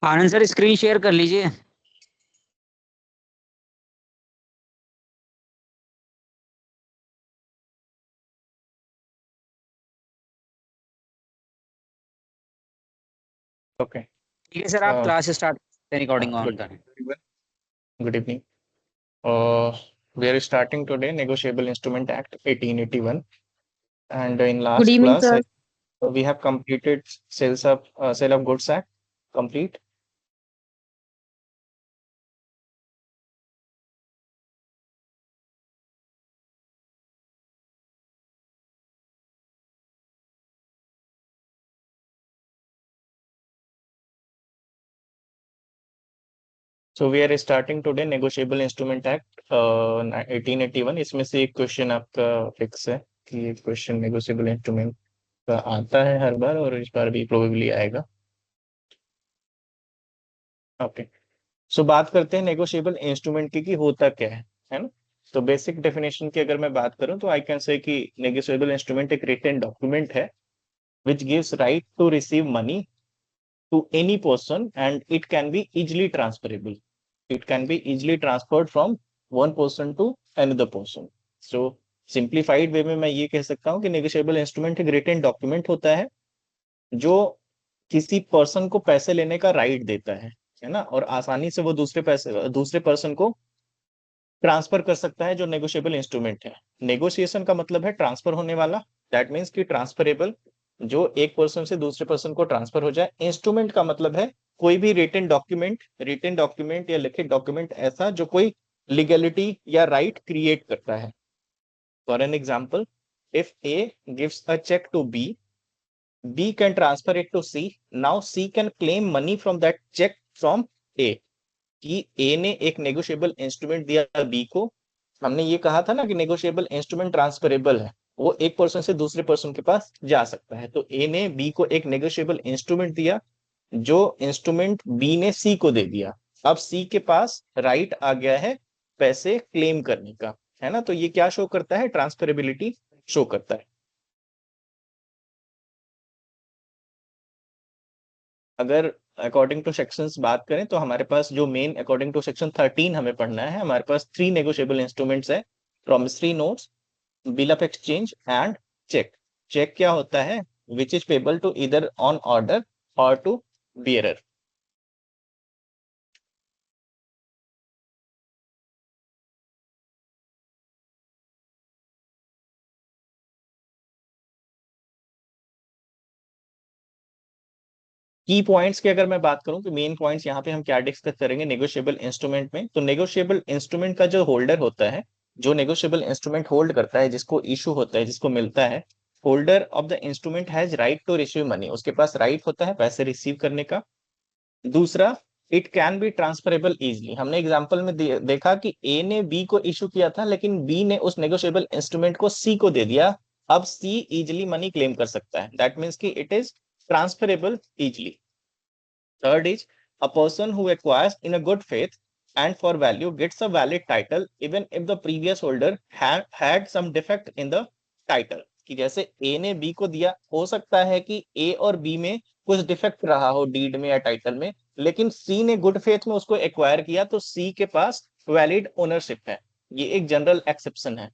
आनंद sir screen share कर लीजिए। Okay. ठीक है सर, आप class start recording on Good करें। everyone. Good evening. We are starting today Negotiable Instrument Act 1881, and in Good last evening, class sir. we have completed Sale of Goods Act complete. So we are starting today Negotiable Instrument Act 1881. इसमें से एक question आपका fix है कि ये question negotiable instrument का आता है हर बार, और इस बार भी प्रोबेबली आएगा। ओके, सो बात करते हैं नेगोशिएबल इंस्ट्रूमेंट की कि होता क्या है ना। तो बेसिक डेफिनेशन की अगर मैं बात करूं तो आई कैन से कि नेगोशिएबल इंस्ट्रूमेंट एक रिटन डॉक्यूमेंट है which gives right to receive money to any person, and it can be easily transferable. It can be easily transferred from one person to another person. So simplified वे में मैं ये कह सकता हूं कि negotiable instrument एक written document होता है जो किसी पर्सन को पैसे लेने का राइट देता है ना, और आसानी से वो दूसरे पर्सन को ट्रांसफर कर सकता है जो नेगोशिएबल इंस्ट्रूमेंट है। नेगोशिएशन का मतलब है ट्रांसफर होने वाला, दैट मीन्स कि ट्रांसफरेबल, जो एक पर्सन से दूसरे पर्सन को ट्रांसफर हो जाए। इंस्ट्रूमेंट का मतलब है कोई भी रिटन डॉक्यूमेंट या लिखित डॉक्यूमेंट ऐसा जो कोई लीगलिटी या राइट क्रिएट करता है। For an example, if A gives a cheque to B can transfer it to C, now C can claim money from that cheque from A. कि A ने एक नेगोशिएबल इंस्ट्रूमेंट दिया B को, हमने ये कहा था ना कि नेगोशिएबल इंस्ट्रूमेंट ट्रांसफरेबल है, वो एक पर्सन से दूसरे पर्सन के पास जा सकता है। तो ए ने बी को एक नेगोशिएबल इंस्ट्रूमेंट दिया, जो इंस्ट्रूमेंट बी ने सी को दे दिया। अब सी के पास राइट आ गया है पैसे क्लेम करने का, है ना। तो ये क्या शो करता है? ट्रांसफरेबिलिटी शो करता है। अगर अकॉर्डिंग टू सेक्शंस बात करें तो हमारे पास जो मेन अकॉर्डिंग टू सेक्शन 13 हमें पढ़ना है, हमारे पास 3 नेगोशिएबल इंस्ट्रूमेंट्स है, promissory notes, bill of exchange and cheque. Cheque क्या होता है? Which is payable to either on order or to bearer. Key points की अगर मैं बात करूं तो मेन पॉइंट्स यहाँ पे हम क्या डिस्कस करेंगे नेगोशिएबल इंस्ट्रूमेंट में। तो नेगोशिएबल इंस्ट्रूमेंट का जो होल्डर होता है, जो नेगोशिएबल इंस्ट्रूमेंट होल्ड करता है, जिसको इशू होता है, जिसको मिलता है, holder of the instrument has right to receive money, उसके पास राइट होता है पैसे रिसीव करने का। दूसरा, it can B transferable easily. हमने एग्जांपल में देखा कि ए ने बी को इशू किया था, लेकिन बी ने उस नेगोशिएबल इंस्ट्रूमेंट को सी को दे दिया। अब सी इजिली मनी क्लेम कर सकता है, दैट मीन्स कि it is transferable easily. Third is, a person who acquires in a good faith and for value gets a valid title even if the previous holder had some defect in the title। कि जैसे ए ने B को दिया, हो सकता है कि A और बी में कुछ डिफेक्ट रहा हो डीड में या टाइटल में, लेकिन सी ने गुड फेथ में उसको एक्वायर किया, तो सी के पास वैलिड ओनरशिप है। ये एक जनरल एक्सेप्शन है।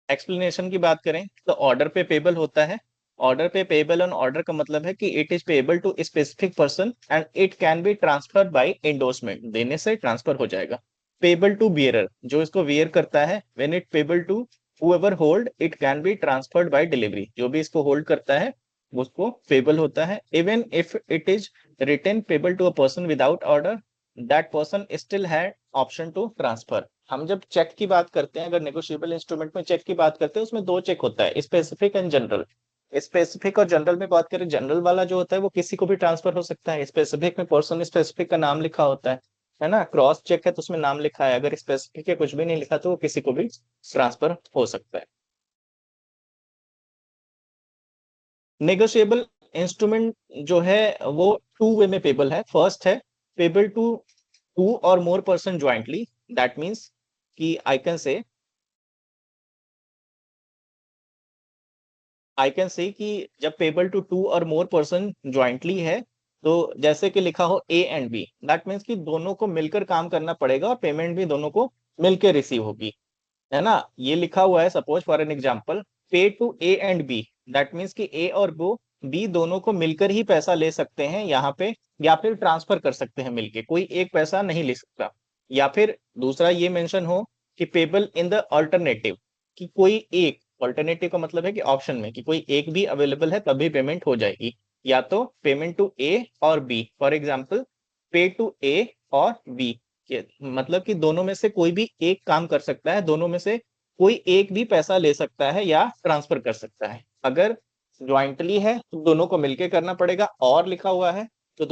एक्सप्लेनेशन की बात करें तो ऑर्डर पे पेबल होता है। ऑर्डर पे पेबल ऑन ऑर्डर का मतलब है कि it is payable to specific person and it can be transfer by endorsement, देने से ट्रांसफर हो जाएगा। पेबल टू बियरर, जो इसको वियर करता है, when it payable to whoever hold it can be transferred by delivery, जो भी इसको होल्ड करता है उसको पेबल होता है। Even if it is written payable to a person without order, that person still had option to transfer. हम जब चेक की बात करते हैं, अगर नेगोशिएबल इंस्ट्रूमेंट में चेक की बात करते हैं, उसमें दो चेक होता है, स्पेसिफिक एंड जनरल। स्पेसिफिक और जनरल में बात करें, जनरल वाला जो होता है वो किसी को भी ट्रांसफर हो सकता है। स्पेसिफिक में पर्सन स्पेसिफिक का नाम लिखा होता है ना। क्रॉस चेक है तो उसमें नाम लिखा है, अगर स्पेसिफिक है कुछ भी नहीं लिखा तो वो किसी को भी ट्रांसफर हो सकता है। नेगोशिएबल इंस्ट्रूमेंट जो है वो टू वे में पेबल है। फर्स्ट है पेबल टू टू और more person jointly, that means कि आई कैन से आई कैन से कि जब पेबल टू टू और मोर पर्सन ज्वाइंटली है, तो जैसे कि लिखा हो A and B, that means कि दोनों को मिलकर काम करना पड़ेगा और पेमेंट भी दोनों को मिलकर रिसीव होगी, है ना। ये लिखा हुआ है suppose for an example, pay to A and B, that means कि ए और बी दोनों को मिलकर ही पैसा ले सकते हैं यहाँ पे, या फिर ट्रांसफर कर सकते हैं मिलके, कोई एक पैसा नहीं ले सकता। या फिर दूसरा ये मेंशन हो कि पेबल इन द अल्टरनेटिव, कि कोई एक, अल्टरनेटिव का मतलब है कि ऑप्शन में, कि कोई एक भी अवेलेबल है तभी पेमेंट हो जाएगी, या तो पेमेंट टू ए और बी, फॉर एग्जाम्पल पे टू ए और बी, मतलब कि दोनों में से कोई भी एक काम कर सकता है, दोनों में से कोई एक भी पैसा ले सकता है या ट्रांसफर कर सकता है। अगर ज्वाइंटली है तो दोनों को मिलके करना पड़ेगा, और लिखा हुआ है तो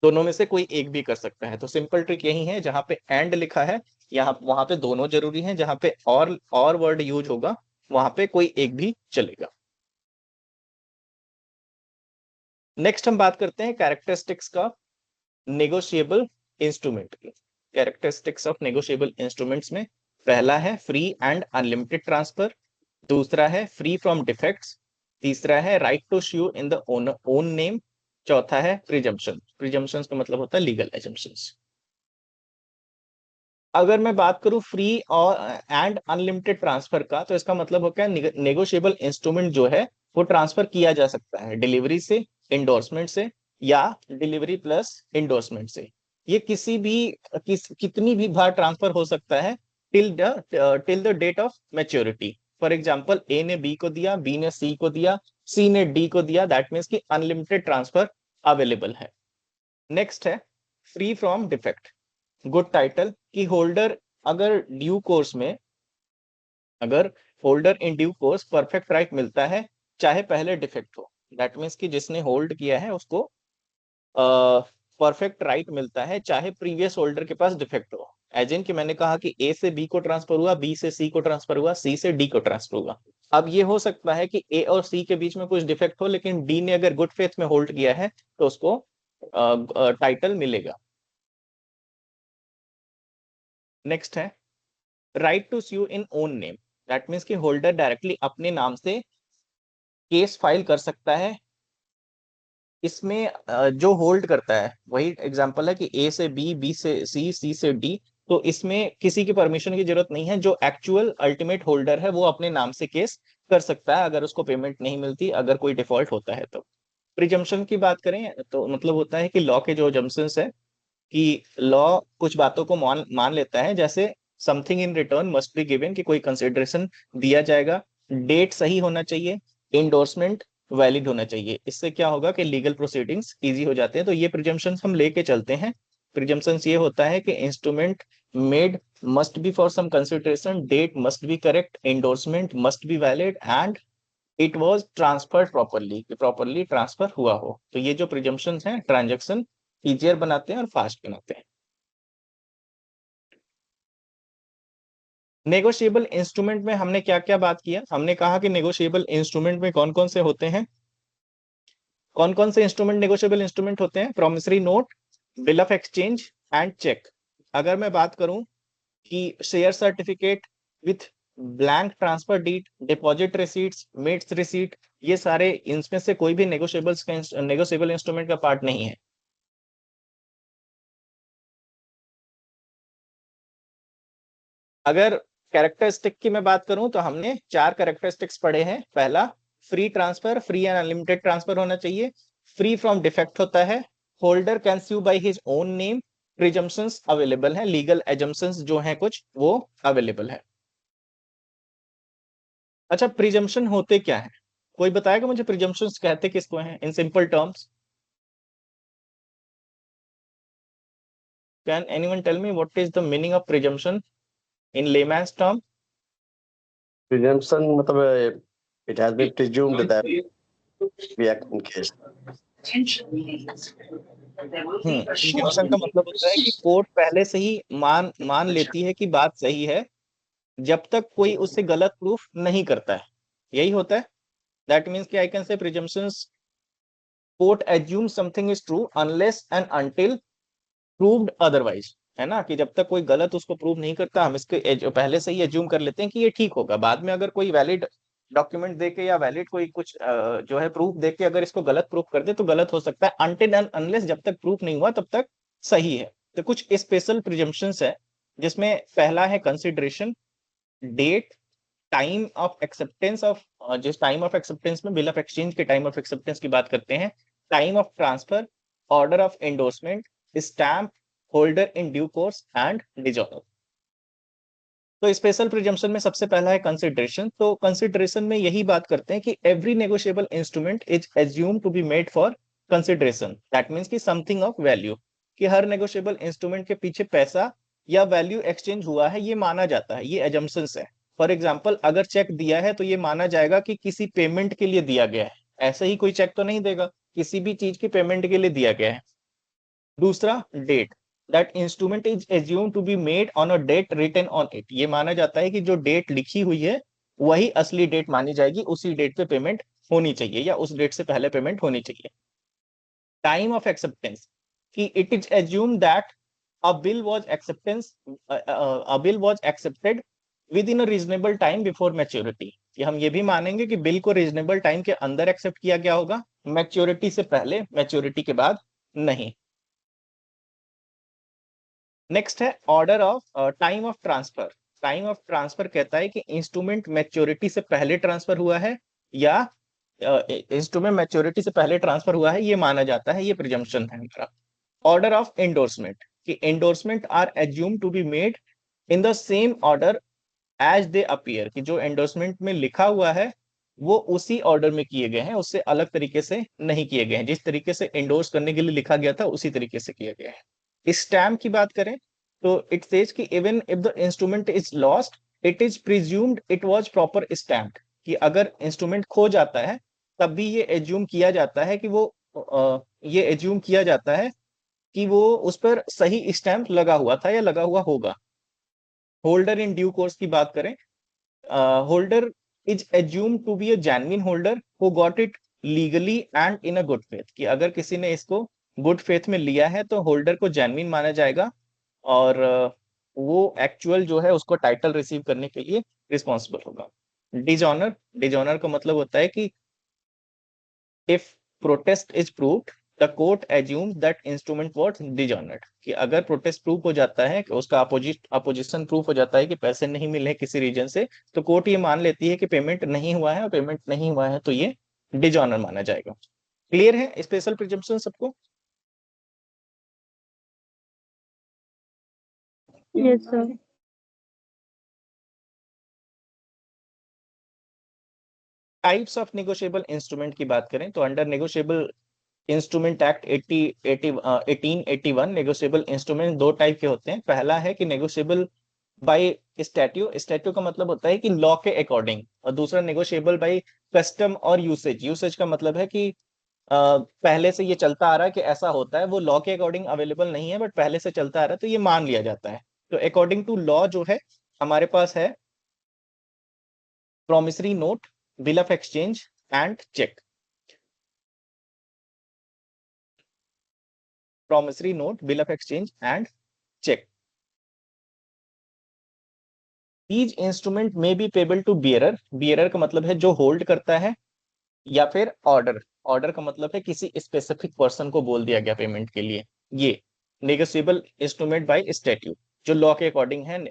दोनों में से कोई एक भी कर सकता है। तो सिंपल ट्रिक यही है, जहां पे एंड लिखा है यहाँ वहां पे दोनों जरूरी है, जहां पे और वर्ड यूज होगा वहां पे कोई एक भी चलेगा। नेक्स्ट हम बात करते हैं कैरेक्टरिस्टिक्स का नेगोशिएबल इंस्ट्रूमेंट की। कैरेक्टरिस्टिक्स ऑफ नेगोशिएबल इंस्ट्रूमेंट्स में पहला है फ्री एंड अनलिमिटेड ट्रांसफर, दूसरा है फ्री फ्रॉम डिफेक्ट्स, तीसरा है right to sue in the own name, चौथा है प्रिजम्पशन। प्रिजम्पशन का मतलब होता है लीगल एजम्पशंस। अगर मैं बात करूं फ्री और एंड अनलिमिटेड ट्रांसफर का, तो इसका मतलब होता है नेगोशिएबल इंस्ट्रूमेंट जो है वो ट्रांसफर किया जा सकता है डिलीवरी से, इंडोर्समेंट से, या डिलीवरी प्लस इंडोर्समेंट से। ये कितनी भी बार ट्रांसफर हो सकता है till the date of maturity. For example A ने बी को दिया, बी ने सी को दिया, सी ने डी को दिया, दैट मीन्स कि अनलिमिटेड ट्रांसफर अवेलेबल है। नेक्स्ट है free from defect. Good title की होल्डर अगर ड्यू कोर्स में, अगर holder in due course perfect right मिलता है, चाहे पहले डिफेक्ट हो, दैट मीन्स कि जिसने होल्ड किया है उसको परफेक्ट राइट मिलता है, चाहे प्रीवियस होल्डर के पास डिफेक्ट हो। एज इन कि मैंने कहा कि ए से बी को ट्रांसफर हुआ, बी से सी को ट्रांसफर हुआ, सी से डी को ट्रांसफर हुआ। अब ये हो सकता है कि ए और सी के बीच में कुछ डिफेक्ट हो, लेकिन डी ने अगर गुड फेथ में होल्ड किया है तो उसको टाइटल मिलेगा। नेक्स्ट है right to sue in own name, that means कि होल्डर डायरेक्टली अपने नाम से केस फाइल कर सकता है। इसमें जो होल्ड करता है वही एग्जांपल है कि ए से बी, बी से सी, सी से डी, तो इसमें किसी की परमिशन की जरूरत नहीं है। जो एक्चुअल अल्टीमेट होल्डर है वो अपने नाम से केस कर सकता है अगर उसको पेमेंट नहीं मिलती, अगर कोई डिफॉल्ट होता है तो। प्रिजम्पशन की बात करें तो मतलब होता है कि लॉ के जो जम्पशंस है, कि लॉ कुछ बातों को मान लेता है, जैसे something in return must be given, कि कोई कंसिडरेशन दिया जाएगा, डेट सही होना चाहिए, इंडोर्समेंट वैलिड होना चाहिए। इससे क्या होगा कि लीगल प्रोसीडिंग्स इजी हो जाते हैं। तो ये प्रिजम्पशंस हम लेके चलते हैं। प्रिजम्पशंस ये होता है कि instrument made must be for some consideration, date must be correct, endorsement must be valid, and it was transferred properly, कि प्रॉपर्ली ट्रांसफर हुआ हो। तो ये जो प्रिजम्पशंस हैं ट्रांजैक्शन इजियर बनाते हैं और फास्ट बनाते हैं। नेगोशिएबल इंस्ट्रूमेंट में हमने क्या क्या बात किया, हमने कहा कि नेगोशिएबल इंस्ट्रूमेंट में कौन कौन से होते हैं, कौन कौन से इंस्ट्रूमेंट नेगोशिएबल इंस्ट्रूमेंट होते हैं, promissory note, bill of exchange and cheque. अगर मैं बात करूं कि share certificate with blank transfer deed, deposit receipts, mate's receipt, ये सारे इनमें से कोई भी नेगोशिएबल इंस्ट्रूमेंट का पार्ट नहीं है। अगर कैरेक्टरिस्टिक की मैं बात करूं तो हमने 4 कैरेक्टरिस्टिक्स पढ़े हैं। पहला, free transfer, free and unlimited transfer होना चाहिए। फ्री फ्रॉम डिफेक्ट होता है, holder can sue by his own name, presumptions available है, लीगल एजम्पशंस जो हैं कुछ वो अवेलेबल है। अच्छा, प्रिजम्पशन होते क्या है, कोई बताएगा मुझे प्रिजम्पशंस कहते किसको हैं in simple terms? Can anyone tell me what is the meaning of presumption in layman's term? Presumption मतलब it has been presumed that we act in case. Presumption का मतलब होता है कि कोर्ट पहले से ही मान लेती है कि बात सही है, जब तक कोई उससे गलत प्रूफ नहीं करता है, यही होता है। दैट मीन्स कि आई कैन से presumptions, court assume something is true unless and until proved otherwise, है ना, कि जब तक कोई गलत उसको प्रूव नहीं करता हम इसके पहले से ही एज्यूम कर लेते हैं कि ये ठीक होगा। बाद में अगर कोई वैलिड डॉक्यूमेंट दे के या वैलिड कोई कुछ जो है प्रूफ दे के अगर इसको गलत प्रूफ कर दे तो गलत हो सकता है, अनटिल एंड अनलेस जब तक प्रूफ नहीं हुआ तब तक सही है। तो कुछ स्पेशल प्रिजम्पशंस है, जिसमें पहला है consideration, date, time of acceptance of, जिस टाइम ऑफ एक्सेप्टेंस में बिल ऑफ एक्सचेंज के टाइम ऑफ एक्सेप्टेंस की बात करते हैं, time of transfer, order of endorsement, stamp, holder in due course and dishonour. तो स्पेशल प्रिजम्पशन में सबसे पहला है कंसिडरेशन। तो कंसिडरेशन में यही बात करते हैं कि every negotiable instrument is assume to be made for consideration, that means कि समथिंग ऑफ वैल्यू, कि हर नेगोशिएबल इंस्ट्रूमेंट के पीछे पैसा या वैल्यू एक्सचेंज हुआ है, ये माना जाता है, ये एजम्पशंस है। फॉर एग्जाम्पल, अगर चेक दिया है तो ये माना जाएगा कि किसी पेमेंट के लिए दिया गया है, ऐसे ही कोई चेक तो नहीं देगा, किसी भी चीज की पेमेंट के लिए दिया गया है। दूसरा, date, that instrument is assume to be made on a date written on it, ये माना जाता है कि जो डेट लिखी हुई है वही असली डेट मानी जाएगी, उसी डेट पे पेमेंट होनी चाहिए या उस डेट से पहले पेमेंट होनी चाहिए। टाइम ऑफ एक्सेप्टेंस, कि it is assume that a bill was accepted within a reasonable time before maturity, कि हम ये भी मानेंगे कि बिल को रीजनेबल टाइम के अंदर एक्सेप्ट किया गया होगा, मैच्योरिटी से पहले, मैच्योरिटी के बाद नहीं। नेक्स्ट है order of time of transfer. Time of transfer कहता है कि इंस्ट्रूमेंट मैच्योरिटी से पहले ट्रांसफर हुआ है या इंस्ट्रूमेंट मैच्योरिटी से पहले ट्रांसफर हुआ है, ये माना जाता है, ये प्रिजम्पशन है हमारा। ऑर्डर ऑफ एंडोर्समेंट, कि endorsement are assume to be made in the same order as they appear, कि जो एंडोर्समेंट में लिखा हुआ है वो उसी ऑर्डर में किए गए हैं, उससे अलग तरीके से नहीं किए गए हैं, जिस तरीके से एंडोर्स करने के लिए लिखा गया था उसी तरीके से किया गया है। स्टैम्प की बात करें तो इट सेज कि even if the instrument is lost it is presumed it was proper stamped, कि अगर इंस्ट्रूमेंट खो जाता है तब भी ये एज्यूम किया जाता है कि ये एज्यूम किया जाता है कि वो उस पर सही स्टैंप लगा हुआ था या लगा हुआ होगा। होल्डर इन ड्यू कोर्स की बात करें, holder is assume to be a genuine holder who got it legally and in a good faith, कि अगर किसी ने इसको गुड फेथ में लिया है तो होल्डर को जेन्युइन माना जाएगा और वो एक्चुअल जो है उसको टाइटल रिसीव करने के लिए रिस्पॉन्सिबल होगा। डिजॉनर, डिजॉनर का मतलब होता है कि if protest is proved the court assumes that instrument was dishonoured, कि अगर प्रोटेस्ट प्रूव हो जाता है कि उसका अपोजिशन प्रूफ हो जाता है कि पैसे नहीं मिले किसी रीजन से, तो कोर्ट ये मान लेती है कि पेमेंट नहीं हुआ है, और पेमेंट नहीं हुआ है तो ये डिजॉनर माना जाएगा। क्लियर है स्पेशल प्रिजम्पशन सबको? Yes sir. Types of negotiable instrument की बात करें तो under negotiable instrument act 1881 negotiable instrument दो टाइप के होते हैं। पहला है कि नेगोशिएबल बाय स्टैट्यू, स्टैट्यू का मतलब होता है कि लॉ के अकॉर्डिंग, और दूसरा नेगोशिएबल बाय कस्टम और यूसेज। यूसेज का मतलब है कि पहले से ये चलता आ रहा है कि ऐसा होता है, वो लॉ के अकॉर्डिंग अवेलेबल नहीं है बट पहले से चलता आ रहा है तो ये मान लिया जाता है। तो अकॉर्डिंग टू लॉ जो है हमारे पास है promissory note, bill of exchange and cheque. Promissory note, bill of exchange and cheque. These instrument में be payable to bearer, bearer का मतलब है जो होल्ड करता है, या फिर ऑर्डर, ऑर्डर का मतलब है किसी स्पेसिफिक पर्सन को बोल दिया गया पेमेंट के लिए। ये नेगोशिएबल इंस्ट्रूमेंट बाय स्टैट्यूट जो लॉ के अकॉर्डिंग है,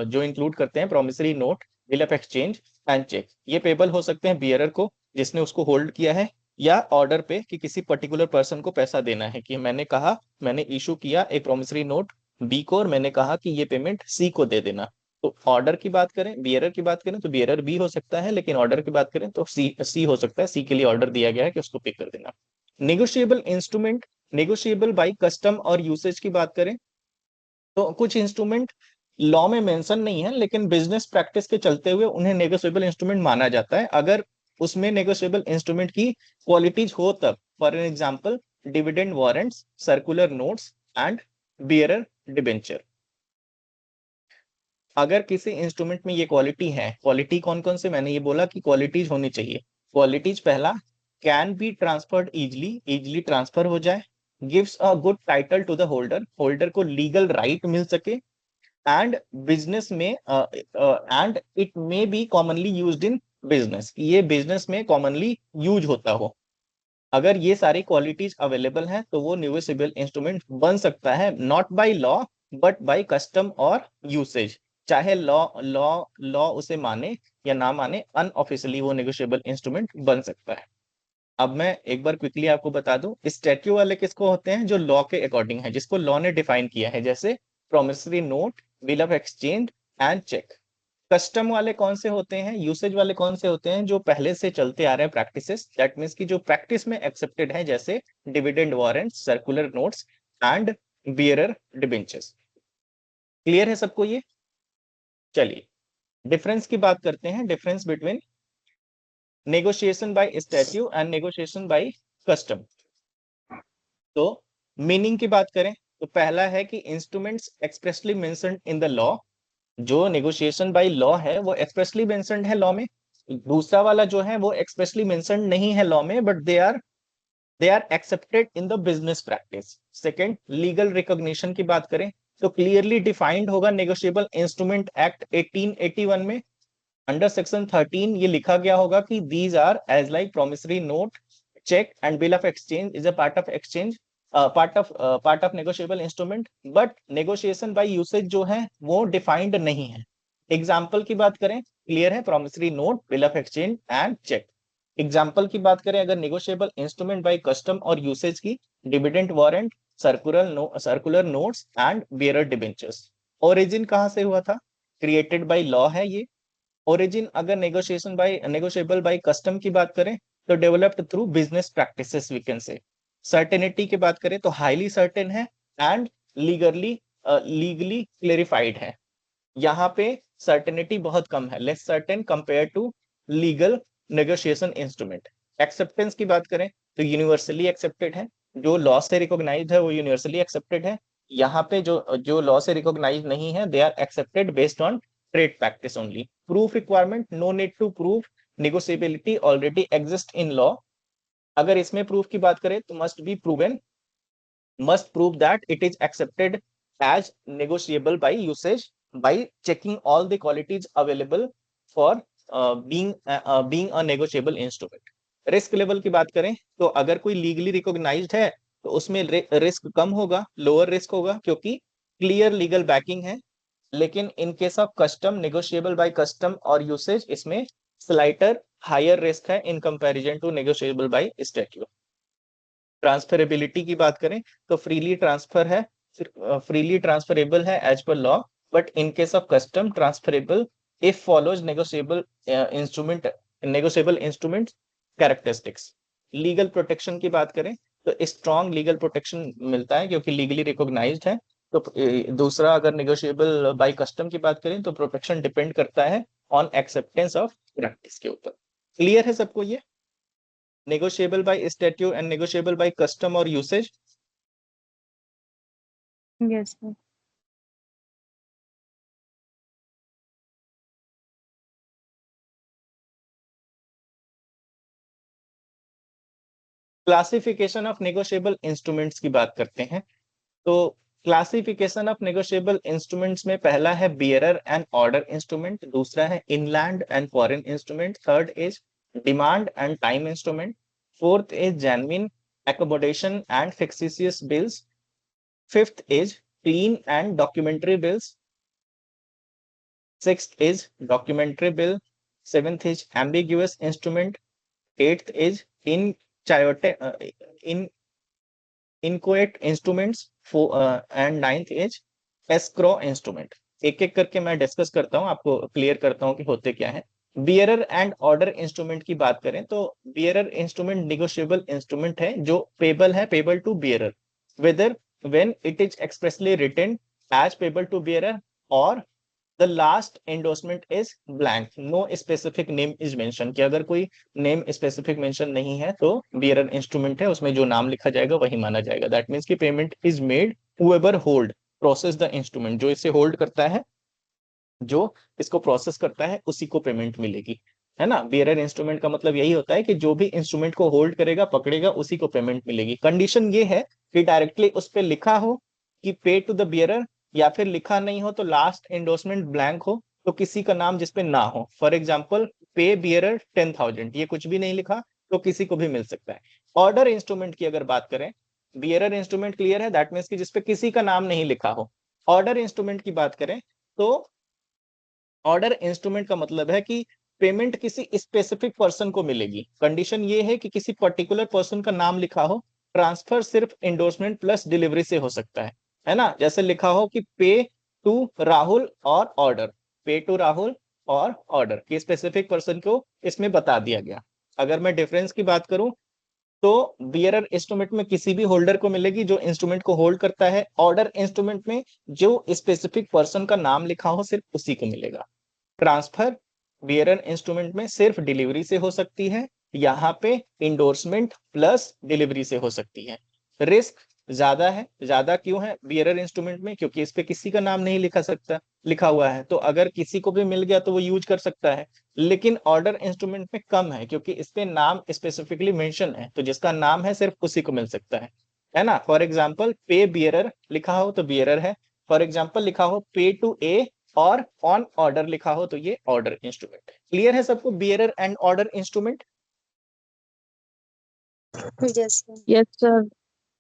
जो इंक्लूड करते हैं promissory note, bill of exchange and cheque. ये पेबल हो सकते हैं बियरर को जिसने उसको होल्ड किया है, या ऑर्डर पे कि किसी पर्टिकुलर पर्सन को पैसा देना है, कि मैंने इशू किया एक प्रॉमिसरी नोट बी को और मैंने कहा कि ये पेमेंट सी को दे देना। तो ऑर्डर की बात करें, बियरर की बात करें तो बियरर बी हो सकता है, लेकिन ऑर्डर की बात करें तो सी हो सकता है, सी के लिए ऑर्डर दिया गया है कि उसको पे कर देना। Negotiable instrument, negotiable by custom और यूसेज की बात करें तो कुछ इंस्ट्रूमेंट लॉ में मेंशन नहीं है लेकिन बिजनेस प्रैक्टिस के चलते हुए उन्हें नेगोशिएबल इंस्ट्रूमेंट माना जाता है, अगर उसमें नेगोशिएबल इंस्ट्रूमेंट की क्वालिटीज हो तब। For an example, dividend warrants, circular notes and bearer debenture. अगर किसी इंस्ट्रूमेंट में ये क्वालिटी है, क्वालिटी कौन कौन से, मैंने ये बोला कि क्वालिटीज होनी चाहिए। क्वालिटीज, पहला, can be transferred easily, easily transfer हो जाए, gives a good title to the holder, holder को लीगल राइट मिल सके, एंड बिजनेस में and it may be commonly used in business, ये बिजनेस में कॉमनली यूज होता हो। अगर ये सारी क्वालिटीज अवेलेबल हैं तो वो नेगोशिएबल इंस्ट्रूमेंट बन सकता है, not by law but by custom और यूसेज। चाहे लॉ लॉ लॉ उसे माने या ना माने, अनऑफिशियली वो नेगोशिएबल इंस्ट्रूमेंट बन सकता है। अब मैं एक बार क्विकली आपको बता दूं, स्टैट्यू वाले किसको होते हैं, जो लॉ के अकॉर्डिंग है, जिसको लॉ ने डिफाइन किया है, जैसे promissory note, bill of exchange and cheque. Custom वाले कौन से होते हैं, यूसेज वाले कौन से होते हैं, जो पहले से चलते आ रहे हैं प्रैक्टिसेस, दैट मींस कि जो प्रैक्टिस में एक्सेप्टेड है, जैसे dividend warrants, circular notes and bearer debentures. Clear है सबको ये? चलिए डिफरेंस की बात करते हैं, difference between negotiation by statute and negotiation by custom. तो मीनिंग की बात करें तो पहला है कि instruments expressly mentioned in the law, जो नेगोशिएशन बाय लॉ है वो एक्सप्रेसली मेंशन्ड है लॉ में। दूसरा वाला जो है वो एक्सप्रेसली मेंशन्ड नहीं है लॉ में, but they are accepted in the business practice. Second, legal recognition की बात करें तो क्लियरली डिफाइंड होगा नेगोशिएबल इंस्ट्रूमेंट एक्ट 1881 में। अंडर सेक्शन 13 ये लिखा गया होगा कि these are as like promissory note, cheque and bill of exchange is a part of exchange, part of negotiable instrument, but negotiation by usage जो है वो डिफाइंड नहीं है। एग्जाम्पल की बात करें, क्लियर है, promissory note, bill of exchange and cheque. Example की बात करें अगर नेगोशिएबल इंस्ट्रूमेंट बाय कस्टम और यूसेज की, dividend warrant, circular notes and bearer debentures. Origin कहां से हुआ था, क्रिएटेड बाय लॉ है ये। ओरिजिन अगर नेगोशिएबल बाय कस्टम की बात करें तो developed through business practices we can say. Certainty की बात करें तो हाईली सर्टेन है एंड लीगली क्लेरिफाइड है। यहाँ पे सर्टेनिटी बहुत कम है, less certain compare to legal negotiation instrument. Acceptance की बात करें तो यूनिवर्सली एक्सेप्टेड है, जो लॉ से रिकॉग्नाइज्ड है वो यूनिवर्सली एक्सेप्टेड है। यहाँ पे जो जो लॉ से रिकॉग्नाइज नहीं है, they are accepted based on trade practice only. Proof requirement, no need to prove, negotiability already exist in law. अगर इसमें प्रूफ की बात करें तो must prove that it is accepted as negotiable by usage by checking all the qualities available for being a negotiable instrument. Risk level की बात करें तो अगर कोई लीगली रिकॉग्नाइज्ड है तो उसमें रिस्क कम होगा, लोअर रिस्क होगा, क्योंकि क्लियर लीगल बैकिंग है। लेकिन in case of custom, negotiable by custom और यूसेज, इसमें स्लाइटर हायर रिस्क है in comparison to negotiable by statute. Transferability की बात करें तो फ्रीली ट्रांसफरेबल है as per law, but in case of custom transferable if follows negotiable instrument characteristics. Legal protection की बात करें तो स्ट्रॉन्ग लीगल प्रोटेक्शन मिलता है क्योंकि लीगली रिकॉग्नाइज्ड है। तो दूसरा, अगर नेगोशिएबल बाय कस्टम की बात करें तो प्रोटेक्शन डिपेंड करता है ऑन एक्सेप्टेंस ऑफ प्रैक्टिस के ऊपर। क्लियर है सबको ये? negotiable by statute and negotiable by custom or usage? Yes, sir. Classification of negotiable instruments की बात करते हैं। तो क्लासिफिकेशन ऑफ नेगोशिएबल इंस्ट्रूमेंट्स में पहला है बियरर एंड ऑर्डर इंस्ट्रूमेंट, दूसरा है inland and foreign instrument, third is demand and time instrument, fourth is genuine accommodation and fictitious bills, fifth is clean and documentary bills, sixth is documentary bill, seventh is ambiguous instrument, eighth is inchoate instruments, and ninth is escrow instrument। एक एक करके मैं discuss करता हूं, आपको clear करता हूं कि होते क्या है। बियरर एंड ऑर्डर इंस्ट्रूमेंट की बात करें तो बियरर इंस्ट्रूमेंट निगोशिएबल इंस्ट्रूमेंट है जो पेबल है, payable to bearer, whether when it is expressly written as payable to bearer और the last endorsement is blank, no specific name is mention. कि अगर कोई नेम स्पेसिफिक मेंशन नहीं है तो बियरर इंस्ट्रूमेंट है, उसमें जो नाम लिखा जाएगा वही माना जाएगा। दैट मींस कि payment is made whoever hold process the instrument, जो इसे होल्ड करता है, जो इसको प्रोसेस करता है, उसी को पेमेंट मिलेगी, है ना। बियरर इंस्ट्रूमेंट का मतलब यही होता है कि जो भी इंस्ट्रूमेंट को होल्ड करेगा, पकड़ेगा, उसी को पेमेंट मिलेगी। कंडीशन ये है कि डायरेक्टली उस पर लिखा हो कि पे टू द बियरर, या फिर लिखा नहीं हो तो लास्ट एंडोर्समेंट ब्लैंक हो, तो किसी का नाम जिसपे ना हो। फॉर एग्जाम्पल पे बियरर 10,000, ये कुछ भी नहीं लिखा तो किसी को भी मिल सकता है। ऑर्डर इंस्ट्रूमेंट की अगर बात करें, बियरर इंस्ट्रूमेंट क्लियर है, दैट मीन्स कि जिसपे किसी का नाम नहीं लिखा हो। ऑर्डर इंस्ट्रूमेंट की बात करें तो ऑर्डर इंस्ट्रूमेंट का मतलब है कि पेमेंट किसी स्पेसिफिक पर्सन को मिलेगी। कंडीशन ये है कि किसी पर्टिकुलर पर्सन का नाम लिखा हो। ट्रांसफर सिर्फ इंडोर्समेंट प्लस डिलीवरी से हो सकता है ना। जैसे लिखा हो कि पे टू राहुल और ऑर्डर, पे टू राहुल और ऑर्डर, कि स्पेसिफिक पर्सन को इसमें बता दिया गया। अगर मैं डिफरेंस की बात करूं तो बियरर इंस्ट्रूमेंट में किसी भी होल्डर को मिलेगी जो इंस्ट्रूमेंट को होल्ड करता है। ऑर्डर इंस्ट्रूमेंट में जो स्पेसिफिक पर्सन का नाम लिखा हो सिर्फ उसी को मिलेगा। ट्रांसफर बियरर इंस्ट्रूमेंट में सिर्फ डिलीवरी से हो सकती है, यहाँ पे इंडोर्समेंट प्लस डिलीवरी से हो सकती है। रिस्क ज्यादा है। ज्यादा क्यों है बियरर इंस्ट्रूमेंट में? क्योंकि इस पे किसी का नाम नहीं लिखा हुआ है, तो अगर किसी को भी मिल गया तो वो यूज कर सकता है। लेकिन ऑर्डर इंस्ट्रूमेंट में कम है, क्योंकि इस पे नाम स्पेसिफिकली मेंशन है, तो जिसका नाम है सिर्फ उसी को मिल सकता है ना। फॉर एग्जाम्पल पे बियरर लिखा हो तो बियरर है। फॉर एग्जाम्पल लिखा हो पे टू ए और ऑन ऑर्डर लिखा हो तो ये ऑर्डर इंस्ट्रूमेंट है। क्लियर है सबको bearer and order instrument? Yes, sir. Yes, sir.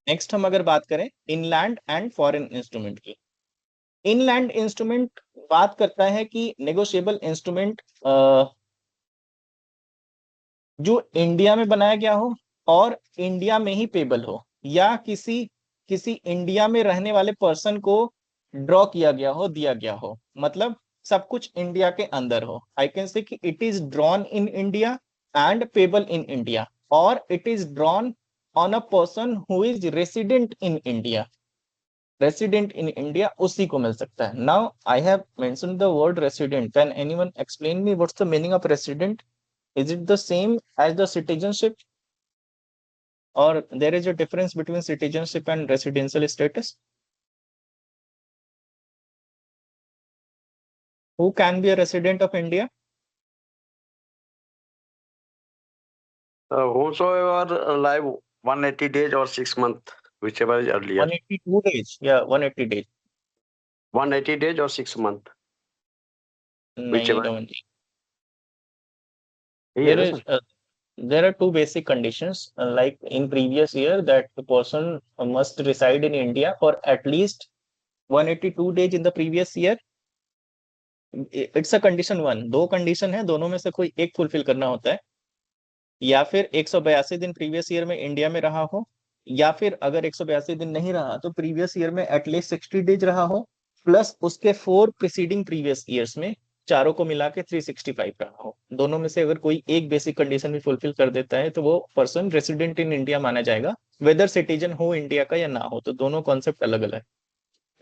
Next हम अगर बात करें इनलैंड एंड फॉरेन इंस्ट्रूमेंट की। इनलैंड इंस्ट्रूमेंट बात करता है कि नेगोशिएबल इंस्ट्रूमेंट जो इंडिया में बनाया गया हो और इंडिया में ही पेबल हो, या किसी इंडिया में रहने वाले पर्सन को ड्रॉ किया गया हो, दिया गया हो, मतलब सब कुछ इंडिया के अंदर हो। आई कैन से कि it is drawn in India and payable in India, और it is drawn on a person who is resident in India. Resident in India उसी को मिल सकता है। Now I have mentioned the word resident, can anyone explain me what's the meaning of resident? Is it the same as the citizenship, or there is a difference between citizenship and residential status? Who can be a resident of India? Whosoever alive 180 days or 6 months, whichever is earlier. 182 days. Yeah, 180 days. 180 days or 6 months. नहीं, Whichever. Dhawan ji. Yes, There is there are two basic conditions. Like in previous year, that the person must reside in India for at least 182 days in the previous year. It's a condition one. दो condition है, दोनों में से कोई एक fulfil करना होता है। या फिर 182 दिन प्रीवियस ईयर में इंडिया में रहा हो, या फिर अगर 182 दिन नहीं रहा तो प्रीवियस ईयर में एटलीस्ट 60 डेज रहा हो, प्लस उसके 4 प्रीसीडिंग प्रीवियस ईयर्स में, चारों को मिला के 365 रहा हो। दोनों में से अगर कोई एक बेसिक कंडीशन भी फुलफिल कर देता है तो वो पर्सन रेसिडेंट इन इंडिया माना जाएगा, वेदर सिटीजन हो इंडिया का या ना हो। तो दोनों कॉन्सेप्ट अलग अलग।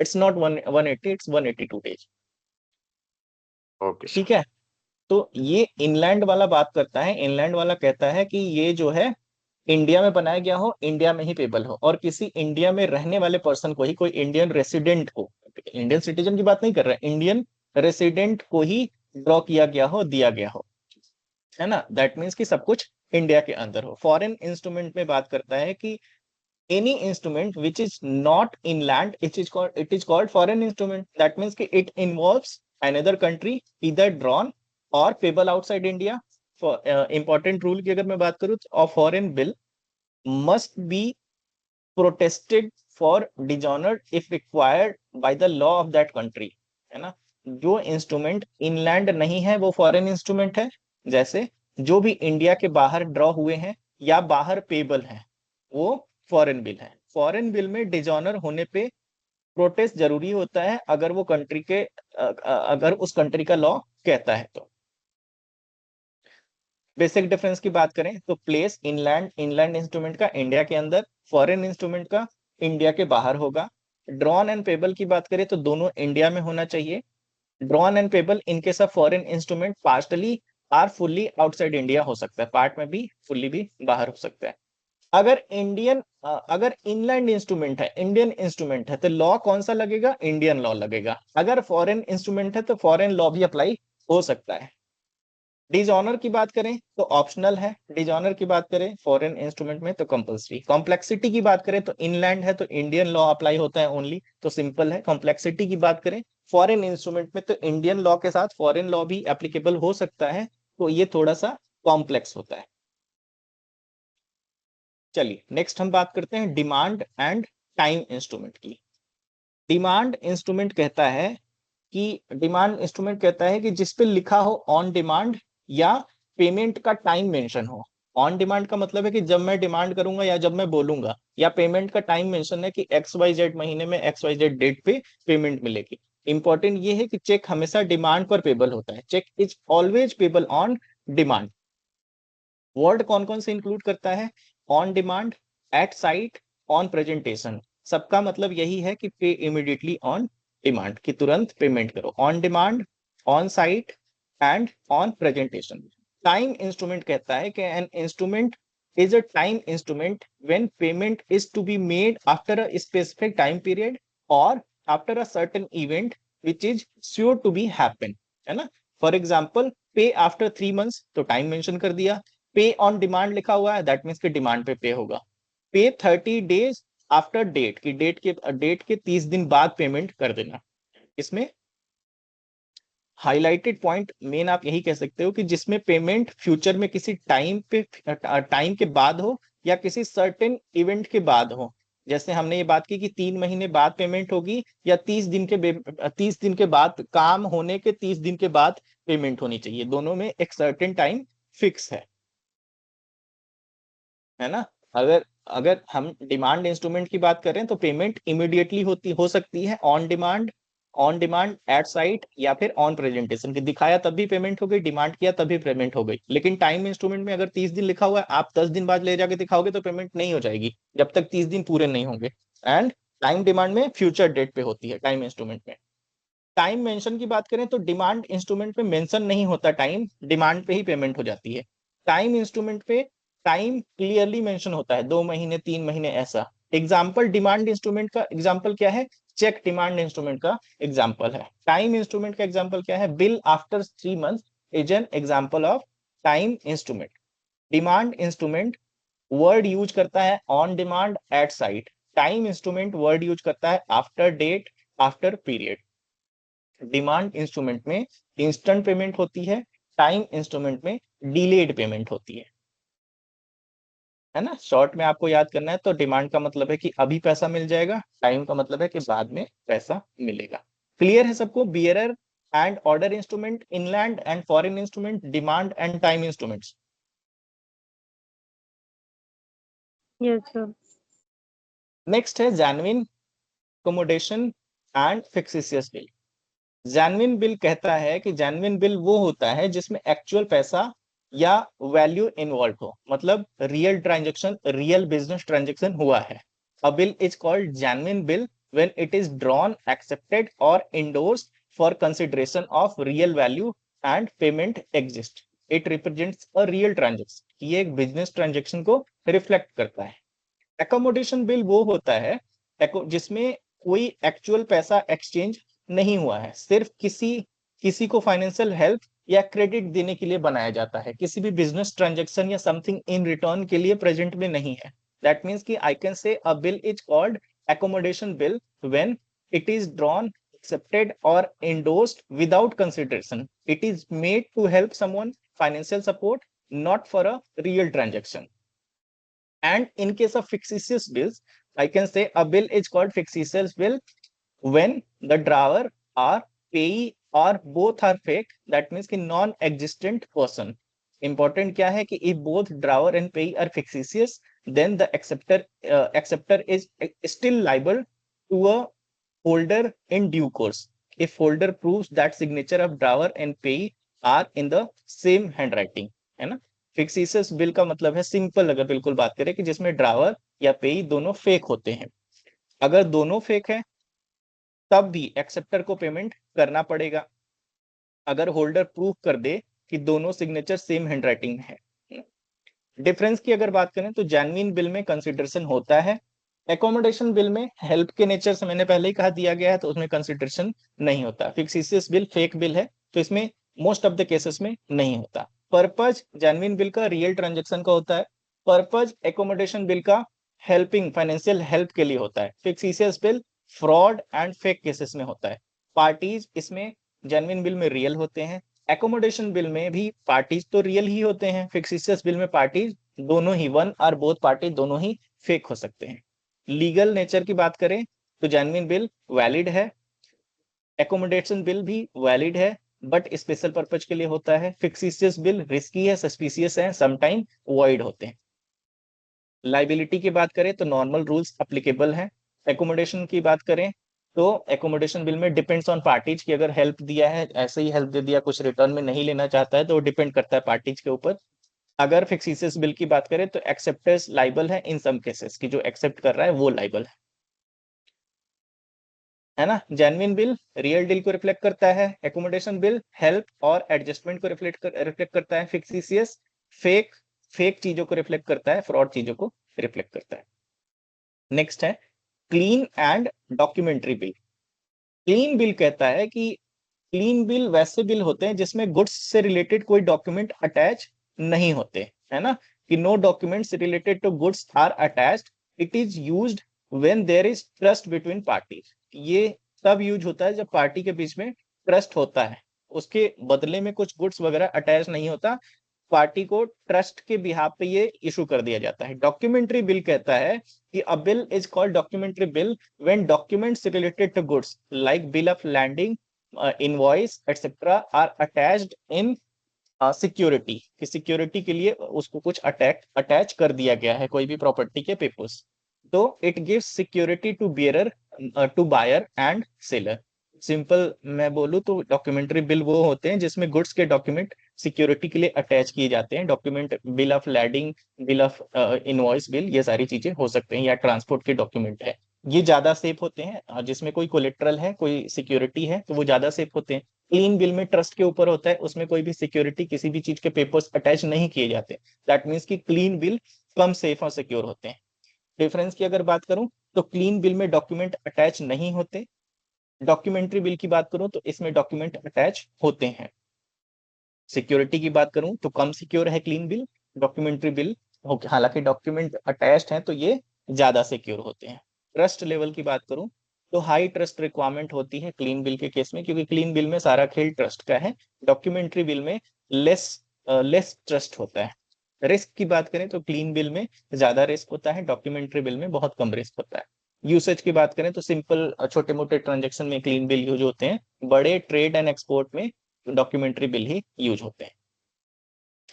It's not 180, it's 182 days. okay. ठीक है, तो ये इनलैंड वाला बात करता है। इनलैंड वाला कहता है कि ये जो है इंडिया में बनाया गया हो, इंडिया में ही पेबल हो, और किसी इंडिया में रहने वाले पर्सन को ही, कोई इंडियन रेसिडेंट को, इंडियन सिटीजन की बात नहीं कर रहा है, इंडियन रेसिडेंट को ही ड्रॉ किया गया हो, दिया गया हो, है ना। दैट मीन्स कि सब कुछ इंडिया के अंदर हो। फॉरेन इंस्ट्रूमेंट में बात करता है कि any instrument which is not inland, it is called foreign instrument. That means कि it involves another country either drawn or payable outside India. For important rule की अगर मैं बात करूँ, a foreign bill must be protested for dishonored if required by the law of that country, है ना। जो instrument inland नहीं है वो फॉरेन इंस्ट्रूमेंट है। जैसे जो भी इंडिया के बाहर ड्रॉ हुए हैं या बाहर पेबल हैं वो फॉरेन बिल है। फॉरेन बिल में डिजॉनर होने पे प्रोटेस्ट जरूरी होता है अगर वो कंट्री के अगर उस कंट्री का लॉ कहता है तो। बेसिक डिफरेंस की बात करें तो प्लेस इनलैंड इंस्ट्रूमेंट का इंडिया के अंदर, फॉरेन इंस्ट्रूमेंट का इंडिया के बाहर होगा। ड्रॉन एंड पेबल की बात करें तो दोनों इंडिया में होना चाहिए। Drawn and payable in case of foreign instrument partially or fully outside India हो सकता है, पार्ट में भी फुल्ली भी बाहर हो सकता है। अगर इनलैंड इंस्ट्रूमेंट है, इंडियन इंस्ट्रूमेंट है, तो लॉ कौन सा लगेगा? इंडियन लॉ लगेगा। अगर फॉरेन इंस्ट्रूमेंट है तो फॉरेन लॉ भी अप्लाई हो सकता है। डिसऑनर की बात करें तो ऑप्शनल है, डिसऑनर की बात करें फॉरेन इंस्ट्रूमेंट में तो कंपल्सरी। कॉम्प्लेक्सिटी की बात करें तो इनलैंड है तो इंडियन लॉ अप्लाई होता है ओनली, तो सिंपल है। कॉम्प्लेक्सिटी की बात करें फॉरेन इंस्ट्रूमेंट में तो इंडियन लॉ के साथ फॉरेन लॉ भी एप्लीकेबल हो सकता है, तो ये थोड़ा सा कॉम्प्लेक्स होता है। चलिए नेक्स्ट हम बात करते हैं डिमांड एंड टाइम इंस्ट्रूमेंट की। डिमांड इंस्ट्रूमेंट कहता है कि जिस पे लिखा हो ऑन डिमांड या पेमेंट का टाइम मेंशन हो। ऑन डिमांड का मतलब है कि जब मैं डिमांड करूंगा या जब मैं बोलूंगा, या पेमेंट का टाइम मेंशन है कि XYZ महीने में XYZ डेट पे पेमेंट मिलेगी। इंपॉर्टेंट ये है कि चेक हमेशा डिमांड पर पेबल होता है। Cheque is always payable on demand. Word कौन कौन से इंक्लूड करता है? On demand, at sight, on presentation. सबका मतलब यही है कि पे इमीडिएटली ऑन डिमांड, कि तुरंत पेमेंट करो। On demand, on site and on presentation. Time instrument कहता है कि an instrument is a time instrument when payment is to be made after a specific time period or after a certain event which is sure to be happen, है ना। For example पे after 3 months, तो time mention कर दिया। पे on demand लिखा हुआ है, दैट मीन्स कि डिमांड पे पे होगा। पे 30 days आफ्टर डेट, की डेट के 30 दिन बाद पेमेंट कर देना। इसमें हाईलाइटेड पॉइंट मेन आप यही कह सकते हो कि जिसमें पेमेंट फ्यूचर में किसी टाइम के बाद हो या किसी सर्टेन इवेंट के बाद हो। जैसे हमने ये बात की कि 3 महीने बाद पेमेंट होगी, या 30 दिन के बाद, काम होने के 30 दिन के बाद पेमेंट होनी चाहिए। दोनों में एक सर्टेन टाइम फिक्स है ना। अगर अगर हम डिमांड इंस्ट्रूमेंट की बात करें तो पेमेंट इमीडिएटली हो सकती है ऑन डिमांड, एट साइट, या फिर ऑन प्रेजेंटेशन, कि दिखाया तब भी पेमेंट हो गई, डिमांड किया तभी पेमेंट हो गई। लेकिन टाइम इंस्ट्रूमेंट में अगर 30 दिन लिखा हुआ है, आप 10 दिन बाद ले जाके दिखाओगे तो पेमेंट नहीं हो जाएगी जब तक 30 दिन पूरे नहीं होंगे। एंड टाइम डिमांड में फ्यूचर डेट पे होती है, टाइम इंस्ट्रूमेंट में। टाइम मेंशन की बात करें तो डिमांड इंस्ट्रूमेंट पे मेंशन नहीं होता टाइम, डिमांड पे ही पेमेंट हो जाती है। टाइम इंस्ट्रूमेंट पे टाइम क्लियरली मेंशन होता है, 2 महीने 3 महीने ऐसा। एग्जाम्पल डिमांड इंस्ट्रूमेंट का एग्जाम्पल क्या है? चेक डिमांड इंस्ट्रूमेंट का एग्जाम्पल है। टाइम इंस्ट्रूमेंट का एग्जाम्पल क्या है? Bill after 3 months is an example of time instrument. Demand instrument word use करता है on demand, at sight. Time instrument word use करता है after date, after period. Demand instrument में instant payment होती है, टाइम इंस्ट्रूमेंट में delayed payment होती है ना। शॉर्ट में आपको याद करना है तो डिमांड का मतलब है कि अभी पैसा मिल जाएगा, टाइम का मतलब है कि बाद में पैसा मिलेगा। क्लियर है सबको? Bearer and order instrument, inland and foreign instrument, demand and time instruments. Yes, sir. Next है genuine, accommodation and fictitious bill. Genuine bill कहता है कि जेन्युइन बिल वो होता है जिसमें एक्चुअल पैसा या वैल्यू इन्वॉल्व हो, मतलब real transaction, real business transaction हुआ है। A bill is called genuine bill when it is drawn, accepted और endorsed for consideration of real value and payment exist. It represents a real transaction, ये एक business transaction को reflect करता है। Accommodation bill वो होता है जिसमें कोई एक्चुअल पैसा एक्सचेंज नहीं हुआ है, सिर्फ किसी को फाइनेंशियल हेल्प या क्रेडिट देने के लिए बनाया जाता है, किसी भी बिजनेस ट्रांजैक्शन या समथिंग इन रिटर्न के लिए प्रेजेंट में नहीं है। दैट मीन्स कि आई कैन से अ bill is called accommodation bill when it is drawn, accepted or endorsed without consideration. It is made to help someone financial support, not for a real transaction. And in case of fictitious bills, I can say a bill is called fictitious bill when the drawer or payee or both are fake. That means कि non-existent person. Important क्या है कि if both drawer and payee are fictitious, then the acceptor is still liable to a holder in due course. If holder proves that signature of drawer and payee are in the same handwriting, है ना। फिक्सिशियस bill का मतलब है, simple अगर बिल्कुल बात करें, कि जिसमें ड्रावर या पेई दोनों फेक होते हैं। अगर दोनों फेक है तब भी एक्सेप्टर को पेमेंट करना पड़ेगा, अगर होल्डर प्रूफ कर दे कि दोनों सिग्नेचर सेम हैंडराइटिंग में है। डिफरेंस की अगर बात करें तो जेन्युइन बिल में कंसिडरेशन होता है, एकोमोडेशन बिल में हेल्प के नेचर से मैंने पहले ही कहा दिया गया है, तो उसमें कंसिडरेशन नहीं होता। फिक्सिशियस बिल फेक बिल है तो इसमें मोस्ट ऑफ द केसेस में नहीं होता। पर्पज जेन्युइन बिल का रियल ट्रांजैक्शन का होता है, पर्पज एकोमोडेशन बिल का हेल्पिंग, फाइनेंशियल हेल्प के लिए होता है। Fictitious bill fraud and fake cases में होता है। पार्टीज इसमें जेन्युइन बिल में रियल होते हैं एकोमोडेशन बिल में भी पार्टीज तो रियल ही होते हैं, फिक्सिशियस बिल में पार्टीज दोनों ही, वन और बोथ पार्टी दोनों ही फेक हो सकते हैं। लीगल नेचर की बात करें तो जेन्युइन बिल वैलिड है, एकोमोडेशन बिल भी वैलिड है बट स्पेशल पर्पज के लिए होता है। फिक्सिशियस बिल रिस्की है, सस्पिशियस है, समटाइम वॉइड होते हैं। लाइबिलिटी की बात करें तो नॉर्मल रूल्स अप्लीकेबल हैं। एकोमोडेशन की बात करें तो एकोमोडेशन बिल में डिपेंड्स ऑन पार्टीज की, अगर हेल्प दिया है ऐसे ही हेल्प दे दिया, कुछ रिटर्न में नहीं लेना चाहता है तो डिपेंड करता है पार्टीज के ऊपर। अगर फिक्सिशियस बिल की बात करें तो एक्सेप्टर्स लाइबल है इन सम केसेस, की जो एक्सेप्ट कर रहा है वो लाइबल है ना। जेन्युइन बिल रियल डील को रिफ्लेक्ट करता है, एकोमोडेशन बिल हेल्प और एडजस्टमेंट को रिफ्लेक्ट करता है, फिक्सिशियस फेक चीजों को रिफ्लेक्ट करता है, फ्रॉड चीजों को रिफ्लेक्ट करता है। नेक्स्ट है clean and documentary bill. Clean bill कहता है कि क्लीन बिल वैसे बिल होते हैं जिसमें गुड्स से रिलेटेड कोई डॉक्यूमेंट अटैच नहीं होते, है ना, कि no documents related to goods are attached, it is used when there is trust between parties. ये तब यूज होता है जब पार्टी के बीच में ट्रस्ट होता है, उसके बदले में कुछ गुड्स वगैरह अटैच नहीं होता, पार्टी को ट्रस्ट के बिहाफ पे ये इशू कर दिया जाता है। डॉक्यूमेंट्री बिल कहता है कि a bill is called documentary bill when documents related to goods like bill of landing, invoice etcetera are attached in security, कि सिक्योरिटी के लिए उसको कुछ अटैच कर दिया गया है कोई भी प्रॉपर्टी के पेपर्स, तो it gives security to bearer, to buyer and seller. Simple मैं बोलूं तो डॉक्यूमेंट्री बिल वो होते हैं जिसमें गुड्स के डॉक्यूमेंट सिक्योरिटी के लिए अटैच किए जाते हैं। Document bill of landing, bill of invoice bill, ये सारी चीजें हो सकते हैं, या ट्रांसपोर्ट के डॉक्यूमेंट है, ये ज्यादा सेफ होते हैं। जिसमें कोई कोलेट्रल है, कोई सिक्योरिटी है, तो वो ज्यादा सेफ होते हैं। क्लीन बिल में ट्रस्ट के ऊपर होता है, उसमें कोई भी सिक्योरिटी, किसी भी चीज के पेपर्स अटैच नहीं किए जाते। दैट मीन्स कि क्लीन बिल कम सेफ और सिक्योर होते हैं। डिफरेंस की अगर बात करूं तो क्लीन बिल में डॉक्यूमेंट अटैच नहीं होते, डॉक्यूमेंट्री बिल की बात करूं तो इसमें डॉक्यूमेंट अटैच होते हैं। सिक्योरिटी की बात करूं तो कम सिक्योर है क्लीन बिल, डॉक्यूमेंट्री बिल हालांकि डॉक्यूमेंट अटैच्ड हैं तो ये ज्यादा सिक्योर होते हैं। ट्रस्ट लेवल की बात करूं तो हाई ट्रस्ट रिक्वायरमेंट होती है क्लीन बिल के केस में, क्योंकि क्लीन बिल में सारा खेल ट्रस्ट का है। डॉक्यूमेंट्री बिल में लेस ट्रस्ट होता है। रिस्क की बात करें तो क्लीन बिल में ज्यादा रिस्क होता है, डॉक्यूमेंट्री बिल में बहुत कम रिस्क होता है। यूसेज की बात करें तो सिंपल छोटे मोटे ट्रांजेक्शन में क्लीन बिल यूज होते हैं, बड़े ट्रेड एंड एक्सपोर्ट में डॉक्यूमेंट्री बिल ही यूज होते हैं,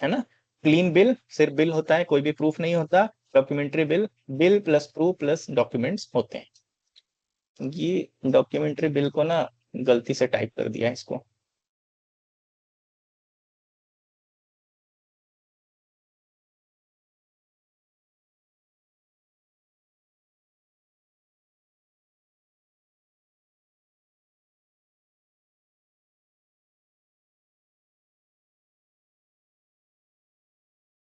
है ना। क्लीन बिल सिर्फ बिल होता है, कोई भी प्रूफ नहीं होता। Documentary bill bill plus proof plus documents होते हैं। ये डॉक्यूमेंट्री बिल को ना गलती से टाइप कर दिया है इसको।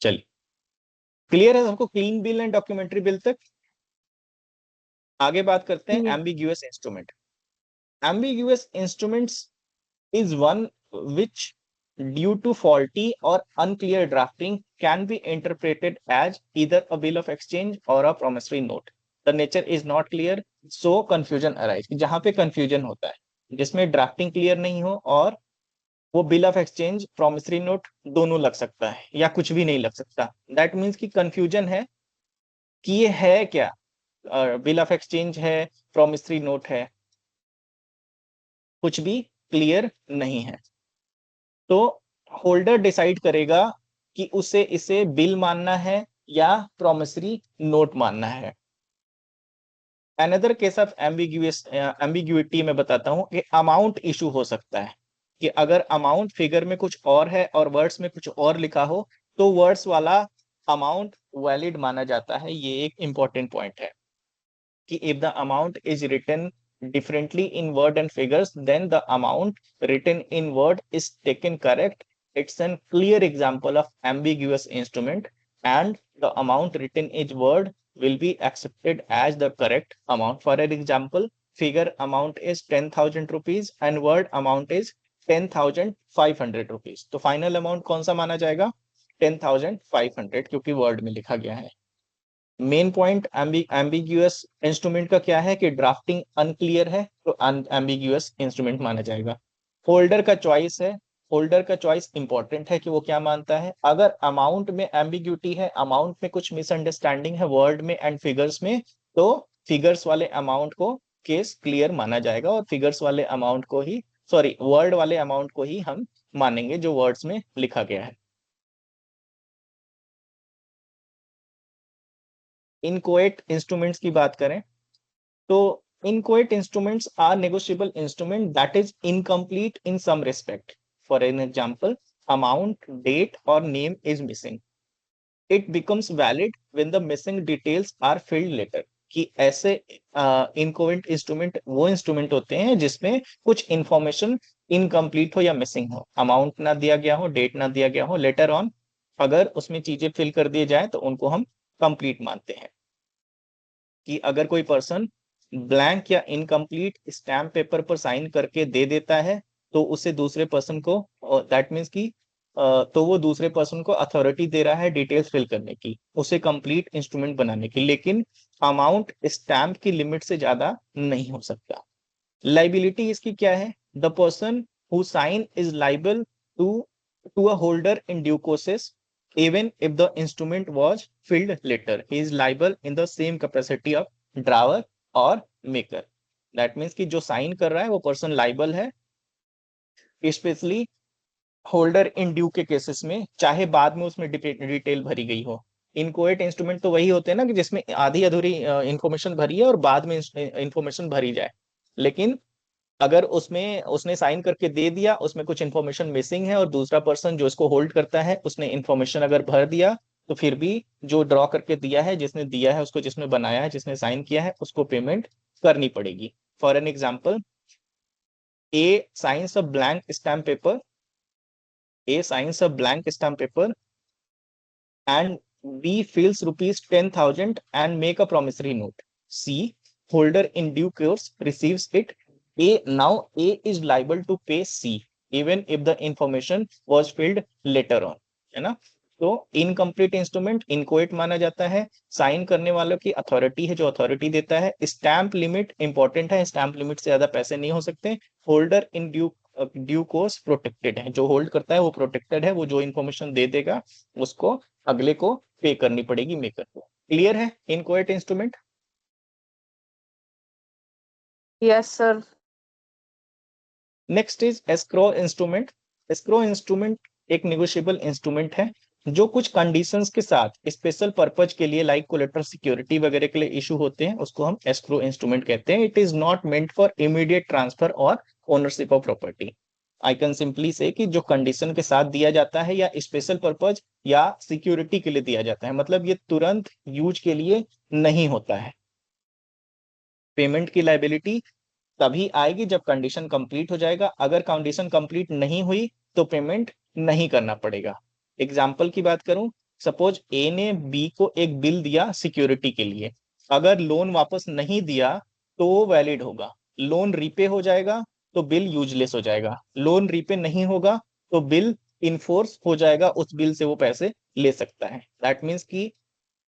चलिए, क्लियर है सबको clean bill and documentary bill तक? आगे बात करते हैं Yes. Ambiguous instrument. Ambiguous instruments is one which due to faulty or unclear drafting can be interpreted as either a bill of exchange or a promissory note. The nature is not clear, so confusion arise। जहां पे confusion होता है, जिसमें drafting clear नहीं हो और वो bill of exchange promissory note दोनों लग सकता है या कुछ भी नहीं लग सकता। दैट मीन्स कि कंफ्यूजन है कि ये है क्या, बिल ऑफ एक्सचेंज है, प्रोमिसरी नोट है, कुछ भी क्लियर नहीं है। तो होल्डर डिसाइड करेगा कि उसे इसे बिल मानना है या प्रोमिसरी नोट मानना है। अनदर केस ऑफ एम्बिग्यूटी में बताता हूं कि अमाउंट इशू हो सकता है, कि अगर अमाउंट फिगर में कुछ और है और वर्ड्स में कुछ और लिखा हो तो वर्ड्स वाला अमाउंट वैलिड माना जाता है। ये एक इंपॉर्टेंट पॉइंट है कि if the amount is written differently in word and figures, then the amount written in word is taken correct. It's a clear example of ambiguous instrument, and the amount written in word will be accepted as the correct amount. For an example, figure amount is 10,000 rupees and word amount is 10,500 rupees. तो final amount कौन सा माना जाएगा? 10,500, क्योंकि word में लिखा गया है। मेन पॉइंट एम्बिग्यूअस इंस्ट्रूमेंट का क्या है कि ड्राफ्टिंग अनक्लियर है तो एम्बिग्यूअस इंस्ट्रूमेंट माना जाएगा। होल्डर का चॉइस है होल्डर का चॉइस इंपॉर्टेंट है कि वो क्या मानता है। अगर अमाउंट में एम्बिग्यूटी है, अमाउंट में कुछ मिसअंडरस्टैंडिंग है वर्ड में एंड फिगर्स में, तो फिगर्स वाले अमाउंट को केस क्लियर माना जाएगा और फिगर्स वाले अमाउंट को ही, सॉरी, वर्ड वाले अमाउंट को ही हम मानेंगे जो वर्ड्स में लिखा गया है। इनकोएट इंस्ट्रूमेंट्स की बात करें तो inchoate instruments are negotiable instrument that is incomplete in some respect. For an example, amount, date or name is missing. It becomes valid when the missing details are filled later. कि ऐसे inchoate instrument वो instrument होते हैं जिसमें कुछ information incomplete हो या missing हो, amount ना दिया गया हो, date ना दिया गया हो, later on अगर उसमें चीजें fill कर दिए जाए तो उनको हम complete मानते हैं। कि अगर कोई पर्सन ब्लैंक या इनकम्प्लीट स्टैम्प पेपर पर साइन करके दे देता है तो उसे दूसरे पर्सन को, दैट मीन्स कि तो वो दूसरे पर्सन को अथॉरिटी दे रहा है डिटेल्स फिल करने की, उसे कंप्लीट इंस्ट्रूमेंट बनाने की, लेकिन अमाउंट स्टैम्प की लिमिट से ज्यादा नहीं हो सकता। लाइबिलिटी इसकी क्या है? The person who sign is liable to a holder in due courses even if the instrument was filled later. He is liable in the same capacity of drawer or maker. That means कि जो sign कर रहा है वो person liable है, specially holder in due के cases में, चाहे बाद में उसमें डिटेल भरी गई हो। इनकोएट इंस्ट्रूमेंट तो वही होते हैं ना कि जिसमें आधी अधूरी इंफॉर्मेशन भरी है और बाद में इंफॉर्मेशन भरी जाए, लेकिन अगर उसमें उसने साइन करके दे दिया, उसमें कुछ इंफॉर्मेशन मिसिंग है और दूसरा पर्सन जो इसको होल्ड करता है उसने इंफॉर्मेशन अगर भर दिया, तो फिर भी जो ड्रॉ करके दिया है, जिसने दिया है उसको, जिसने बनाया है, जिसने साइन किया है, उसको पेमेंट करनी पड़ेगी। For an example, A science a blank stamp paper, A science a blank stamp paper and B fills rupees 10,000 and make a promissory note. C, holder in due course receives it. Now A is liable to pay C even if the information was filled later on, है ना। तो incomplete instrument inchoate माना जाता है। Sign करने वालों की authority है जो अथॉरिटी देता है। स्टैंप लिमिट इंपॉर्टेंट है, स्टैंप लिमिट से ज्यादा पैसे नहीं हो सकते। Holder in due course protected है, जो होल्ड करता है वो प्रोटेक्टेड है, वो जो इन्फॉर्मेशन दे देगा उसको अगले को पे करनी पड़ेगी मेकर को। क्लियर है inchoate instrument? Yes sir. Next is escrow instrument. Escrow instrument एक नेगोशिएबल इंस्ट्रूमेंट है जो कुछ कंडीशंस के साथ स्पेशल पर्पज के लिए, लाइक कोलेटरल सिक्योरिटी वगैरह के लिए इशू होते हैं, उसको हम एस्क्रो इंस्ट्रूमेंट कहते हैं। It is not meant for immediate transfer और ownership of property. I can simply say कि जो कंडीशन के साथ दिया जाता है या स्पेशल पर्पज या सिक्योरिटी के लिए दिया जाता है, मतलब ये तुरंत यूज के लिए नहीं होता है। पेमेंट की लाइबिलिटी तभी आएगी जब कंडीशन कंप्लीट हो जाएगा। अगर कंडीशन कंप्लीट नहीं हुई तो पेमेंट नहीं करना पड़ेगा। एग्जाम्पल की बात करूं, सपोज ए ने बी को एक बिल दिया सिक्योरिटी के लिए, अगर लोन वापस नहीं दिया तो वो वैलिड होगा। लोन रीपे हो जाएगा तो बिल यूजलेस हो जाएगा। लोन रीपे नहीं होगा तो बिल इनफोर्स हो जाएगा, उस बिल से वो पैसे ले सकता है। दैट मीन्स कि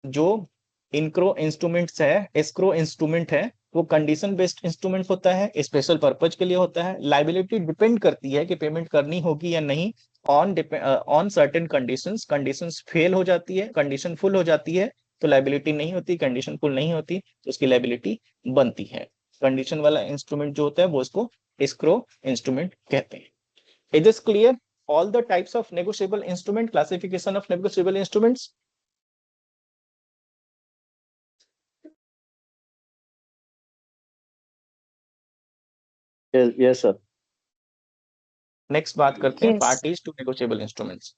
जो इनक्रो इंस्ट्रूमेंट्स है, एस्क्रो इंस्ट्रूमेंट है, वो कंडीशन बेस्ड इंस्ट्रूमेंट होता है, स्पेशल पर्पज के लिए होता है। लाइबिलिटी डिपेंड करती है कि पेमेंट करनी होगी या नहीं on certain conditions. Conditions fail हो जाती है, कंडीशन फुल हो जाती है तो लाइबिलिटी नहीं होती, कंडीशन फुल नहीं होती तो उसकी लाइबिलिटी बनती है। कंडीशन वाला इंस्ट्रूमेंट जो होता है वो इसको एस्क्रो इंस्ट्रूमेंट कहते हैं। Is this clear? All the types of negotiable instrument, classification of negotiable instruments. Yes, sir. Next बात करते हैं Yes. Parties to negotiable instruments.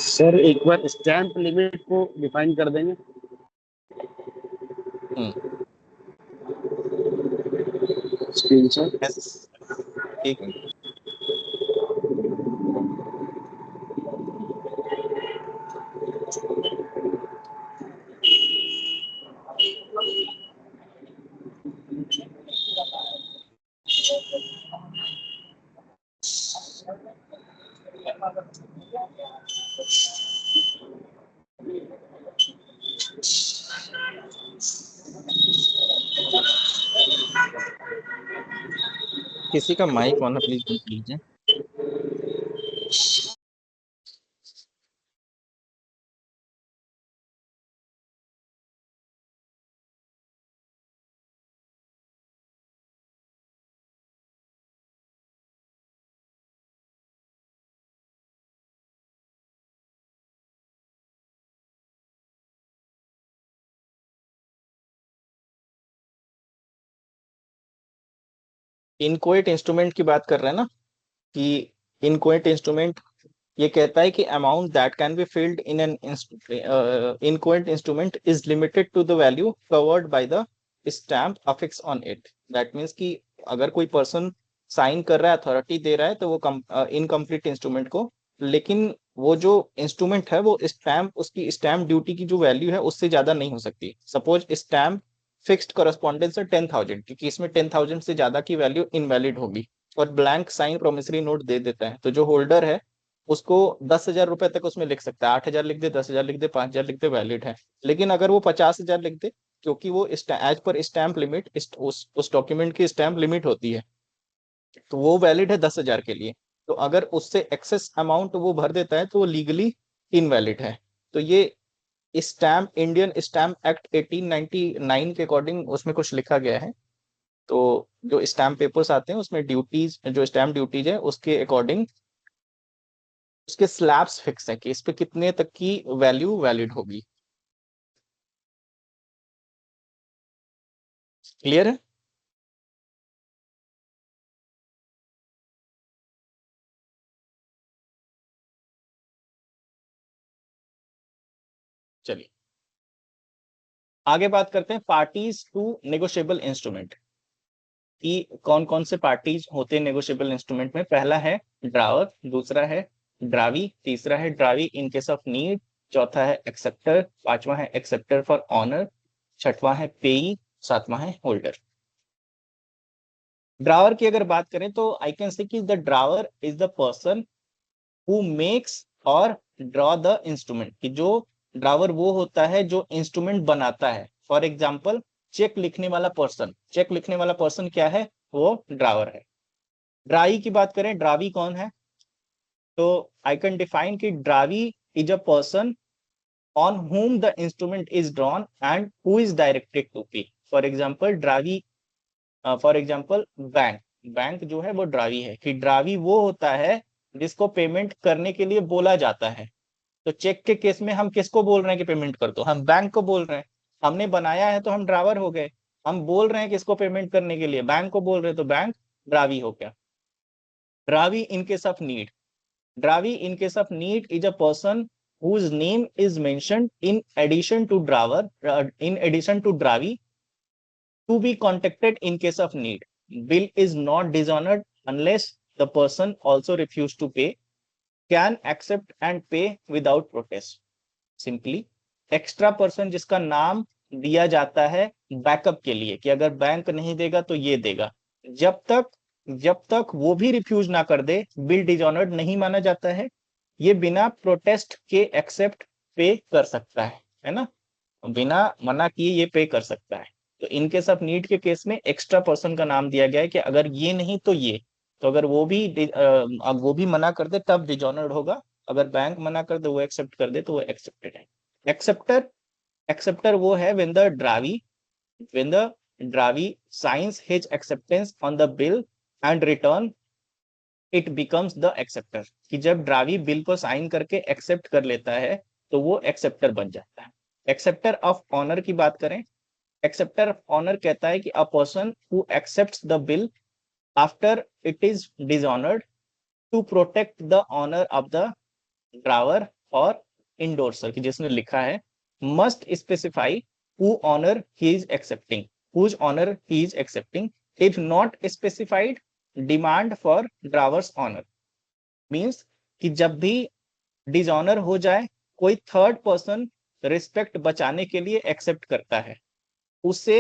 Sir एक बार स्टैंप लिमिट को डिफाइन कर देंगे। Screen sir. ठीक है। किसी का माइक ऑन है, प्लीज देख लीजिए। इनकोएट इंस्ट्रूमेंट की बात कर रहे हैं ना, कि इनकोएट इंस्ट्रूमेंट ये कहता है कि amount that can be filled in an inchoate instrument is limited to the value covered by the stamp affix on it. That means कि अगर कोई पर्सन साइन कर रहा है, अथॉरिटी दे रहा है, तो वो इनकम्प्लीट इंस्ट्रूमेंट को, लेकिन वो जो इंस्ट्रूमेंट है वो स्टैम्प, उसकी स्टैम्प ड्यूटी की जो वैल्यू है उससे ज्यादा नहीं हो सकती। सपोज स्टैम्प फिक्स्ड कॉरेस्पॉन्डेंस है 10,000, क्योंकि इसमें 10,000 से ज्यादा की वैल्यू इनवैलिड होगी, और ब्लैंक साइन प्रोमिसरी नोट दे देता है, तो जो होल्डर है उसको 10,000 रुपए तक उसमें लिख सकता है। 8,000 लिख दे, 10,000 लिख दे, 5,000 लिख दे, वैलिड है। लेकिन अगर वो 50,000 लिख दे, क्योंकि वो एज पर स्टैम्प लिमिट उस डॉक्यूमेंट की स्टैम्प लिमिट होती है, तो वो वैलिड है 10,000 के लिए। तो अगर उससे एक्सेस अमाउंट वो भर देता है तो वो लीगली इनवैलिड है। तो ये स्टैम्प, इंडियन स्टैम्प एक्ट 1899 के अकॉर्डिंग उसमें कुछ लिखा गया है। तो जो स्टैम्प पेपर्स आते हैं उसमें ड्यूटीज, जो स्टैम्प ड्यूटीज है उसके अकॉर्डिंग उसके स्लैब्स फिक्स है कि इस पे कितने तक की वैल्यू वैलिड होगी। क्लियर है? चलिए आगे बात करते हैं पार्टीज टू नेगोशिएबल इंस्ट्रूमेंट, कि कौन कौन से पार्टीज होते हैं नेगोशिएबल इंस्ट्रूमेंट में। पहला है ड्रावर, दूसरा है ड्रावी, तीसरा है drawee in case of need, चौथा है एक्सेप्टर, पांचवा है एक्सेप्टर फॉर ऑनर, छठवां है पेई, सातवां है होल्डर। ड्रावर की अगर बात करें तो आई कैन से कि the drawer is the person who makes और ड्रॉ द इंस्ट्रूमेंट, कि जो ड्रावर वो होता है जो इंस्ट्रूमेंट बनाता है। फॉर एग्जाम्पल चेक लिखने वाला पर्सन, चेक लिखने वाला पर्सन क्या है, वो ड्रावर है। ड्राई की बात करें, ड्रावी कौन है, तो आई कैन डिफाइन कि drawee is a person on whom the instrument is drawn and who is directed to pay. For example, drawee, for example bank, bank जो है वो ड्रावी है, कि ड्रावी वो होता है जिसको पेमेंट करने के लिए बोला जाता है। तो चेक के केस में हम किसको बोल रहे हैं कि पेमेंट कर दो, हम बैंक को बोल रहे हैं। हमने बनाया है तो हम ड्रावर हो गए, हम बोल रहे हैं किसको पेमेंट करने के लिए, बैंक को बोल रहे हैं, तो बैंक ड्रावी हो गया। Drawee in case of need, drawee in case of need is a person whose name is mentioned in addition to drawer, in addition to dravy, to be contacted in case of need. Bill is not dishonored unless the person also refused to pay, can accept and pay without protest. Simply extra person जिसका नाम दिया जाता है backup के लिए, कि अगर bank नहीं देगा तो ये देगा, जब तक वो भी रिफ्यूज ना कर दे, बिल डिजॉनर्ड नहीं माना जाता है। ये बिना प्रोटेस्ट के एक्सेप्ट पे कर सकता है ना, बिना मना किए ये पे कर सकता है। तो इन केस ऑफ नीड के केस में एक्स्ट्रा पर्सन का नाम दिया गया है कि अगर ये नहीं तो ये, तो अगर वो भी मना कर दे तब डिजॉनर्ड होगा, अगर बैंक मना कर दे, वो एक्सेप्ट कर दे, तो वो एक्सेप्टेड है। एक्सेप्टर वो है when the dravee signs his acceptance on the bill and return it becomes the acceptor, कि जब ड्रावी बिल को साइन करके एक्सेप्ट कर लेता है तो वो एक्सेप्टर बन जाता है। एक्सेप्टर ऑफ ऑनर की बात करें, एक्सेप्टर ऑफ ऑनर कहता है कि a person who accepts the bill after it is dishonoured to protect the honour of the drawer और इंडोर्सर, की जिसने लिखा है, must specify who honor he is accepting, whose honor he is accepting. If not specified, demand for drawer's honor. Means कि जब भी dishonour हो जाए, कोई थर्ड पर्सन रिस्पेक्ट बचाने के लिए एक्सेप्ट करता है, उसे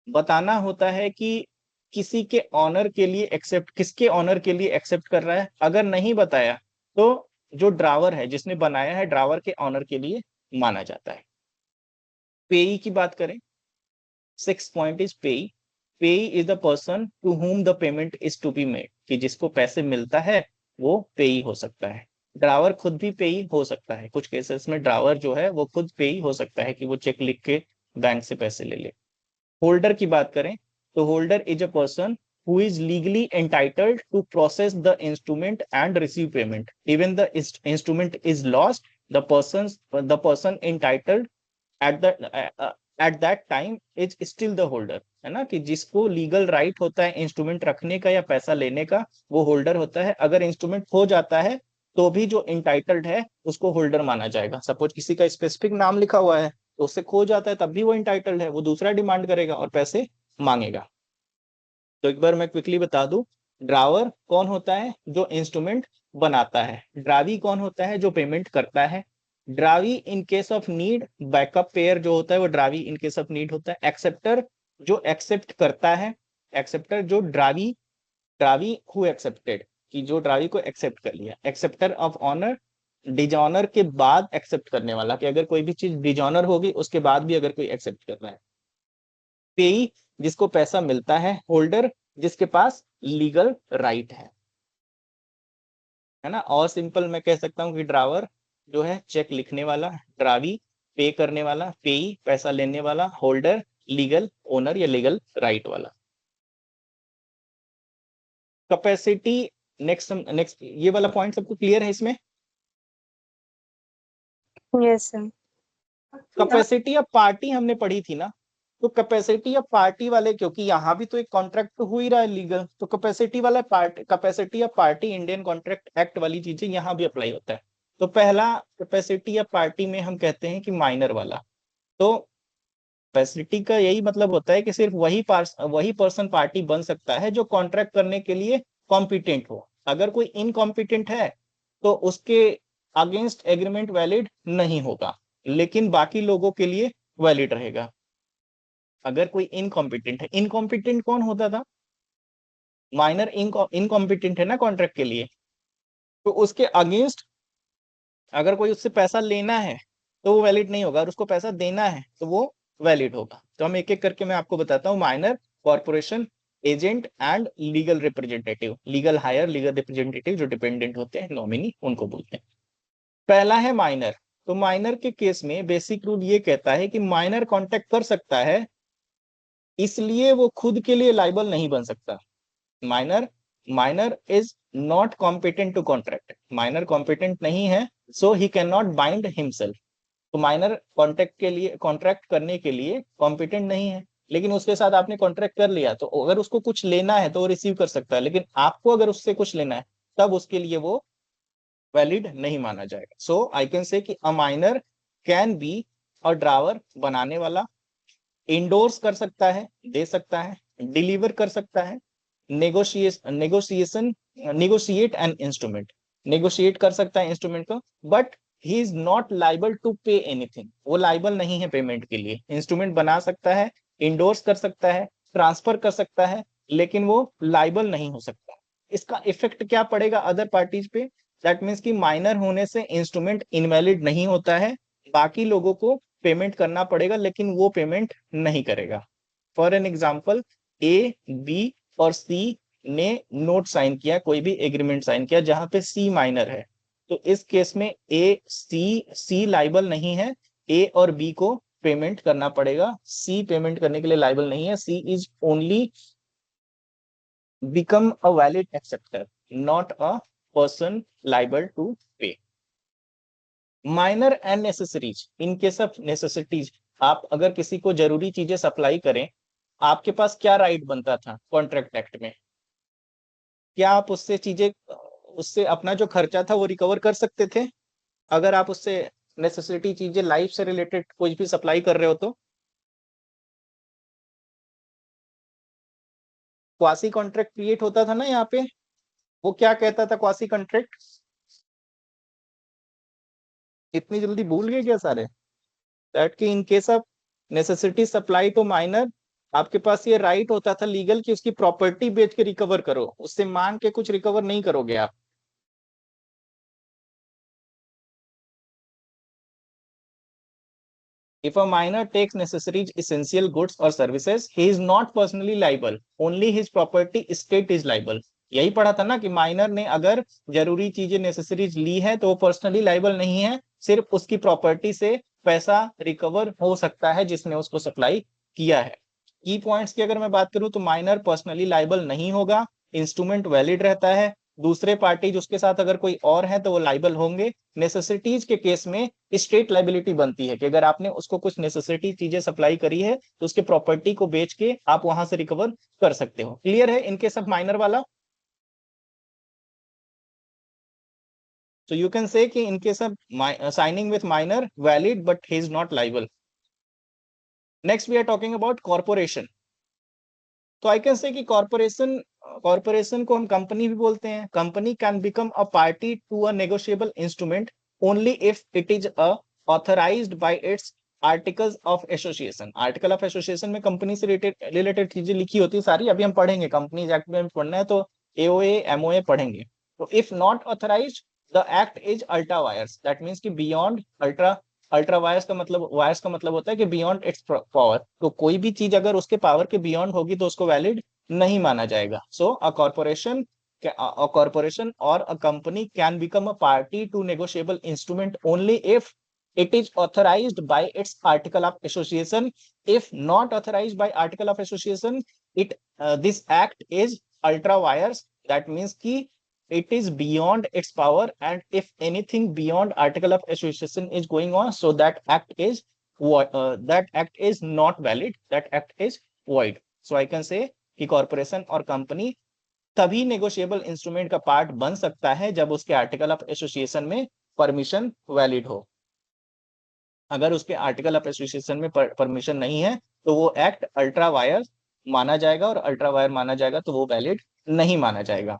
बताना होता है कि किसी के ऑनर के लिए एक्सेप्ट, किसके ऑनर के लिए एक्सेप्ट कर रहा है। अगर नहीं बताया तो जो ड्रावर है, जिसने बनाया है, ड्रावर के ऑनर के लिए माना जाता है। पेई की बात करें, 6th point is payee. Payee is the person to whom the payment is to be made, कि जिसको पैसे मिलता है वो पेई हो सकता है। ड्रावर खुद भी पेई हो सकता है, कुछ केसेस में ड्रावर जो है वो खुद पेई हो सकता है कि वो चेक लिख के बैंक से पैसे ले ले। होल्डर की बात करें तो holder is a person who is legally entitled to process the instrument and receive payment. Even the instrument is lost, the person entitled at that time is still the holder, है ना, कि जिसको legal right होता है instrument रखने का या पैसा लेने का, वो होल्डर होता है। अगर इंस्ट्रूमेंट खो जाता है तो भी जो इंटाइटल्ड है उसको होल्डर माना जाएगा। सपोज किसी का स्पेसिफिक नाम लिखा हुआ है तो उससे खो जाता है, तब भी वो इंटाइटल्ड है, वो दूसरा डिमांड करेगा और पैसे मांगेगा। तो एक बार मैं क्विकली बता दूं, ड्रावर कौन होता है? जो इंस्ट्रूमेंट बनाता है। ड्रावी कौन होता है? जो पेमेंट करता है। Drawee in case of need, backup payer जो होता है वो drawee in case of need होता है। एक्सेप्टर जो एक्सेप्ट करता है। एक्सेप्टर जो ड्रावी हु एक्सेप्टेड, कि जो ड्रावी को एक्सेप्ट कर लिया। एक्सेप्टर ऑफ ऑनर, डिजॉनर के बाद एक्सेप्ट करने वाला, कि अगर कोई भी चीज डिजॉनर होगी उसके बाद भी अगर कोई एक्सेप्ट कर रहा है। पेई जिसको पैसा मिलता है। होल्डर जिसके पास लीगल राइट है ना। और सिंपल मैं कह सकता हूं कि ड्रावर जो है चेक लिखने वाला, ड्रावी पे करने वाला, पेई पैसा लेने वाला, होल्डर लीगल ओनर या लीगल राइट वाला। कैपेसिटी, नेक्स्ट ये वाला पॉइंट सबको क्लियर है इसमें? Yes, sir. Capacity of party हमने पढ़ी थी ना, तो कैपेसिटी ऑफ पार्टी वाले, क्योंकि यहाँ भी तो एक कॉन्ट्रैक्ट तो हो ही रहा है लीगल, तो कैपेसिटी वाला capacity of party Indian contract act वाली चीजें यहाँ भी अप्लाई होता है। तो पहला कैपेसिटी ऑफ पार्टी में हम कहते हैं कि माइनर वाला। तो कैपेसिटी का यही मतलब होता है कि सिर्फ वही पर्सन पार्टी बन सकता है जो कॉन्ट्रैक्ट करने के लिए कॉम्पिटेंट हो। अगर कोई इनकॉम्पिटेंट है तो उसके अगेंस्ट एग्रीमेंट वैलिड नहीं होगा, लेकिन बाकी लोगों के लिए वैलिड रहेगा। अगर कोई इनकॉम्पिटेंट है, इनकॉम्पिटेंट कौन होता था? माइनर इनकॉम्पिटेंट है ना कॉन्ट्रैक्ट के लिए, तो उसके अगेंस्ट अगर कोई उससे पैसा लेना है तो वो वैलिड नहीं होगा, और उसको पैसा देना है तो वो वैलिड होगा। तो हम एक एक करके मैं आपको बताता हूँ। Minor, corporation, agent and legal representative. Legal higher, legal representative जो डिपेंडेंट होते हैं, नॉमिनी, उनको बोलते हैं। पहला है माइनर। तो माइनर के केस में बेसिक रूल ये कहता है कि माइनर कॉन्ट्रैक्ट कर सकता है, इसलिए वो खुद के लिए लाइबल नहीं बन सकता। Minor is not competent to contract. Minor competent नहीं है, so he can not bind himself. तो माइनर कॉन्ट्रैक्ट करने के लिए कॉम्पिटेंट नहीं है, लेकिन उसके साथ आपने कॉन्ट्रैक्ट कर लिया, तो अगर उसको कुछ लेना है तो वो रिसीव कर सकता है, लेकिन आपको अगर उससे कुछ लेना है तब उसके लिए वो वैलिड नहीं माना जाएगा। सो आई कैन से कि a minor can be a drawer, बनाने वाला, इंडोर्स कर सकता है, दे सकता है, डिलीवर कर सकता है, नेगोशिएट एन इंस्ट्रूमेंट, नेगोशिएट कर सकता है इंस्ट्रूमेंट को, but he is not liable to pay anything. वो लाइबल नहीं है पेमेंट के लिए। इंस्ट्रूमेंट बना सकता है, इंडोर्स कर सकता है, ट्रांसफर कर सकता है, लेकिन वो लाइबल नहीं हो सकता। इसका इफेक्ट क्या पड़ेगा अदर पार्टीज पे? दैट मीन्स कि माइनर होने से इंस्ट्रूमेंट इनवैलिड नहीं होता है, बाकी लोगों को पेमेंट करना पड़ेगा, लेकिन वो पेमेंट नहीं करेगा। For an example, A, B और सी ने नोट साइन किया, कोई भी एग्रीमेंट साइन किया जहां पे सी माइनर है, तो इस केस में सी लाइबल नहीं है, ए और बी को पेमेंट करना पड़ेगा। सी पेमेंट करने के लिए लाइबल नहीं है। She is only become a valid acceptor, not a person liable to pay. Minor and necessaries, in case of necessities, आप अगर किसी को जरूरी चीजें सप्लाई करें, आपके पास क्या राइट बनता था कॉन्ट्रैक्ट एक्ट में? क्या आप उससे अपना जो खर्चा था वो रिकवर कर सकते थे? अगर आप उससे नेसेसिटी चीजें, लाइफ से रिलेटेड कुछ भी सप्लाई कर रहे हो तो क्वासी कॉन्ट्रैक्ट क्रिएट होता था ना यहाँ पे। वो क्या कहता था क्वासी कॉन्ट्रैक्ट? इतनी जल्दी भूल गए क्या सारे? दैट कि in case of necessity supply to minor, आपके पास ये राइट होता था लीगल कि उसकी प्रॉपर्टी बेच के रिकवर करो, उससे मांग के कुछ रिकवर नहीं करोगे आप। If a minor takes necessary essential goods or services, he is not personally liable. Only his property estate is liable. यही पढ़ा था ना कि माइनर ने अगर जरूरी चीजें नेसेसरीज ली है तो वो पर्सनली लाइबल नहीं है, सिर्फ उसकी प्रॉपर्टी से पैसा रिकवर हो सकता है जिसने उसको सप्लाई किया है। की पॉइंट्स की अगर मैं बात करूं तो माइनर पर्सनली लाइबल नहीं होगा, इंस्ट्रूमेंट वैलिड रहता है, दूसरे पार्टी जिसके साथ अगर कोई और है तो वो लाइबल होंगे। नेसेसिटीज के केस में स्टेट लाइबिलिटी बनती है कि अगर आपने उसको कुछ नेसेसिटी चीजें सप्लाई करी है तो उसके प्रॉपर्टी को बेच के आप वहां से रिकवर कर सकते हो। क्लियर है इनके सब माइनर वाला? So you can say कि in case of signing with minor valid but he is not liable. Next we are talking about corporation. तो आई कैन से कि कॉर्पोरेशन को हम कंपनी भी बोलते हैं। Company can become a party to a negotiable instrument only if it is a authorised by its articles of association. Article of association में company से related चीजें लिखी होती है सारी, अभी हम पढ़ेंगे, कंपनीज एक्ट में पढ़ना है तो एओए एमओए पढ़ेंगे। तो if not authorised the act is ultra vires, that means कि बियॉन्ड अल्ट्रा वायर्स का मतलब होता है कि बियॉन्ड इट्स पावर। तो कोई भी चीज अगर उसके पावर के बियॉन्ड होगी तो उसको वैलिड नहीं माना जाएगा। सो अ कॉर्पोरेशन और a company can become a party to negotiable instrument only if it is authorized by its article of association. If not authorized by article of association, this act is ultra vires. That means कि it is beyond its power, and if anything beyond article of association is going on, so that act is not valid, that act is void. So I can say कि corporation और company तभी negotiable instrument का part बन सकता है जब उसके article of association में परमिशन वैलिड हो। अगर उसके आर्टिकल ऑफ एसोसिएशन में परमिशन नहीं है तो वो एक्ट अल्ट्रा वायर माना जाएगा, और अल्ट्रा वायर माना जाएगा तो वो वैलिड नहीं माना जाएगा।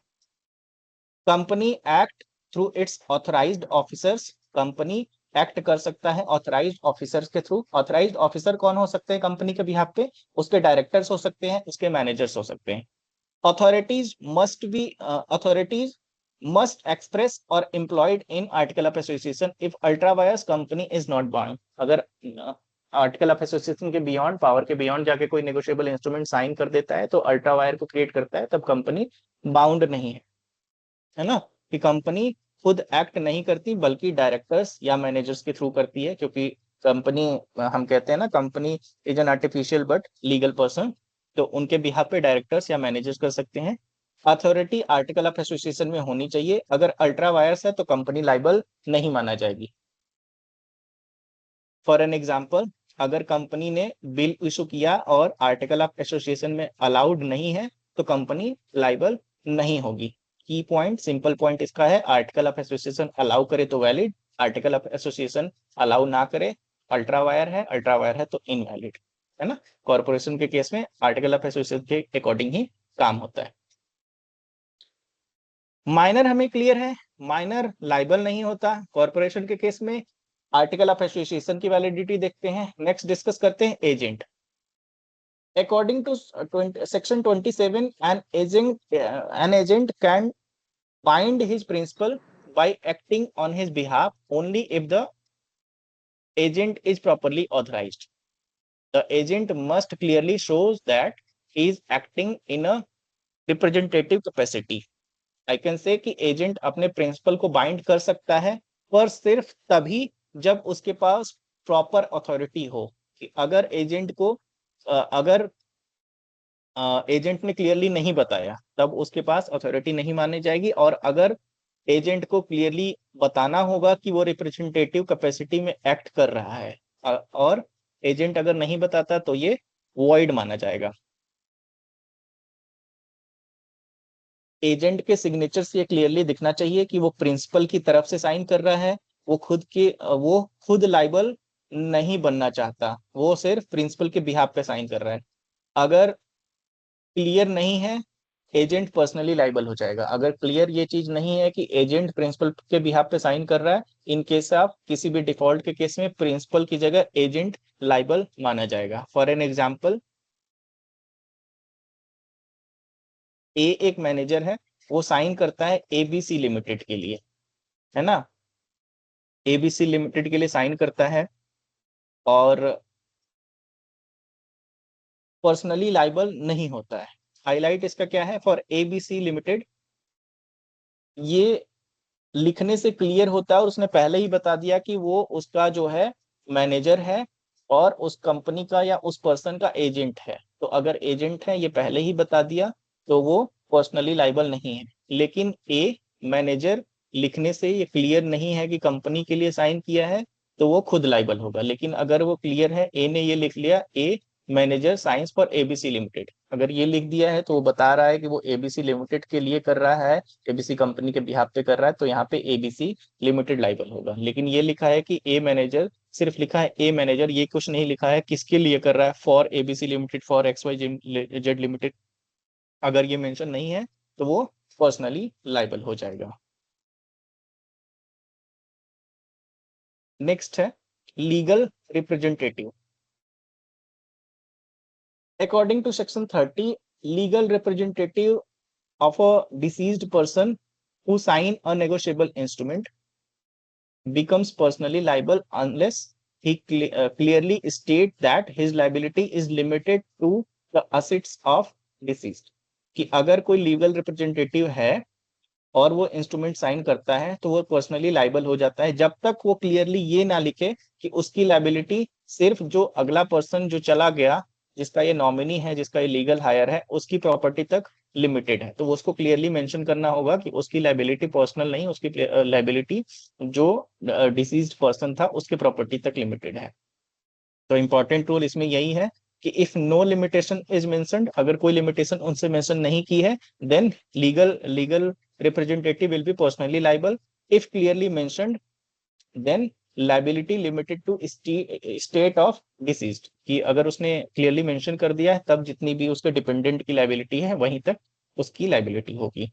Company act through it's authorised officers. Company act कर सकता है ऑथराइज्ड ऑफिसर्स के थ्रू। ऑथराइज्ड ऑफिसर कौन हो सकते हैं कंपनी के बिहाफ पे? उसके डायरेक्टर्स हो सकते हैं, उसके मैनेजर्स हो सकते हैं। authorities must express or employed in article of association if ultra vires company is not bound. अगर आर्टिकल ऑफ एसोसिएशन के बियॉन्ड, पावर के बियॉन्ड जाके कोई नेगोशिएबल इंस्ट्रूमेंट साइन कर देता है तो अल्ट्रा वायर को क्रिएट करता है, तब कंपनी बाउंड नहीं है ना, कि कंपनी खुद एक्ट नहीं करती बल्कि डायरेक्टर्स या मैनेजर्स के थ्रू करती है, क्योंकि कंपनी, हम कहते हैं ना, company is an artificial but legal person, तो उनके बिहाफ पे डायरेक्टर्स या मैनेजर्स कर सकते हैं। अथॉरिटी आर्टिकल ऑफ एसोसिएशन में होनी चाहिए। अगर अल्ट्रा वायर्स है तो कंपनी लाइबल नहीं माना जाएगी। फॉर एन एग्जांपल, अगर कंपनी ने बिल इशू किया और आर्टिकल ऑफ एसोसिएशन में अलाउड नहीं है तो कंपनी लाइबल नहीं होगी। की पॉइंट, सिंपल पॉइंट इसका है, आर्टिकल ऑफ एसोसिएशन अलाउ करे तो valid, article of association allow ना करे, अल्ट्रा वायर है तो इनवैलिड, है ना। कॉर्पोरेशन के केस में आर्टिकल ऑफ एसोसिएशन के अकॉर्डिंग ही काम होता है। माइनर हमें क्लियर है, माइनर लाइबल नहीं होता। कॉर्पोरेशन के केस में आर्टिकल ऑफ एसोसिएशन की वैलिडिटी देखते हैं। नेक्स्ट डिस्कस करते हैं agent. According to section 27, an agent can bind his principal by acting on his behalf only if the agent is properly authorized. The agent must clearly shows that he is acting in a representative capacity. I can say कि agent अपने principal को bind कर सकता है, पर सिर्फ तभी जब उसके पास प्रॉपर अथॉरिटी हो। कि अगर एजेंट ने क्लियरली नहीं बताया तब उसके पास अथॉरिटी नहीं मानी जाएगी, और अगर एजेंट को क्लियरली बताना होगा कि वो रिप्रेजेंटेटिव कैपेसिटी में एक्ट कर रहा है, और एजेंट अगर नहीं बताता तो ये वॉइड माना जाएगा। एजेंट के सिग्नेचर से क्लियरली दिखना चाहिए कि वो प्रिंसिपल की तरफ से साइन कर रहा है, वो खुद लाइबल नहीं बनना चाहता, वो सिर्फ प्रिंसिपल के बिहाफ पे साइन कर रहा है। अगर क्लियर नहीं है, एजेंट पर्सनली लाइबल हो जाएगा। अगर क्लियर ये चीज नहीं है कि एजेंट प्रिंसिपल के बिहाफ पे साइन कर रहा है, इन केस ऑफ किसी भी डिफॉल्ट के केस में प्रिंसिपल की जगह एजेंट लाइबल माना जाएगा। फॉर एन एग्जांपल, ए एक मैनेजर है, वो साइन करता है एबीसी लिमिटेड के लिए, है ना, एबीसी लिमिटेड के लिए साइन करता है, और पर्सनली लाइबल नहीं होता है। हाईलाइट इसका क्या है, फॉर एबीसी लिमिटेड, ये लिखने से क्लियर होता है और उसने पहले ही बता दिया कि वो उसका जो है मैनेजर है और उस कंपनी का या उस पर्सन का एजेंट है। तो अगर एजेंट है, ये पहले ही बता दिया, तो वो पर्सनली लाइबल नहीं है। लेकिन ए मैनेजर लिखने से ये क्लियर नहीं है कि कंपनी के लिए साइन किया है, तो वो खुद लाइबल होगा। लेकिन अगर वो क्लियर है, ए ने ये लिख लिया, a manager signs for ABC limited, अगर ये लिख दिया है तो वो बता रहा है कि वो एबीसी लिमिटेड के लिए कर रहा है, एबीसी कंपनी के बिहाफ पे कर रहा है, तो यहाँ पे एबीसी लिमिटेड लाइबल होगा। लेकिन ये लिखा है कि ए मैनेजर, सिर्फ लिखा है ए मैनेजर, ये कुछ नहीं लिखा है किसके लिए कर रहा है, for ABC limited, for X Y Z limited, अगर ये मेंशन नहीं है तो वो पर्सनली लाइबल हो जाएगा। नेक्स्ट है legal representative. According to section 30, legal representative of a deceased person who sign a negotiable instrument becomes personally liable unless he clearly state that his liability is limited to the assets of deceased। कि अगर कोई legal representative है और वो instrument sign करता है तो वो पर्सनली लाइबल हो जाता है, जब तक वो क्लियरली ये ना लिखे कि उसकी लाइबिलिटी सिर्फ जो अगला पर्सन जो चला गया, जिसका ये नॉमिनी है, जिसका ये लीगल हायर है, उसकी प्रॉपर्टी तक लिमिटेड है। तो वो उसको क्लियरली मेंशन करना होगा कि उसकी लाइबिलिटी पर्सनल नहीं, उसकी लाइबिलिटी जो डिसीज्ड पर्सन था उसके प्रॉपर्टी तक लिमिटेड है। तो इंपॉर्टेंट रूल इसमें यही है कि if no limitation is mentioned, अगर कोई लिमिटेशन उनसे मेंशन नहीं की है, then legal representative will be personally liable. If clearly mentioned, then liability limited to state of deceased, कि अगर उसने clearly mention कर दिया है तब जितनी भी उसके डिपेंडेंट की liability है वहीं तक उसकी liability होगी।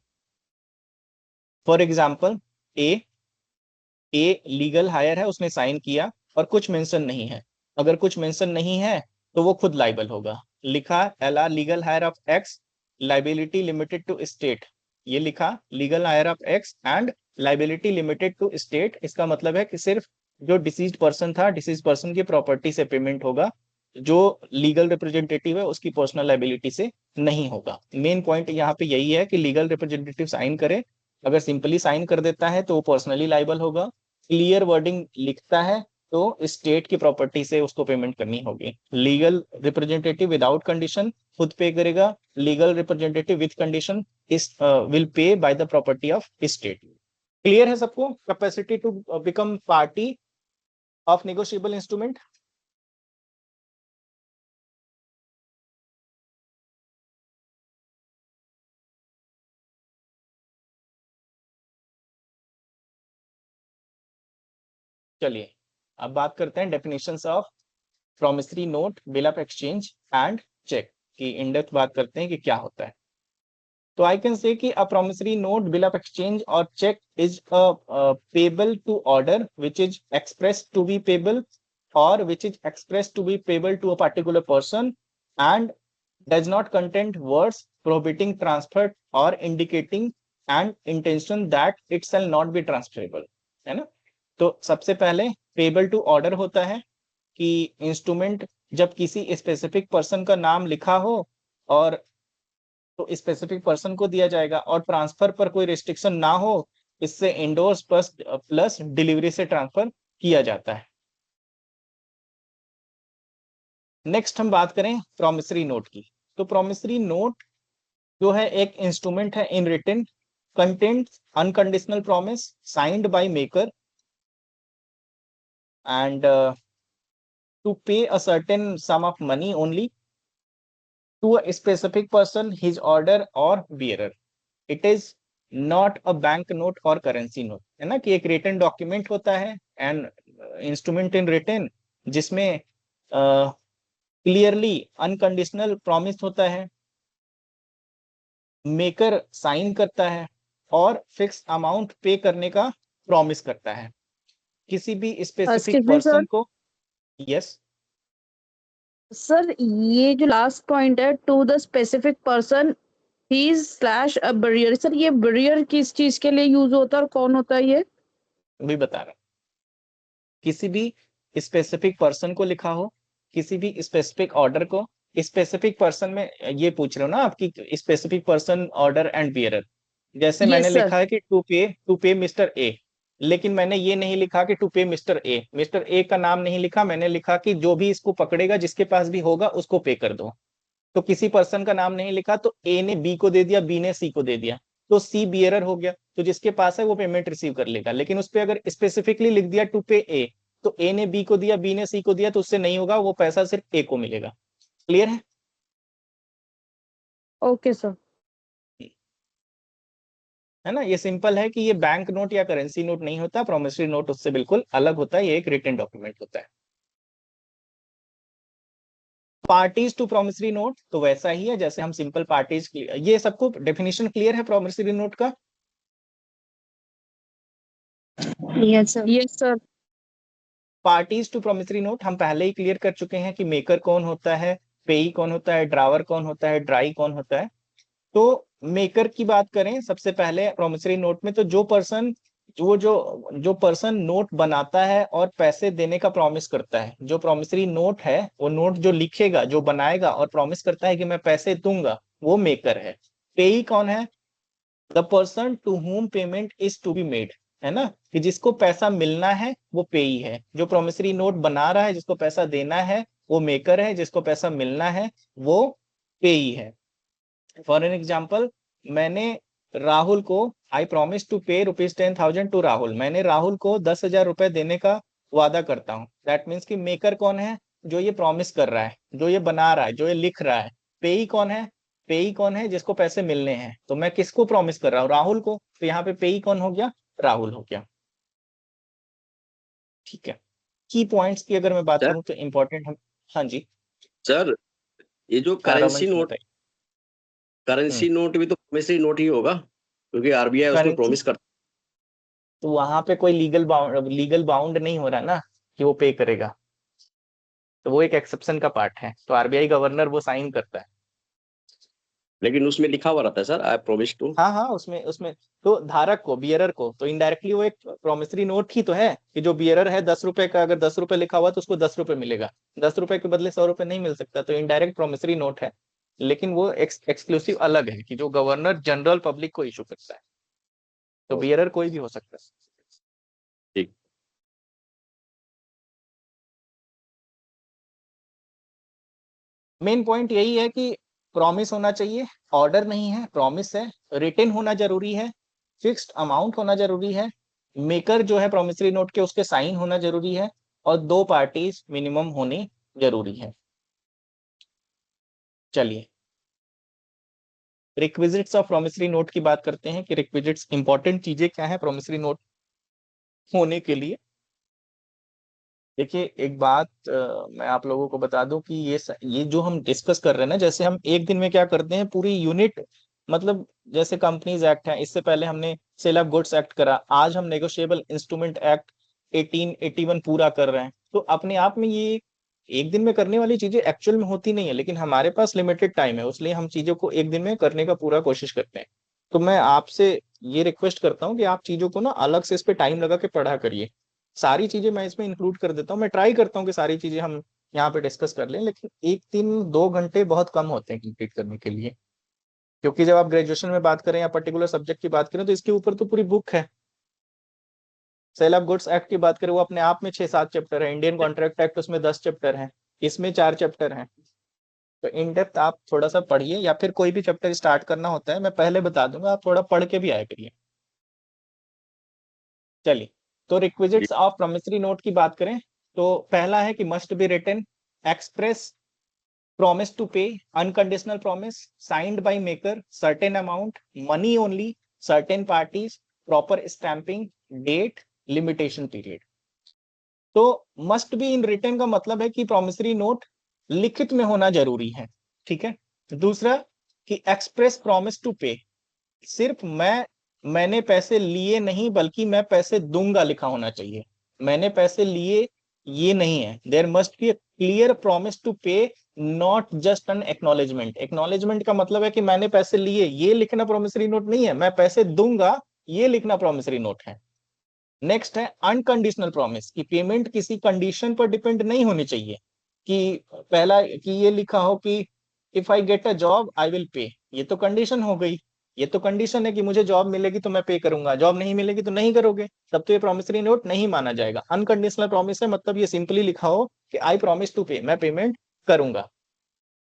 For example a legal higher है, उसने साइन किया और कुछ मेंशन नहीं है। अगर कुछ मेंशन नहीं है तो वो खुद लाइबल होगा। लिखा L R legal heir of X, liability limited to state, ये लिखा legal heir of X and liability limited to state. इसका मतलब है कि सिर्फ जो डिसीज्ड पर्सन था, डिसीज्ड पर्सन की प्रॉपर्टी से पेमेंट होगा, जो लीगल रिप्रेजेंटेटिव है उसकी पर्सनल लाइबिलिटी से नहीं होगा। मेन पॉइंट यहाँ पे यही है कि लीगल रिप्रेजेंटेटिव साइन करे, अगर सिंपली साइन कर देता है तो वो पर्सनली लाइबल होगा, क्लियर वर्डिंग लिखता है तो स्टेट की प्रॉपर्टी से उसको पेमेंट करनी होगी। लीगल रिप्रेजेंटेटिव विदाउट कंडीशन खुद पे करेगा, legal representative with condition is will pay by the property of state. Clear है सबको? Capacity to become party of negotiable instrument. चलिए अब बात करते हैं definitions of promissory note, bill of exchange and cheque की। इन डेप्थ बात करते हैं कि क्या होता है। तो आई कैन से कि a promissory note, bill of exchange और cheque is a payable to order which is express to be payable or which is expressed to be payable to a particular person and does not contain words prohibiting transfer or indicating an intention that it shall not be transferable, है ना। तो सबसे पहले payable to order होता है कि instrument जब किसी स्पेसिफिक पर्सन का नाम लिखा हो और तो स्पेसिफिक पर्सन को दिया जाएगा और ट्रांसफर पर कोई रिस्ट्रिक्शन ना हो, इससे इंडोर्स प्लस डिलीवरी से ट्रांसफर किया जाता है। नेक्स्ट हम बात करें प्रॉमिसरी नोट की। तो प्रॉमिसरी नोट जो है एक इंस्ट्रूमेंट है in written contents unconditional promise signed by maker and to pay a certain sum of money only to a specific person, his order or bearer. It is not a bank note or currency note, है ना, कि एक written document होता है and instrument in written जिसमें clearly unconditional promise होता है, maker sign करता है और फिक्स अमाउंट पे करने का प्रॉमिस करता है किसी भी स्पेसिफिक पर्सन को। यस सर, ये जो लास्ट पॉइंट है to the specific person fees slash a bearer, sir ये बैरियर किस चीज के लिए यूज होता है और कौन होता है ये? भी बता रहा, किसी भी स्पेसिफिक पर्सन को लिखा हो, किसी भी स्पेसिफिक ऑर्डर को। स्पेसिफिक पर्सन में ये पूछ रहे हो ना आपकी, specific person, order and bearer. जैसे Yes, मैंने sir. लिखा है कि टू पे मिस्टर ए, लेकिन मैंने ये नहीं लिखा कि टू पे मिस्टर ए। मिस्टर ए का नाम नहीं लिखा, मैंने लिखा कि जो भी इसको पकड़ेगा, जिसके पास भी होगा उसको पे कर दो। तो किसी पर्सन का नाम नहीं लिखा, तो ए ने बी को दे दिया, बी ने सी को दे दिया, तो सी बियरर हो गया। तो जिसके पास है वो पेमेंट रिसीव कर लेगा। लेकिन उस पर अगर स्पेसिफिकली लिख दिया टू पे ए, तो ए ने बी को दिया, बी ने सी को दिया, तो उससे नहीं होगा, वो पैसा सिर्फ ए को मिलेगा। क्लियर है? Okay, sir. है ना? ये सिंपल है कि ये बैंक नोट या करेंसी नोट नहीं होता, प्रोमिसरी नोट उससे बिल्कुल अलग होता है, ये एक रिटन डॉक्यूमेंट होता है। पार्टीज टू प्रोमिसरी नोट तो वैसा ही है जैसे हम सिंपल पार्टीज, ये सबको डेफिनेशन क्लियर है प्रोमिसरी नोट का? Yes, sir. Yes, sir. Parties to promissory note हम पहले ही क्लियर कर चुके हैं कि मेकर कौन होता है, पेई कौन होता है, ड्रावर कौन होता है, ड्राई कौन होता है। तो मेकर की बात करें सबसे पहले प्रोमिसरी नोट में, तो जो पर्सन नोट बनाता है और पैसे देने का प्रॉमिस करता है, जो प्रोमिसरी नोट है, वो नोट जो लिखेगा, जो बनाएगा और प्रॉमिस करता है कि मैं पैसे दूंगा, वो मेकर है। पेई कौन है? The person to whom payment is to be made, है ना, कि जिसको पैसा मिलना है वो पेई है। जो प्रोमिसरी नोट बना रहा है, जिसको पैसा देना है, वो मेकर है, जिसको पैसा मिलना है वो पेई है। फॉर एन एग्जाम्पल, मैंने राहुल को, आई प्रॉमिस टू पे ₹10,000 टू राहुल, मैंने राहुल को 10,000 रुपए देने का वादा करता हूँ। दैट मीन्स कि मेकर कौन है? जो ये प्रॉमिस कर रहा है, जो ये बना रहा है, जो ये लिख रहा है। पेई कौन है? पेई कौन है? जिसको पैसे मिलने हैं। तो मैं किसको प्रॉमिस कर रहा हूँ? राहुल को। तो यहाँ पे पेई कौन हो गया? राहुल हो गया। ठीक है। की पॉइंट्स की अगर मैं बात सर? करूँ तो इम्पोर्टेंट हम, हाँ जी, सर, ये जो हाँ, करेंसी रमन जी नोट, बताइए। करेंसी नोट भी तो प्रोमिसरी नोट ही होगा, क्योंकि आरबीआई उसमें करेंसी, प्रॉमिस करता तो वहां पे कोई लीगल बाउंड नहीं हो रहा ना कि वो पे करेगा, तो वो एक एक्सेप्शन का पार्ट है। तो आरबीआई गवर्नर वो साइन करता है। है। लेकिन उसमें लिखा हुआ रहता है सर, आई प्रॉमिस टू। हाँ हाँ, उसमें उसमें तो धारक को, बियरर को, तो इनडायरेक्टली वो एक प्रोमिसरी नोट ही तो है कि जो बियरर है 10 रुपए का, अगर 10 रुपए लिखा हुआ तो उसको 10 रुपए मिलेगा। 10 रुपए के बदले 100 रुपए नहीं मिल सकता, तो इनडायरेक्ट प्रोमिसरी नोट है। लेकिन वो एक्सक्लूसिव अलग है कि जो गवर्नर जनरल पब्लिक को इशू करता है। तो बियरर कोई भी हो सकता है। ठीक। मेन पॉइंट यही है कि प्रॉमिस होना चाहिए, ऑर्डर नहीं है, प्रॉमिस है, रिटन होना जरूरी है, फिक्स्ड अमाउंट होना जरूरी है, मेकर जो है प्रॉमिसरी नोट के उसके साइन होना जरूरी है, और 2 पार्टीज मिनिमम होनी जरूरी है। चलिए रिक्विजिट्स ऑफ प्रॉमिसरी नोट की बात करते हैं कि रिक्विजिट्स, इंपॉर्टेंट चीजें क्या है प्रॉमिसरी नोट होने के लिए। देखिए एक बात मैं आप लोगों को बता दूं कि ये जो हम डिस्कस कर रहे हैं ना, जैसे हम एक दिन में क्या करते हैं, पूरी यूनिट, मतलब जैसे कंपनीज एक्ट है, इससे पहले हमने सेल ऑफ गुड्स एक्ट करा, आज हम नेगोशिएबल इंस्ट्रूमेंट एक्ट 1881 पूरा कर रहे हैं। तो अपने आप में ये एक दिन में करने वाली चीजें एक्चुअल में होती नहीं है, लेकिन हमारे पास लिमिटेड टाइम है, इसलिए हम चीजों को एक दिन में करने का पूरा कोशिश करते हैं। तो मैं आपसे ये रिक्वेस्ट करता हूँ कि आप चीजों को ना अलग से इस पे टाइम लगा के पढ़ा करिए। सारी चीजें मैं इसमें इंक्लूड कर देता हूँ, मैं ट्राई करता हूँ कि सारी चीजें हम यहाँ पे डिस्कस कर लें, लेकिन 1 दिन 2 घंटे बहुत कम होते हैं कंप्लीट करने के लिए। क्योंकि जब आप ग्रेजुएशन में बात करें या पर्टिकुलर सब्जेक्ट की बात करें, तो इसके ऊपर तो पूरी बुक है। सेल ऑफ गुड्स एक्ट की बात करें, वो अपने आप में 6-7 चैप्टर है। इंडियन कॉन्ट्रैक्ट एक्ट, उसमें 10 चैप्टर हैं, इसमें 4 चैप्टर हैं। तो इन डेप्थ आप थोड़ा सा पढ़िए, या फिर कोई भी चैप्टर स्टार्ट करना होता है मैं पहले बता दूंगा, आप थोड़ा पढ़ के भी आया करिए। चलिए, तो रिक्विजिट्स ऑफ प्रॉमिसरी नोट की बात करें तो पहला है कि must be written, express promise to pay, unconditional promise, signed by maker, certain amount, money only, certain parties, proper stamping, date, limitation period. तो मस्ट बी इन रिटन का मतलब है कि प्रॉमिसरी नोट लिखित में होना जरूरी है। ठीक है। दूसरा कि एक्सप्रेस प्रॉमिस टू पे, सिर्फ मैंने पैसे लिए नहीं बल्कि मैं पैसे दूंगा लिखा होना चाहिए। मैंने पैसे लिए ये नहीं है, there must be a clear promise to pay, not just an acknowledgement. Acknowledgement का मतलब है कि मैंने पैसे लिए, ये लिखना प्रॉमिसरी नोट नहीं है। मैं पैसे दूंगा, ये लिखना प्रॉमिसरी नोट है। नेक्स्ट है अनकंडीशनल प्रॉमिस, कि पेमेंट किसी कंडीशन पर डिपेंड नहीं होनी चाहिए, कि पहला कि ये लिखा हो कि if I get a job I will pay, ये तो कंडीशन हो गई, ये तो कंडीशन है कि मुझे जॉब मिलेगी तो मैं पे करूंगा, जॉब नहीं मिलेगी तो नहीं करोगे, तब तो ये प्रॉमिसरी नोट नहीं माना जाएगा। अनकंडीशनल प्रॉमिस है मतलब ये सिंपली लिखा हो कि आई प्रॉमिस टू पे, मैं पेमेंट करूंगा।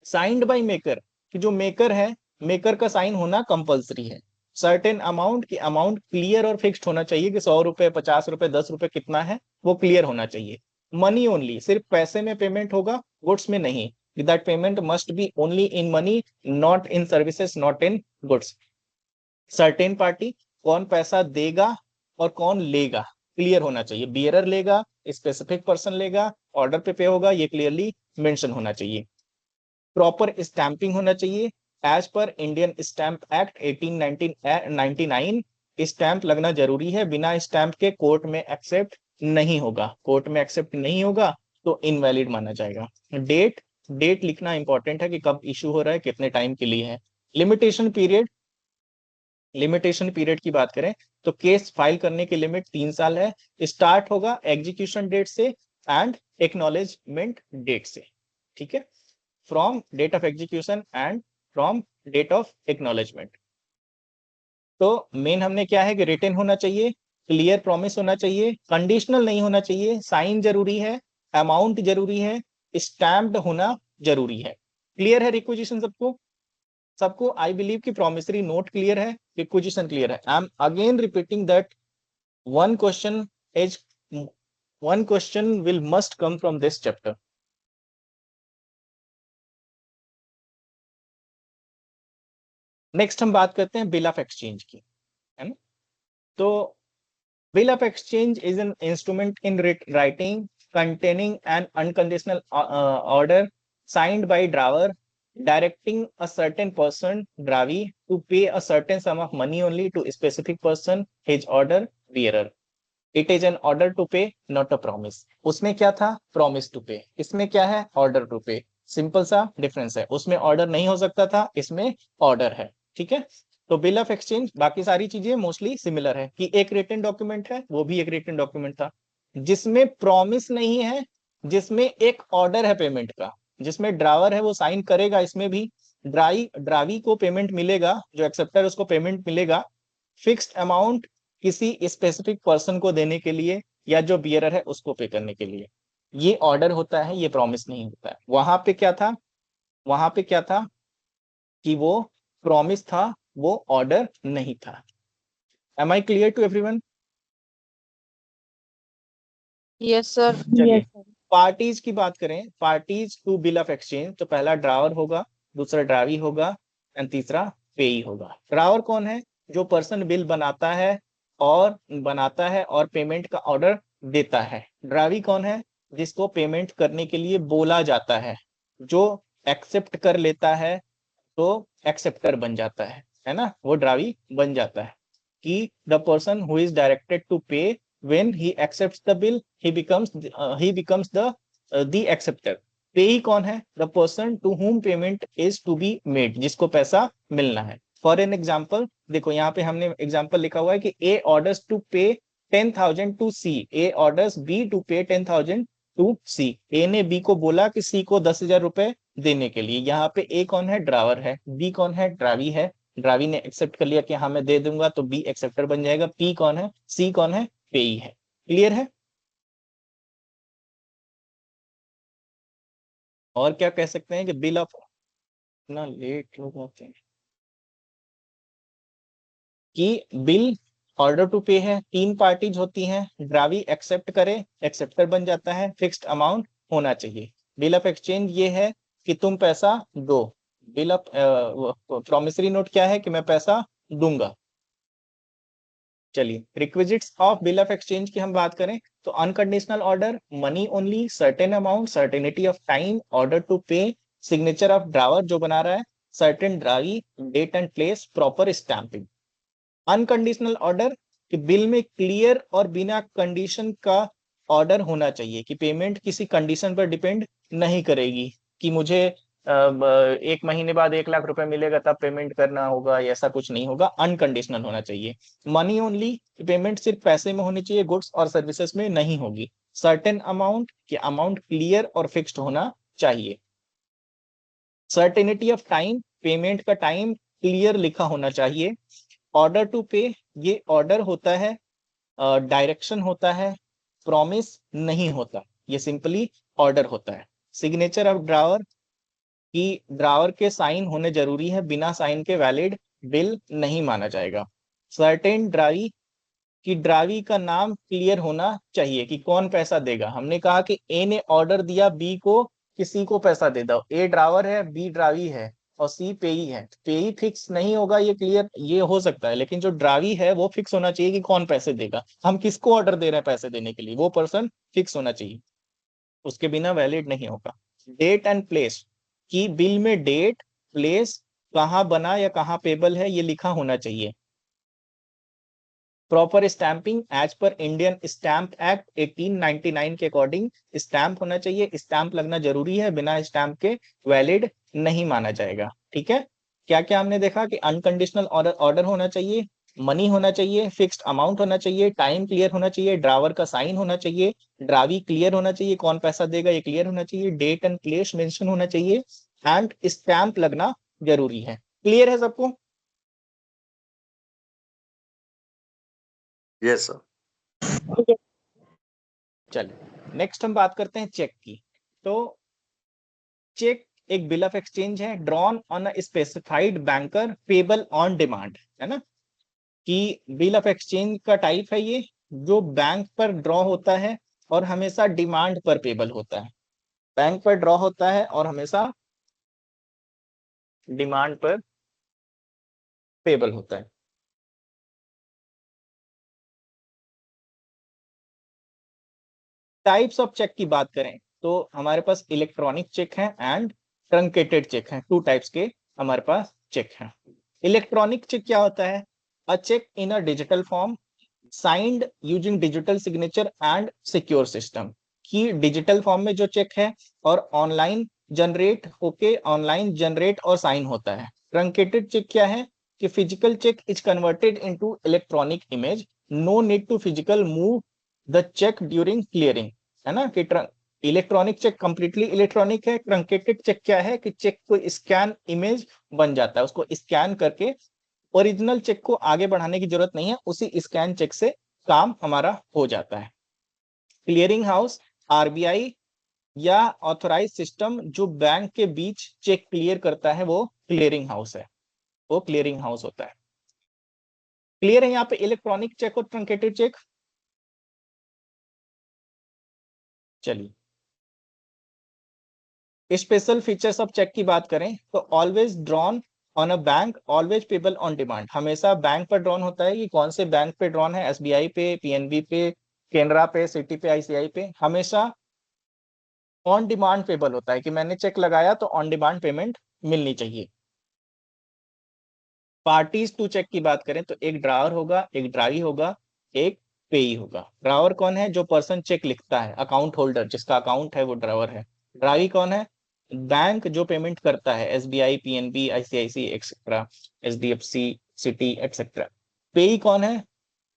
साइंड बाय मेकर, कि जो मेकर है, मेकर का साइन होना कंपलसरी है। सर्टेन अमाउंट, की अमाउंट क्लियर और फिक्स्ड होना चाहिए कि 100 रुपए, 50 रुपए, 10 रुपए कितना है वो क्लियर होना चाहिए। मनी ओनली, सिर्फ पैसे में पेमेंट होगा, गुड्स में नहीं। That payment must be only in money, not in services, not in goods. Certain party, कौन पैसा देगा और कौन लेगा क्लियर होना चाहिए। बियरर लेगा, स्पेसिफिक पर्सन लेगा, ऑर्डर पे होगा, ये क्लियरली मेंशन होना चाहिए। प्रॉपर स्टैंपिंग होना चाहिए as per Indian stamp act 1899, stamp लगना जरूरी है, बिना स्टैंप के कोर्ट में एक्सेप्ट नहीं होगा, कोर्ट में एक्सेप्ट नहीं होगा तो इनवैलिड माना जाएगा। डेट, डेट लिखना इंपॉर्टेंट है कि कब इशू हो रहा है, कितने टाइम के लिए है। लिमिटेशन पीरियड, लिमिटेशन पीरियड की बात करें तो केस फाइल करने की लिमिट 3 साल है, स्टार्ट होगा एग्जीक्यूशन डेट से एंड एक्नॉलेजमेंट डेट से, ठीक है, from date of execution and from date of acknowledgement. तो मेन हमने क्या है कि रिटन होना चाहिए, क्लियर प्रॉमिस होना चाहिए, कंडीशनल नहीं होना चाहिए, साइन जरूरी है, अमाउंट जरूरी है, स्टैम्प्ड होना जरूरी है। क्लियर है रिक्विजिशन सबको? सबको आई बिलीव कि प्रॉमिसरी नोट क्लियर है, रिक्विजिशन क्लियर है। I am again repeating that one question is, one question will must come from this chapter. Next हम बात करते हैं बिल ऑफ एक्सचेंज की, है ना। तो bill of exchange is an instrument in writing containing an unconditional order signed by drawer directing a certain person, drawee, to pay a certain sum of money only to a specific person, his order bearer. It is an order to pay, not a promise. उसमें क्या था? Promise to pay. इसमें क्या है? Order to pay. Simple सा difference है, उसमें order नहीं हो सकता था, इसमें ऑर्डर है, ठीक है। तो बिल ऑफ एक्सचेंज, बाकी सारी चीजें मोस्टली सिमिलर है कि एक रिटन डॉक्यूमेंट है, वो भी एक रिटन डॉक्यूमेंट था, जिसमें प्रॉमिस नहीं है, जिसमें एक ऑर्डर है पेमेंट का, जिसमें ड्रावर है वो साइन करेगा, इसमें भी ड्रावी को पेमेंट मिलेगा, जो एक्सेप्टर उसको पेमेंट मिलेगा, फिक्स्ड अमाउंट किसी स्पेसिफिक पर्सन को देने के लिए या जो बियरर है उसको पे करने के लिए, ये ऑर्डर होता है, ये प्रॉमिस नहीं होता है। वहां पे क्या था? वहां पे क्या था कि वो प्रॉमिस था, वो ऑर्डर नहीं था। Am I clear to everyone? Yes sir. चलिए पार्टीज की बात करें, parties to bill of exchange, तो पहला ड्रावर होगा, दूसरा ड्रावी होगा एंड तीसरा पेई होगा। ड्रावर कौन है? जो पर्सन बिल बनाता है और पेमेंट का ऑर्डर देता है। ड्रावी कौन है? जिसको पेमेंट करने के लिए बोला जाता है, जो एक्सेप्ट कर लेता है तो एक्सेप्टर बन जाता है ना, वो ड्रावी बन जाता है। कि the person who is directed to pay, when he accepts the bill, he becomes the acceptor. Payee कौन है? The person to whom payment is to be made, जिसको पैसा मिलना है। For an example, देखो यहाँ पे हमने एग्जाम्पल लिखा हुआ है कि A orders to pay 10,000 to C, A orders B to pay 10,000 to C। A ने B को बोला कि C को 10,000 रुपए देने के लिए। यहाँ पे A कौन है? ड्रावर है। B कौन है? ड्रावी है। ड्रावी ने एक्सेप्ट कर लिया कि हाँ मैं दे दूंगा, तो B एक्सेप्टर बन जाएगा। P कौन है? C कौन है? पेई है। क्लियर है? और क्या कह सकते हैं कि बिल ऑफ, ना लेट लोग होते हैं कि बिल ऑर्डर टू पे है, 3 पार्टीज होती हैं, ड्रावी एक्सेप्ट करे, एक्सेप्टर बन जाता है, फिक्स्ड अमाउंट होना चाहिए। बिल ऑफ एक्सचेंज ये है कि तुम पैसा दो। बिल ऑफ प्रॉमिसरी नोट क्या है? कि मैं पैसा दूंगा। चलिए requisites of bill of exchange की हम बात करें तो unconditional order, money only, certain amount, certainty of time, order to pay, signature of drawer जो बना रहा है, certain drawee, date and place, proper stamping. Unconditional order कि बिल में क्लियर और बिना कंडीशन का ऑर्डर होना चाहिए कि पेमेंट किसी कंडीशन पर डिपेंड नहीं करेगी कि मुझे एक महीने बाद 1 लाख रुपए मिलेगा तब पेमेंट करना होगा, ऐसा कुछ नहीं होगा, अनकंडीशनल होना चाहिए। मनी ओनली, पेमेंट सिर्फ पैसे में होनी चाहिए, गुड्स और सर्विसेज में नहीं होगी। सर्टेन अमाउंट, कि अमाउंट क्लियर और फिक्स्ड होना चाहिए। सर्टेनिटी ऑफ टाइम, पेमेंट का टाइम क्लियर लिखा होना चाहिए। ऑर्डर टू पे, ये ऑर्डर होता है, डायरेक्शन होता है, प्रॉमिस नहीं होता, ये सिंपली ऑर्डर होता है। सिग्नेचर ऑफ ड्रावर, कि ड्रावर के साइन होने जरूरी है, बिना साइन के वैलिड बिल नहीं माना जाएगा। सर्टेन ड्रावी, कि ड्रावी का नाम क्लियर होना चाहिए कि कौन पैसा देगा। हमने कहा कि ए ने ऑर्डर दिया बी को किसी को पैसा दे दो, ए ड्रावर है, बी ड्रावी है और सी पेई है। पेई फिक्स नहीं होगा, ये क्लियर, ये हो सकता है, लेकिन जो ड्रावी है वो फिक्स होना चाहिए कि कौन पैसे देगा, हम किसको ऑर्डर दे रहे हैं पैसे देने के लिए, वो पर्सन फिक्स होना चाहिए, उसके बिना वैलिड नहीं होगा। डेट एंड प्लेस, कि बिल में डेट, प्लेस, कहाँ बना या कहाँ पेबल है, ये लिखा होना चाहिए। Proper stamping, as per Indian stamp act 1899 के अकॉर्डिंग स्टैंप होना चाहिए, स्टैंप लगना जरूरी है, बिना स्टैंप के वैलिड नहीं माना जाएगा। ठीक है, क्या क्या हमने देखा कि अनकंडीशनल ऑर्डर होना चाहिए, मनी होना चाहिए, फिक्स्ड अमाउंट होना चाहिए, टाइम क्लियर होना चाहिए, ड्रावर का साइन होना चाहिए, ड्रावी क्लियर होना चाहिए, कौन पैसा देगा ये क्लियर होना चाहिए, डेट एंड प्लेस मेंशन होना चाहिए, एंड स्टैंप लगना जरूरी है। क्लियर है सबको? Yes sir. चलिए नेक्स्ट हम बात करते हैं चेक की। तो चेक एक बिल ऑफ एक्सचेंज है, drawn on a specified banker payable on demand, है ना, कि बिल ऑफ एक्सचेंज का टाइप है ये, जो बैंक पर ड्रॉ होता है और हमेशा डिमांड पर पेबल होता है। बैंक पर ड्रॉ होता है और हमेशा डिमांड पर पेबल होता है। टाइप्स ऑफ चेक की बात करें तो हमारे पास इलेक्ट्रॉनिक चेक है एंड ट्रंकेटेड चेक है, 2 टाइप्स के हमारे पास चेक हैं। इलेक्ट्रॉनिक चेक क्या होता है? A cheque in a digital form signed using digital signature and secure system, की डिजिटल फॉर्म में जो चेक है और ऑनलाइन जनरेट होके ऑनलाइन जनरेट और साइन होता है। ट्रंकेटेड चेक क्या है? कि physical cheque is converted into electronic image, no need to physical move the cheque during clearing, है ना, कि इलेक्ट्रॉनिक चेक कंप्लीटली इलेक्ट्रॉनिक है। ट्रंकेटेड चेक क्या है? कि चेक को स्कैन इमेज बन जाता है, उसको स्कैन करके ओरिजिनल चेक को आगे बढ़ाने की जरूरत नहीं है, उसी स्कैन चेक से काम हमारा हो जाता है। क्लियरिंग हाउस, आरबीआई या ऑथोराइज सिस्टम जो बैंक के बीच चेक क्लियर करता है वो क्लियरिंग हाउस है, वो क्लियरिंग हाउस होता है। क्लियर है यहाँ पे इलेक्ट्रॉनिक चेक और ट्रंकेटेड चेक? चलिए स्पेशल फीचर्स ऑफ चेक की बात करें तो always drawn on a bank, always payable on demand, हमेशा बैंक पर ड्रॉन होता है। कि कौन से बैंक पे ड्रॉन है? एसबीआई पे, पीएनबी पे, केनरा पे, सिटी पे, आईसीआई पे, हमेशा ऑन डिमांड पेबल होता है कि मैंने चेक लगाया तो ऑन डिमांड पेमेंट मिलनी चाहिए। पार्टीज टू चेक की बात करें तो एक ड्रावर होगा, एक ड्रावी होगा, एक पेई होगा। ड्रावर कौन है? जो पर्सन चेक लिखता है, अकाउंट होल्डर, जिसका अकाउंट है वो ड्रावर है। ड्रावी कौन है? बैंक जो पेमेंट करता है, SBI, PNB, ICICI etcetera, HDFC, Citi etcetera. Payee कौन है?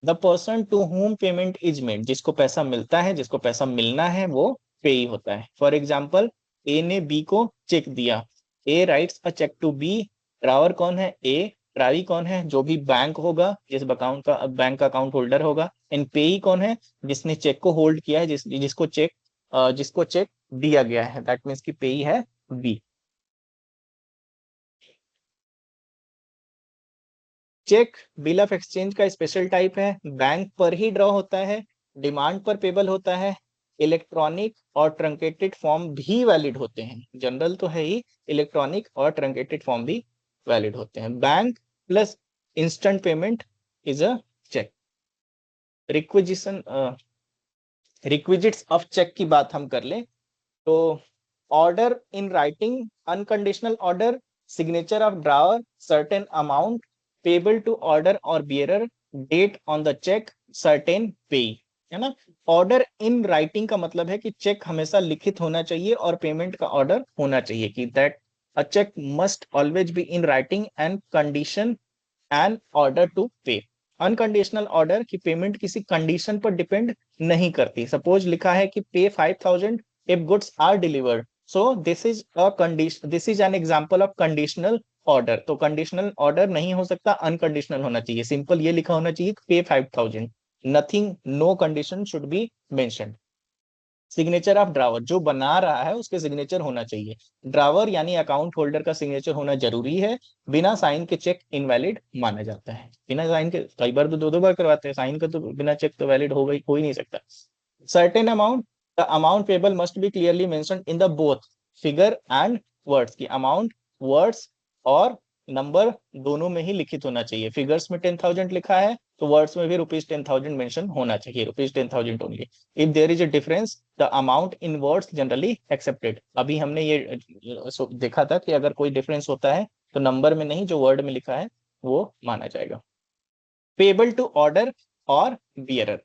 The person to whom payment is made, जिसको पैसा मिलता है, जिसको पैसा मिलना है वो पेई होता है। फॉर एग्जाम्पल ए ने बी को चेक दिया, A writes a cheque to B, drawer कौन है? ए। ड्रावी कौन है? जो भी बैंक होगा, जिस अकाउंट का बैंक का अकाउंट होल्डर होगा। एंड पेई कौन है? जिसने चेक को होल्ड किया है, जिसको चेक दिया गया है, दैट मीन्स की पेई है B. Cheque bill of exchange का स्पेशल टाइप है, बैंक पर ही ड्रॉ होता है, डिमांड पर पेबल होता है, इलेक्ट्रॉनिक और ट्रंकेटेड फॉर्म भी वैलिड होते हैं। जनरल तो है ही, इलेक्ट्रॉनिक और ट्रंकेटेड फॉर्म भी वैलिड होते हैं। Bank plus instant payment is a cheque. Requisites of cheque की बात हम कर लें तो order in writing, unconditional order, signature of drawer, certain amount payable to order और bearer, date on the cheque, certain pay, है ना। ऑर्डर इन राइटिंग का मतलब है कि चेक हमेशा लिखित होना चाहिए और पेमेंट का ऑर्डर होना चाहिए, कि that a check must always be in writing and condition an order to pay. Unconditional order की पेमेंट किसी कंडीशन पर डिपेंड नहीं करती. सपोज लिखा है कि पे 5000 if goods are delivered, so this is a condition, this is an example of conditional order. तो कंडीशनल ऑर्डर नहीं हो सकता, अनकंडीशनल होना चाहिए. सिंपल ये लिखा होना चाहिए pay 5000, nothing, no condition should be mentioned. Signature of drawer, जो बना रहा है उसके सिग्नेचर होना चाहिए. ड्रावर यानी अकाउंट होल्डर का सिग्नेचर होना जरूरी है. बिना साइन के चेक इनवैलिड माना जाता है. बिना साइन के कई बार तो दो बार करवाते हैं, साइन का तो बिना चेक तो वैलिड हो ही नहीं सकता. Certain amount, the amount payable must be clearly mentioned in the both figure and words. की अमाउंट वर्ड्स और नंबर दोनों में ही लिखित होना चाहिए. फिगर्स में 10,000 लिखा है तो वर्ड्स में भी ₹10,000 मेंशन होना चाहिए, ₹10,000 only. If there is a difference, the amount in words generally accepted. अभी हमने ये देखा था कि अगर कोई डिफरेंस होता है तो नंबर में नहीं, जो वर्ड में लिखा है वो माना जाएगा. पेबल टू ऑर्डर और बियरर,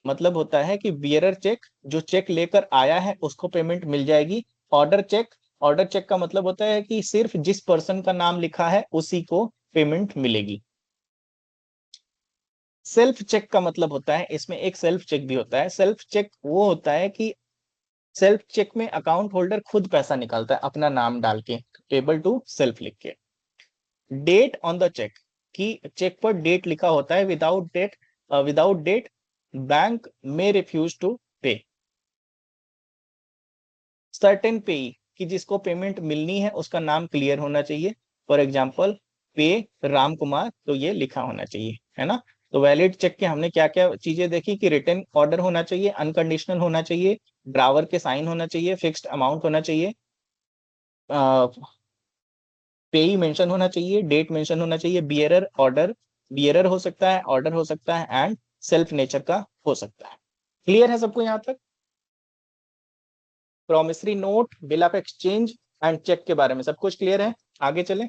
मतलब होता है कि बियरर चेक, जो चेक लेकर आया है उसको पेमेंट मिल जाएगी. ऑर्डर चेक का मतलब होता है कि सिर्फ जिस पर्सन का नाम लिखा है उसी को पेमेंट मिलेगी. सेल्फ चेक का मतलब होता है, इसमें एक सेल्फ चेक भी होता है. सेल्फ चेक वो होता है कि सेल्फ चेक में अकाउंट होल्डर खुद पैसा निकालता है अपना नाम डाल के, पेबल टू सेल्फ लिख के. डेट ऑन द चेक, कि चेक पर डेट लिखा होता है. विदाउट डेट बैंक में रिफ्यूज टू पे. सर्टेन पे, कि जिसको पेमेंट मिलनी है उसका नाम क्लियर होना चाहिए. फॉर एग्जाम्पल पे राम कुमार, तो ये लिखा होना चाहिए, है ना. तो वैलिड चेक के हमने क्या क्या चीजें देखी कि रिटर्न ऑर्डर होना चाहिए, अनकंडीशनल होना चाहिए, ड्रावर के साइन होना चाहिए, फिक्स्ड अमाउंट होना चाहिए, पेई मेंशन होना चाहिए, डेट मेंशन होना चाहिए. बियरर हो सकता है, ऑर्डर हो सकता है, एंड सेल्फ नेचर का हो सकता है. क्लियर है सबको यहाँ तक? Promissory note, bill of exchange and cheque के बारे में सब कुछ क्लियर है? आगे चले.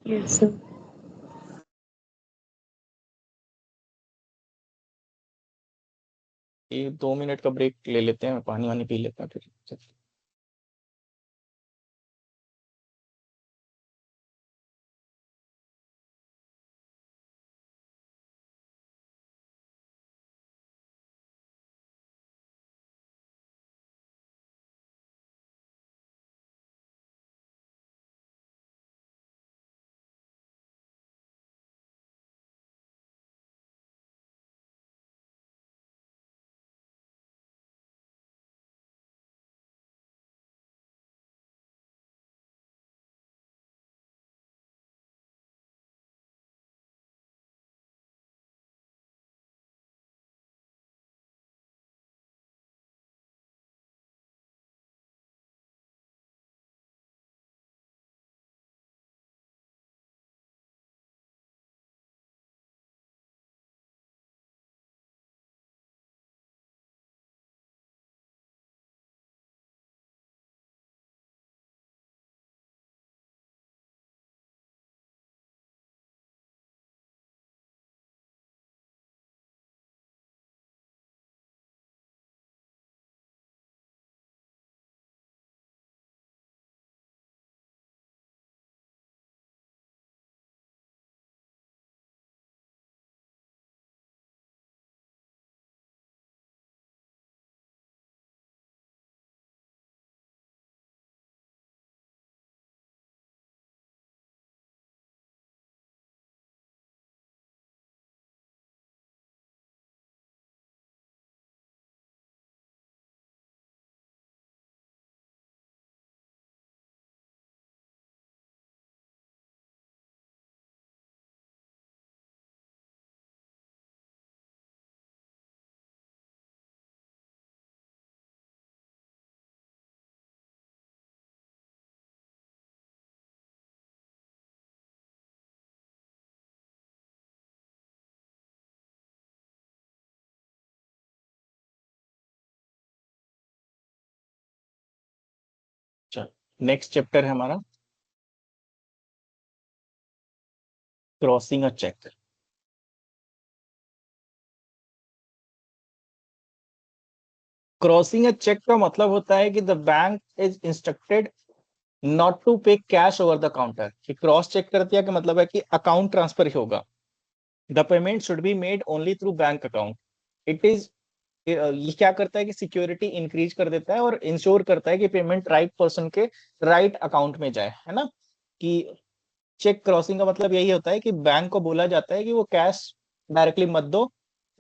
Yes, sir. ये 2 मिनट का ब्रेक ले लेते हैं, पानी वानी पी लेते हैं फिर. नेक्स्ट चैप्टर है हमारा crossing a cheque. Crossing a cheque का मतलब होता है कि the bank is instructed not to pay cash over the counter. कि क्रॉस चेक कर दिया का मतलब है कि अकाउंट ट्रांसफर ही होगा। The payment should be made only through bank account. It is ये क्या करता है कि सिक्योरिटी इंक्रीज कर देता है और इंश्योर करता है कि पेमेंट राइट पर्सन के राइट अकाउंट में जाए, है ना। कि चेक क्रॉसिंग का मतलब यही होता है कि बैंक को बोला जाता है कि वो कैश डायरेक्टली मत दो,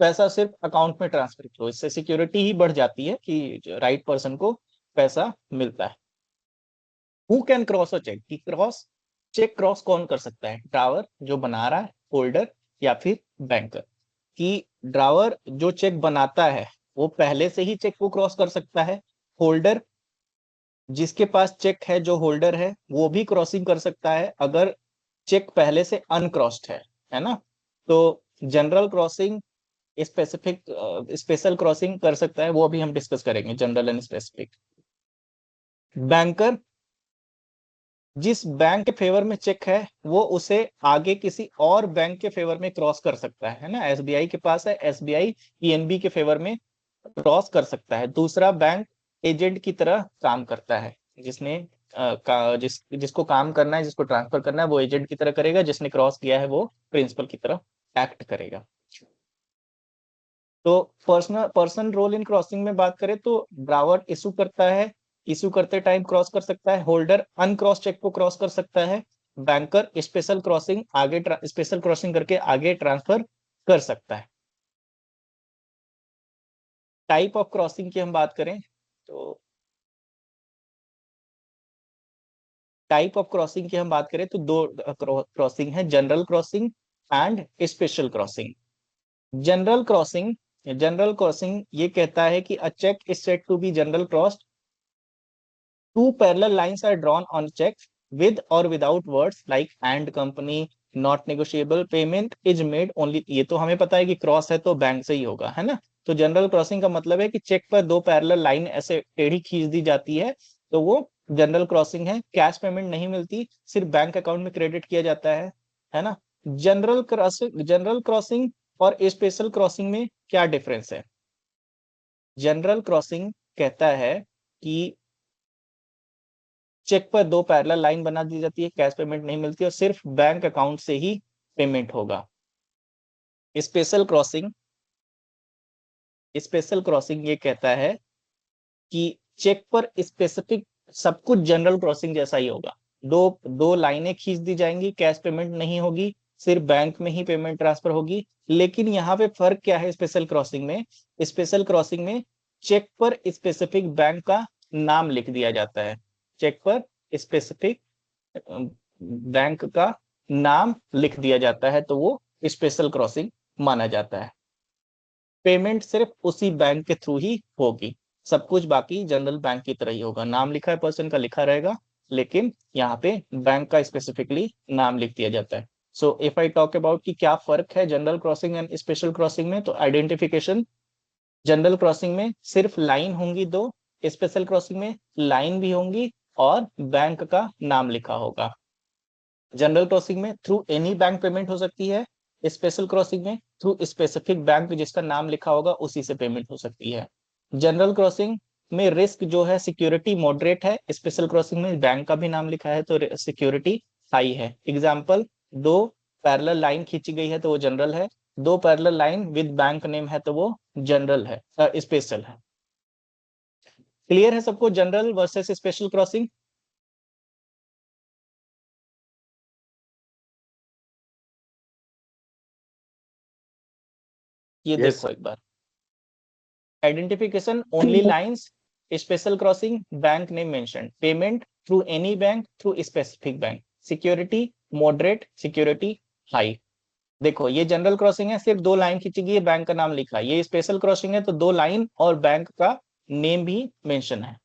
पैसा सिर्फ अकाउंट में ट्रांसफर करो। इससे सिक्योरिटी ही बढ़ जाती है कि राइट पर्सन को पैसा मिलता है। Who can cross a cheque? कि क्रॉस चेक क्रॉस कौन कर सकता है? ड्रावर जो बना रहा है, होल्डर, या फिर बैंकर। कि ड्रावर जो चेक बनाता है वो पहले से ही चेक को क्रॉस कर सकता है। होल्डर जिसके पास चेक है, जो होल्डर है, वो भी क्रॉसिंग कर सकता है अगर चेक पहले से अनक्रॉस्ड है ना। तो general crossing, specific, special crossing कर सकता है, वो अभी हम डिस्कस करेंगे, जनरल एंड स्पेसिफिक। बैंकर जिस बैंक के फेवर में चेक है वो उसे आगे किसी और बैंक के फेवर में क्रॉस कर सकता है ना। एसबीआई के पास है, एसबीआई पीएनबी के फेवर में क्रॉस कर सकता है। दूसरा बैंक एजेंट की तरह काम करता है। जिसने जिसको काम करना है, जिसको ट्रांसफर करना है, वो एजेंट की तरह करेगा। जिसने क्रॉस किया है वो प्रिंसिपल की तरह एक्ट करेगा। तो पर्सन रोल इन क्रॉसिंग में बात करें तो ड्रावर इशू करता है, इशू करते टाइम क्रॉस कर सकता है। होल्डर अनक्रॉस चेक को क्रॉस कर सकता है। बैंकर स्पेशल क्रॉसिंग करके आगे ट्रांसफर कर सकता है। टाइप ऑफ क्रॉसिंग की हम बात करें तो दो क्रॉसिंग है, general crossing and special crossing. General crossing ये कहता है कि a cheque is said to be general crossed, two parallel lines are drawn on cheque with और without words like and company, not negotiable, payment is made only. ये तो हमें पता है कि क्रॉस है तो बैंक से ही होगा, है ना। तो जनरल क्रॉसिंग का मतलब है कि चेक पर दो पैरेलल लाइन ऐसे टेढ़ी खींच दी जाती है, तो वो जनरल क्रॉसिंग है। कैश पेमेंट नहीं मिलती, सिर्फ बैंक अकाउंट में क्रेडिट किया जाता है ना। जनरल क्रॉसिंग और स्पेशल क्रॉसिंग में क्या डिफरेंस है? जनरल क्रॉसिंग कहता है कि चेक पर दो पैरेलल लाइन बना दी जाती है, कैश पेमेंट नहीं मिलती और सिर्फ बैंक अकाउंट से ही पेमेंट होगा। स्पेशल क्रॉसिंग ये कहता है कि चेक पर स्पेसिफिक सब कुछ जनरल क्रॉसिंग जैसा ही होगा। दो लाइनें खींच दी जाएंगी, कैश पेमेंट नहीं होगी, सिर्फ बैंक में ही पेमेंट ट्रांसफर होगी। लेकिन यहाँ पे फर्क क्या है? स्पेशल क्रॉसिंग में चेक पर स्पेसिफिक बैंक का नाम लिख दिया जाता है। चेक पर स्पेसिफिक बैंक का नाम लिख दिया जाता है, तो वो स्पेशल क्रॉसिंग माना जाता है। पेमेंट सिर्फ उसी बैंक के थ्रू ही होगी, सब कुछ बाकी जनरल बैंक की तरह ही होगा। नाम लिखा है, पर्सन का लिखा रहेगा, लेकिन यहाँ पे बैंक का स्पेसिफिकली नाम लिख दिया जाता है। So if I talk about कि क्या फर्क है general crossing and special crossing में, तो आइडेंटिफिकेशन, जनरल क्रॉसिंग में सिर्फ लाइन होंगी दो, स्पेशल क्रॉसिंग में लाइन भी होंगी और बैंक का नाम लिखा होगा। जनरल क्रॉसिंग में थ्रू एनी बैंक पेमेंट हो सकती है, स्पेशल क्रॉसिंग में थ्रू स्पेसिफिक बैंक जिसका नाम लिखा होगा उसी से पेमेंट हो सकती है। जनरल क्रॉसिंग में रिस्क जो है, सिक्योरिटी मॉडरेट है। स्पेशल क्रॉसिंग में बैंक का भी नाम लिखा है तो सिक्योरिटी हाई है। एग्जाम्पल, दो पैरेलल लाइन खींची गई है तो वो जनरल है, दो parallel line with bank name है तो वो जनरल है, स्पेशल है। क्लियर है सबको जनरल वर्सेस स्पेशल क्रॉसिंग? ये Yes, देखो sir. एक बार, identification only lines, special crossing bank name mention, payment through any bank through specific bank, security moderate, security high. देखो ये जनरल क्रॉसिंग है, सिर्फ दो लाइन खींची गई है, बैंक का नाम लिखा है। ये स्पेशल क्रॉसिंग है तो दो लाइन और बैंक का नेम भी मेंशन है।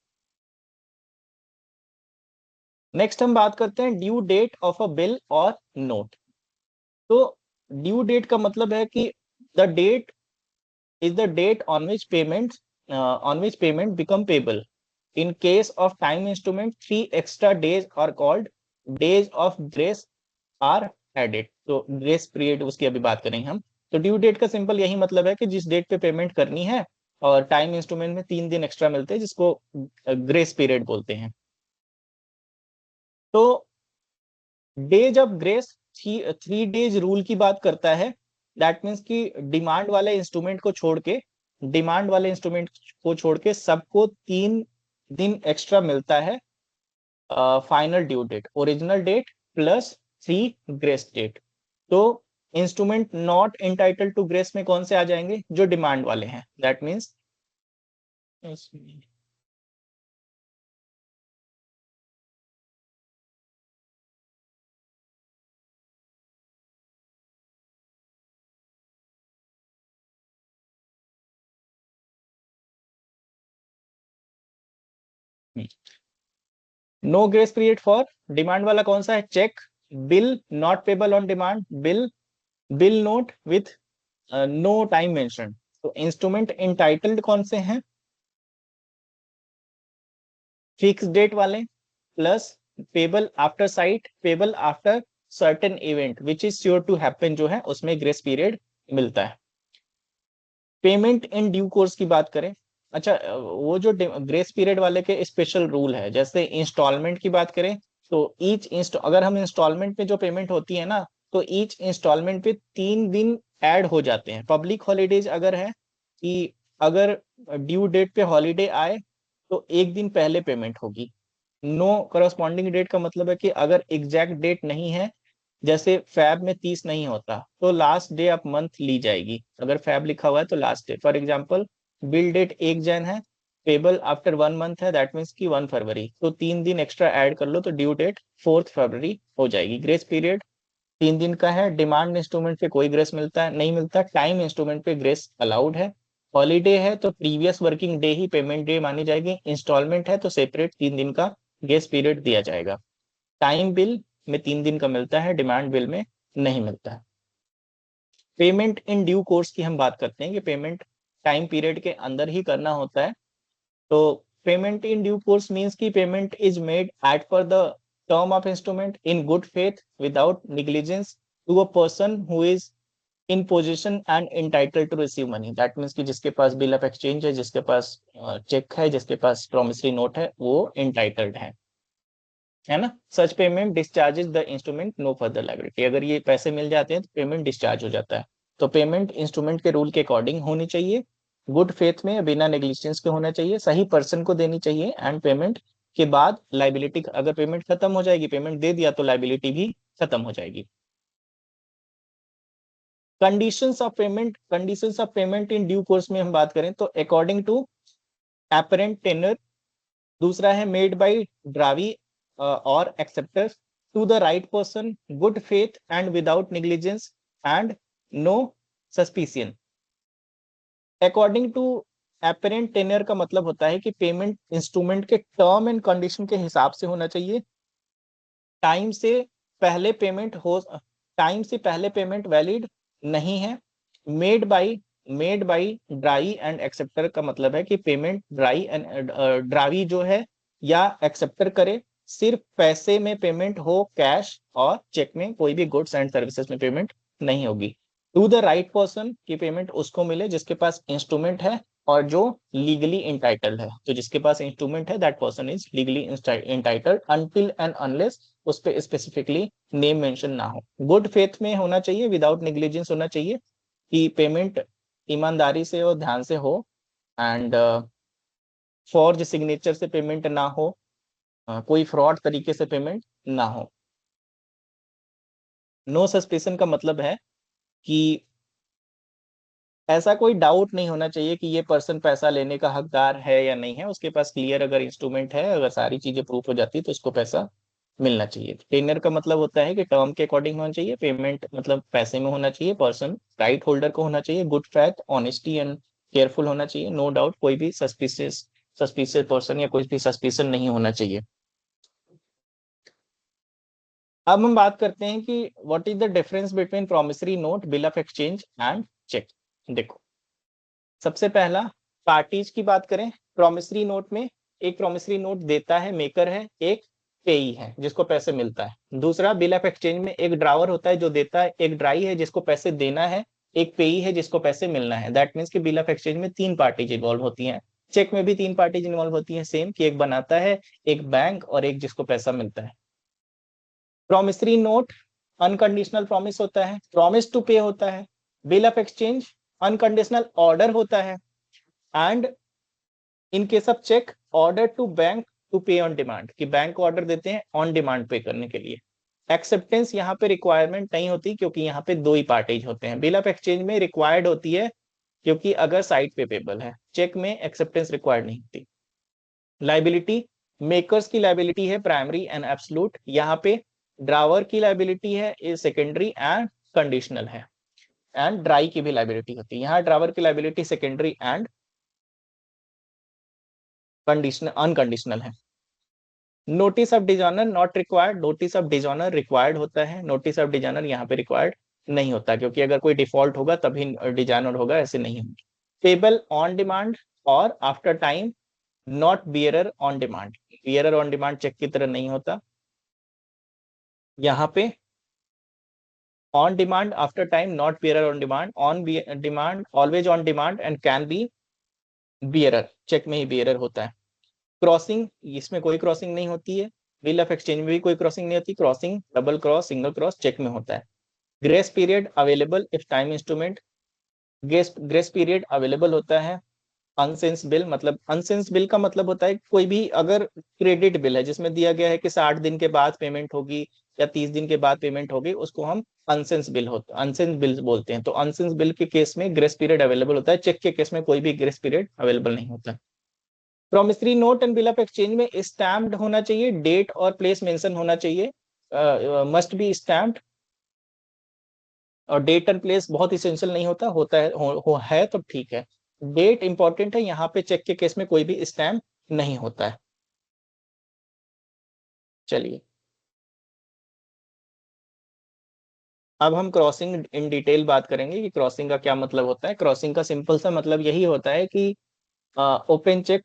नेक्स्ट हम बात करते हैं due date of a bill और नोट। तो ड्यू डेट का मतलब है कि the date is the date on which payment become payable. In case of time instrument, 3 extra days are called days of grace are added. तो grace period उसकी अभी बात करेंगे हम। तो ड्यू डेट का सिंपल यही मतलब है कि जिस डेट पे पेमेंट करनी है और टाइम इंस्ट्रूमेंट में 3 दिन एक्स्ट्रा मिलते हैं, जिसको ग्रेस पीरियड बोलते हैं। तो days of grace 3 days rule की बात करता है। दैट मीन्स कि डिमांड वाले इंस्ट्रूमेंट को छोड़ के सबको 3 दिन एक्स्ट्रा मिलता है final due date, original date plus 3 grace date. तो instrument not entitled to grace में कौन से आ जाएंगे? जो डिमांड वाले हैं। That means no grace period for demand वाला कौन सा है? Cheque, bill not payable on demand, bill note with no time mention. तो इंस्ट्रूमेंट एंटाइटल्ड कौन से हैं? फिक्स डेट वाले plus payable after sight, payable after certain event which is sure to happen, जो है उसमें ग्रेस पीरियड मिलता है। पेमेंट इन ड्यू कोर्स की बात करें, अच्छा वो जो ग्रेस पीरियड वाले के स्पेशल रूल है, जैसे इंस्टॉलमेंट की बात करें तो अगर हम इंस्टॉलमेंट में जो पेमेंट होती है ना, तो ईच इंस्टॉलमेंट पे 3 दिन ऐड हो जाते हैं। पब्लिक हॉलीडेज अगर है कि अगर ड्यू डेट पे हॉलीडे आए तो 1 दिन पहले पेमेंट होगी। नो करस्पॉन्डिंग डेट का मतलब है कि अगर एग्जैक्ट डेट नहीं है, जैसे फैब में 30 नहीं होता तो लास्ट डे ऑफ मंथ ली जाएगी। अगर फैब लिखा हुआ है तो last day. For example bill date 1 Jan है, पेबल आफ्टर 1 मंथ है, दैट मीन्स की 1 फरवरी, तो 3 दिन एक्स्ट्रा ऐड कर लो तो ड्यू डेट 4 फरवरी हो जाएगी। ग्रेस पीरियड 3 दिन का है। डिमांड इंस्ट्रूमेंट पे कोई ग्रेस मिलता है नहीं मिलता, टाइम इंस्ट्रूमेंट पे ग्रेस अलाउड है। हॉलीडे है तो प्रीवियस वर्किंग डे ही पेमेंट डे मानी जाएगी। इंस्टॉलमेंट है तो सेपरेट 3 दिन का ग्रेस पीरियड दिया जाएगा। टाइम बिल में 3 दिन का मिलता है, डिमांड बिल में नहीं मिलता है। पेमेंट इन ड्यू कोर्स की हम बात करते हैं कि पेमेंट टाइम पीरियड के अंदर ही करना होता है। तो payment in due course means की पेमेंट इज मेड एट पर the term of instrument in good faith without negligence to a person who is in position and entitled to receive money. That means कि जिसके पास bill of exchange है, जिसके पास check है, जिसके पास promissory note है, वो entitled है ना। Such payment discharges the instrument no further liability. अगर ये पैसे मिल जाते हैं तो पेमेंट डिस्चार्ज हो जाता है। तो पेमेंट इंस्ट्रूमेंट के रूल के अकॉर्डिंग होनी चाहिए, गुड फेथ में, बिना नेग्लिजेंस के होना चाहिए, सही पर्सन को देनी चाहिए, एंड पेमेंट के बाद लायबिलिटी, अगर पेमेंट खत्म हो जाएगी, पेमेंट दे दिया तो लायबिलिटी भी खत्म हो जाएगी। Conditions of payment in due course में हम बात करें तो अकॉर्डिंग टू एपरेंट टेनर, दूसरा है मेड बाय ड्रावी और acceptors to the right person, good faith and without negligence and no suspicion. According to apparent tenor का मतलब होता है कि पेमेंट इंस्ट्रूमेंट के टर्म एंड कंडीशन के हिसाब से होना चाहिए। टाइम से पहले पेमेंट वैलिड नहीं है। Made by dry and acceptor का मतलब है कि पेमेंट ड्रावी जो है या एक्सेप्टर करे, सिर्फ पैसे में पेमेंट हो, कैश और चेक में कोई भी गुड्स एंड सर्विसेज में पेमेंट नहीं होगी। टू द राइट पर्सन की पेमेंट उसको मिले जिसके पास इंस्ट्रूमेंट है और जो लीगली इंटाइटल्ड है। तो जिसके पास इंस्ट्रूमेंट है that person is legally entitled until and unless उस पे स्पेसिफिकली नेम मेंशन ना हो। गुड फेथ में होना चाहिए, विदाउट नेग्लिजेंस होना चाहिए कि पेमेंट ईमानदारी से और ध्यान से हो, एंड फॉर्ज सिग्नेचर से पेमेंट ना हो, कोई फ्रॉड तरीके से पेमेंट ना हो। नो सस्पेंशन का मतलब है कि ऐसा कोई डाउट नहीं होना चाहिए कि ये पर्सन पैसा लेने का हकदार है या नहीं है। उसके पास क्लियर अगर इंस्ट्रूमेंट है, अगर सारी चीजें प्रूफ हो जाती है तो उसको पैसा मिलना चाहिए। टेनर का मतलब होता है कि टर्म के अकॉर्डिंग होना चाहिए, पेमेंट मतलब पैसे में होना चाहिए, पर्सन राइट होल्डर को होना चाहिए, good faith, honesty and careful होना चाहिए। नो डाउट कोई भी सस्पिशियस पर्सन या कोई भी सस्पिशन नहीं होना चाहिए। अब हम बात करते हैं कि what is the difference between promissory note, bill of exchange and cheque. देखो, सबसे पहला पार्टीज की बात करें। प्रॉमिसरी नोट में एक प्रॉमिसरी नोट देता है, मेकर है, एक पेई है जिसको पैसे मिलता है। दूसरा बिल ऑफ एक्सचेंज में एक ड्रावर होता है जो देता है, एक ड्राई है जिसको पैसे देना है, एक पेई है जिसको पैसे मिलना है। दैट मीन्स कि बिल ऑफ एक्सचेंज में 3 पार्टीज इन्वॉल्व होती हैं, चेक में भी 3 पार्टीज इन्वॉल्व होती हैं सेम, कि एक बनाता है, एक बैंक और एक जिसको पैसा मिलता है। प्रॉमिसरी नोट अनकंडीशनल प्रॉमिस होता है, प्रॉमिस टू पे होता है। Bill of exchange unconditional order होता है, and in case of cheque order to bank to pay on demand, कि बैंक को ऑर्डर देते हैं ऑन डिमांड पे करने के लिए। एक्सेप्टेंस यहाँ पे रिक्वायरमेंट नहीं होती क्योंकि यहाँ पे 2 ही पार्टीज होते हैं। बिल ऑफ एक्सचेंज में रिक्वायर्ड होती है क्योंकि अगर साइट पे पेबल है, चेक में एक्सेप्टेंस रिक्वायर्ड नहीं होती। लाइबिलिटी, मेकर्स की लाइबिलिटी है प्राइमरी एंड एब्सोल्यूट, यहाँ पे ड्रावर की लाइबिलिटी है सेकेंडरी एंड कंडीशनल है, एंड ड्राई की भी लाइबिलिटी होती है। यहाँ ड्रावर की liability secondary and conditional unconditional है। Notice of dishonour not required, notice of dishonour required होता है, नोटिस ऑफ डिजॉनर यहाँ पे रिक्वायर्ड नहीं होता क्योंकि अगर कोई डिफॉल्ट होगा तभी डिजॉनर होगा, ऐसे नहीं होगा। पेबल ऑन डिमांड और after time, not bearer on demand, bearer on demand cheque की तरह नहीं होता। यहाँ पे on demand after time, not bearer on demand, on demand always on demand and can be bearer, cheque में ही bearer होता है। क्रॉसिंग, इसमें कोई क्रॉसिंग नहीं होती है, बिल ऑफ एक्सचेंज में भी कोई क्रॉसिंग नहीं होती, crossing double cross single cross cheque में होता है। Grace period available if time instrument, grace period available होता है। अनसेंस बिल, मतलब अनसेंस बिल का मतलब होता है कोई भी अगर क्रेडिट बिल है जिसमें दिया गया है कि 60 दिन के बाद पेमेंट होगी या 30 दिन के बाद पेमेंट होगी, उसको हम अनसेंस बिल अनसेंस बिल बोलते हैं। तो अनसेंस बिल के केस में ग्रेस पीरियड अवेलेबल होता है, चेक के केस में कोई भी ग्रेस पीरियड अवेलेबल नहीं होता। Promissory note and bill of exchange में स्टैम्प्ड होना चाहिए, डेट और प्लेस मेंशन होना चाहिए, मस्ट बी स्टैम्प्ड। और डेट एंड प्लेस बहुत इसेंशियल नहीं होता, होता है है तो ठीक है। डेट इंपॉर्टेंट है, यहाँ पे चेक के केस में कोई भी स्टैम्प नहीं होता है। चलिए अब हम क्रॉसिंग इन डिटेल बात करेंगे कि क्रॉसिंग का क्या मतलब होता है। क्रॉसिंग का सिंपल सा मतलब यही होता है कि ओपन चेक,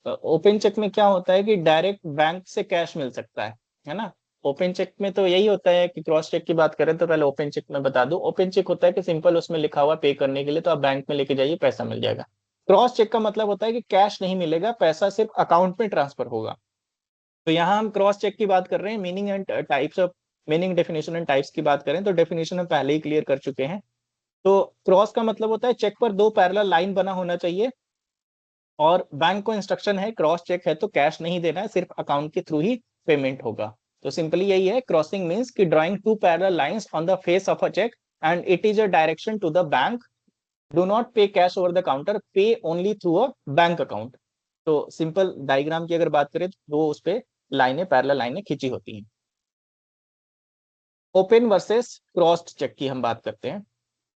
ओपन चेक में क्या होता है कि डायरेक्ट बैंक से कैश मिल सकता है ना। ओपन चेक में तो यही होता है कि क्रॉस चेक की बात करें तो पहले ओपन चेक में बता दूं। ओपन चेक होता है कि सिंपल उसमें लिखा हुआ पे करने के लिए, तो आप बैंक में लेके जाइए पैसा मिल जाएगा। क्रॉस चेक का मतलब होता है कि कैश नहीं मिलेगा, पैसा सिर्फ अकाउंट में ट्रांसफर होगा। तो यहाँ हम क्रॉस चेक की बात कर रहे हैं। Meaning and types of, meaning definition and types की बात करें तो डेफिनेशन हम पहले ही क्लियर कर चुके हैं। तो क्रॉस का मतलब होता है चेक पर 2 पैरेलल लाइन बना होना चाहिए और बैंक को इंस्ट्रक्शन है क्रॉस चेक है तो कैश नहीं देना है, सिर्फ अकाउंट के थ्रू ही पेमेंट होगा। तो सिंपली यही है, क्रॉसिंग मींस कि drawing 2 parallel lines on the face of a cheque and it is a direction to the bank, do not pay cash over the counter, pay only through a bank account. तो simple diagram की अगर बात करें तो वो उस पे लाइनें, पैरेलल लाइनें खींची होती हैं। ओपन वर्सेस क्रॉस्ड चेक की हम बात करते हैं।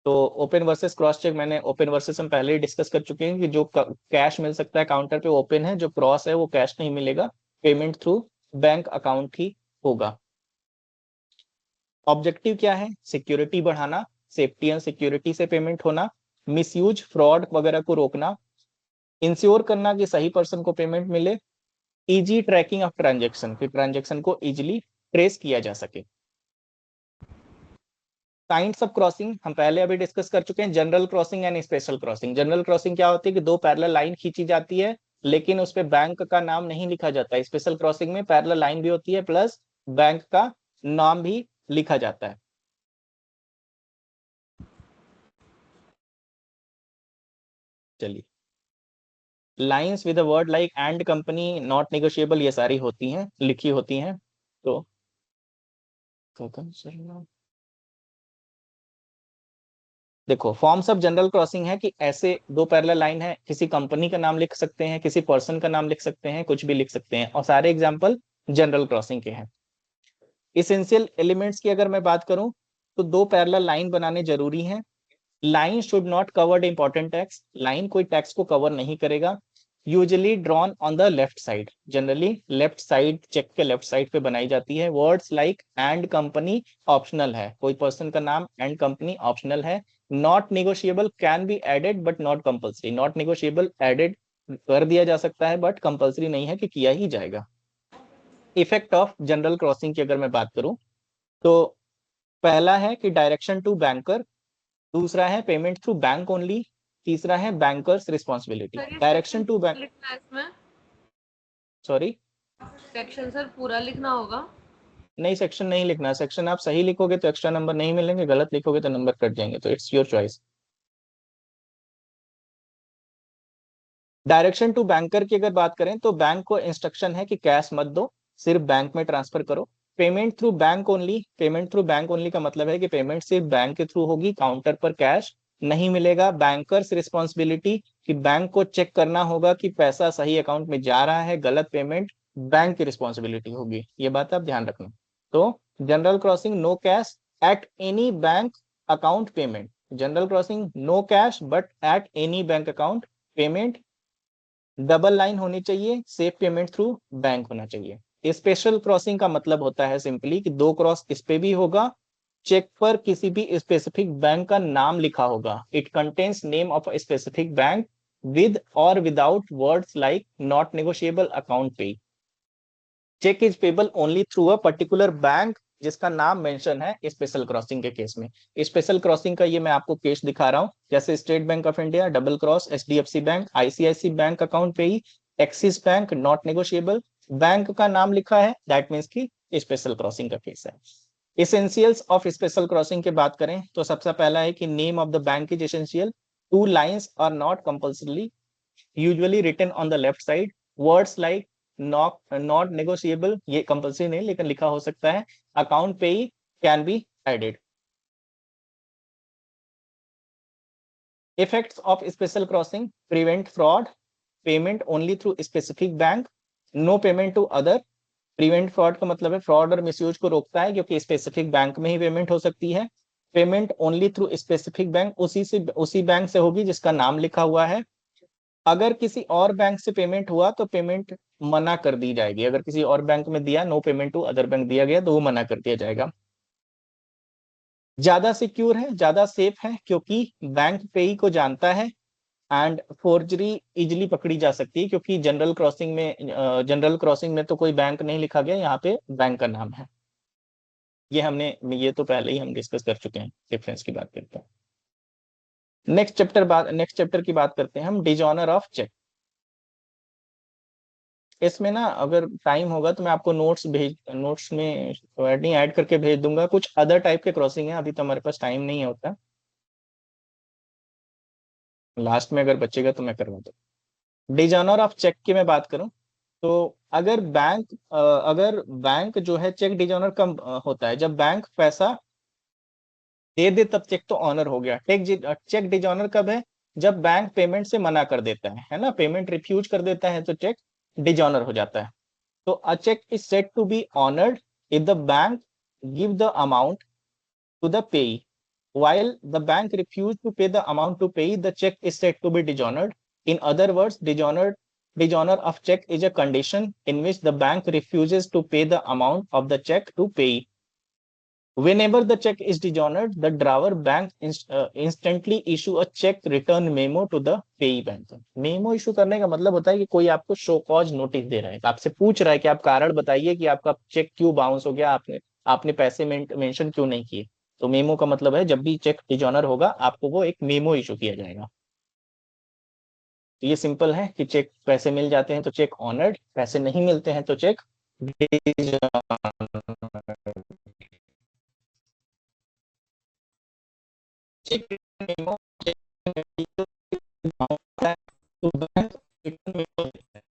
तो ओपन वर्सेस क्रॉस चेक, मैंने ओपन वर्सेस हम पहले ही डिस्कस कर चुके हैं कि जो कैश मिल सकता है काउंटर पे ओपन है, जो क्रॉस है वो कैश नहीं मिलेगा, पेमेंट थ्रू बैंक अकाउंट ही होगा। ऑब्जेक्टिव क्या है? सिक्योरिटी बढ़ाना, सेफ्टी एंड सिक्योरिटी से पेमेंट होना, मिसयूज फ्रॉड वगैरह को रोकना, इंश्योर करना कि सही पर्सन को पेमेंट मिले, इजी ट्रैकिंग ऑफ ट्रांजेक्शन, कि ट्रांजेक्शन को इजीली ट्रेस किया जा सके। काइंड्स ऑफ क्रॉसिंग हम पहले अभी डिस्कस कर चुके हैं, general crossing and special crossing. General crossing क्या होती है कि 2 पैरेलल लाइन खींची जाती है लेकिन उस पे बैंक का नाम नहीं लिखा जाता है। स्पेशल क्रॉसिंग में पैरेलल लाइन भी होती है प्लस बैंक का नाम भी लिखा जाता है। चलिए, lines with a word like and company, not negotiable, ये सारी होती हैं, लिखी होती हैं। तो देखो, फॉर्म्स ऑफ जनरल क्रॉसिंग है कि ऐसे 2 पैरेलल लाइन है, किसी कंपनी का नाम लिख सकते हैं, किसी पर्सन का नाम लिख सकते हैं, कुछ भी लिख सकते हैं, और सारे एग्जांपल जनरल क्रॉसिंग के हैं। इसेंशियल एलिमेंट्स की अगर मैं बात करूं तो 2 पैरेलल लाइन बनाने जरूरी हैं। Line should not cover important text, line कोई टैक्स को कवर नहीं करेगा। Usually drawn on the left side, generally left side, cheque के लेफ्ट साइड पे बनाई जाती है। Words like and company optional है, कोई पर्सन का नाम एंड कंपनी ऑप्शनल है। Not negotiable can be added but not compulsory, not negotiable added कर दिया जा सकता है बट कंपल्सरी नहीं है कि किया ही जाएगा। इफेक्ट ऑफ जनरल क्रॉसिंग की अगर मैं बात करूं तो पहला है कि डायरेक्शन टू बैंकर, दूसरा है पेमेंट थ्रू बैंक ओनली, तीसरा है bankers responsibility. Direction to bank, लिखना है इसमें, सॉरी सेक्शन सर पूरा लिखना होगा। नहीं, सेक्शन नहीं लिखना। सेक्शन आप सही लिखोगे तो एक्स्ट्रा नंबर नहीं मिलेंगे, गलत लिखोगे तो नंबर कट जाएंगे, तो it's your choice. Direction to banker की अगर बात करें तो बैंक को इंस्ट्रक्शन है कि कैश मत दो, सिर्फ बैंक में ट्रांसफर करो। Payment through bank only, payment through bank only का मतलब है कि पेमेंट सिर्फ बैंक के थ्रू होगी, काउंटर पर कैश नहीं मिलेगा। बैंकर्स रिस्पॉन्सिबिलिटी कि बैंक को चेक करना होगा कि पैसा सही अकाउंट में जा रहा है, गलत पेमेंट बैंक की रिस्पॉन्सिबिलिटी होगी, ये बात आप ध्यान रखना। तो general crossing no cash at any bank account payment, general crossing no cash but at any bank account payment, double line होनी चाहिए, सेफ पेमेंट थ्रू बैंक होना चाहिए। स्पेशल क्रॉसिंग का मतलब होता है सिंपली कि 2 क्रॉस इस पे भी होगा, चेक पर किसी भी स्पेसिफिक बैंक का नाम लिखा होगा। It contains name of a specific bank with और without words like not negotiable account pay. Cheque is payable only through a particular bank जिसका नाम मेंशन है स्पेशल क्रॉसिंग के केस में। स्पेशल क्रॉसिंग का ये मैं आपको केस दिखा रहा हूं, जैसे State Bank of India double cross, HDFC bank, ICIC bank account pay ही, Axis bank not negotiable, bank का नाम लिखा है, दैट मीन्स की स्पेशल क्रॉसिंग का केस है। एसेंशियल्स ऑफ स्पेशल क्रॉसिंग की बात करें तो सबसे पहला है कि name of the bank is essential, 2 lines are not compulsory, usually written on the left side, words like not negotiable ये कंपल्सरी नहीं लेकिन लिखा हो सकता है, अकाउंट पे ही can be added. Effects of special crossing, prevent fraud, payment only through specific bank, no payment to other. Prevent fraud का मतलब है फ्रॉड और मिसयूज को रोकता है क्योंकि स्पेसिफिक बैंक में ही पेमेंट हो सकती है। Payment only through specific bank, उसी बैंक से होगी जिसका नाम लिखा हुआ है। अगर किसी और बैंक से पेमेंट हुआ तो पेमेंट मना कर दी जाएगी, अगर किसी और बैंक में दिया, no payment to other bank दिया गया तो वो मना कर दिया जाएगा। ज्यादा सिक्योर है, ज्यादा सेफ है क्योंकि बैंक पेई को जानता है, एंड फोर्जरी इजिली पकड़ी जा सकती है क्योंकि जनरल क्रॉसिंग में तो कोई बैंक नहीं लिखा गया, यहाँ पे बैंक का नाम है। ये तो पहले ही हम डिस्कस कर चुके हैं, डिफरेंस की बात करते हैं। नेक्स्ट चैप्टर की बात करते हैं हम, डिजॉनर ऑफ चेक। इसमें ना अगर टाइम होगा तो मैं आपको नोट्स में वर्डिंग ऐड करके भेज दूंगा। कुछ अदर टाइप के क्रॉसिंग है, अभी तो हमारे पास टाइम नहीं होता, लास्ट में अगर बचेगा तो मैं करवा दूँ। डिजॉनर ऑफ चेक की मैं बात करूं तो अगर बैंक जो है चेक डिजॉनर कब होता है, जब बैंक पैसा दे दे तब चेक तो ऑनर हो गया। चेक डिजॉनर कब है, जब बैंक पेमेंट से मना कर देता है ना, पेमेंट रिफ्यूज कर देता है तो चेक डिजॉनर हो जाता है। तो a cheque is said to be honoured if the bank give the amount to the payee, while the bank refused to pay the amount to pay, the check is said to be dishonored. In other words, dishonor of check is a condition in which the bank refuses to pay the amount of the check to pay. Whenever the check is dishonored, the drawer bank instantly issue a check return memo to the payee bank. Memo issue करने का मतलब होता है कि कोई आपको show cause notice दे रहा है, आपसे पूछ रहा है कि आप कारण बताइए कि आपका चेक क्यों बाउंस हो गया, आपने पैसे मेंशन क्यों नहीं किए। तो मेमो का मतलब है जब भी चेक डिजॉनर होगा आपको वो एक मेमो इशू किया जाएगा। तो ये सिंपल है कि चेक पैसे मिल जाते हैं तो चेक ऑनर्ड, पैसे नहीं मिलते हैं तो चेक मेमो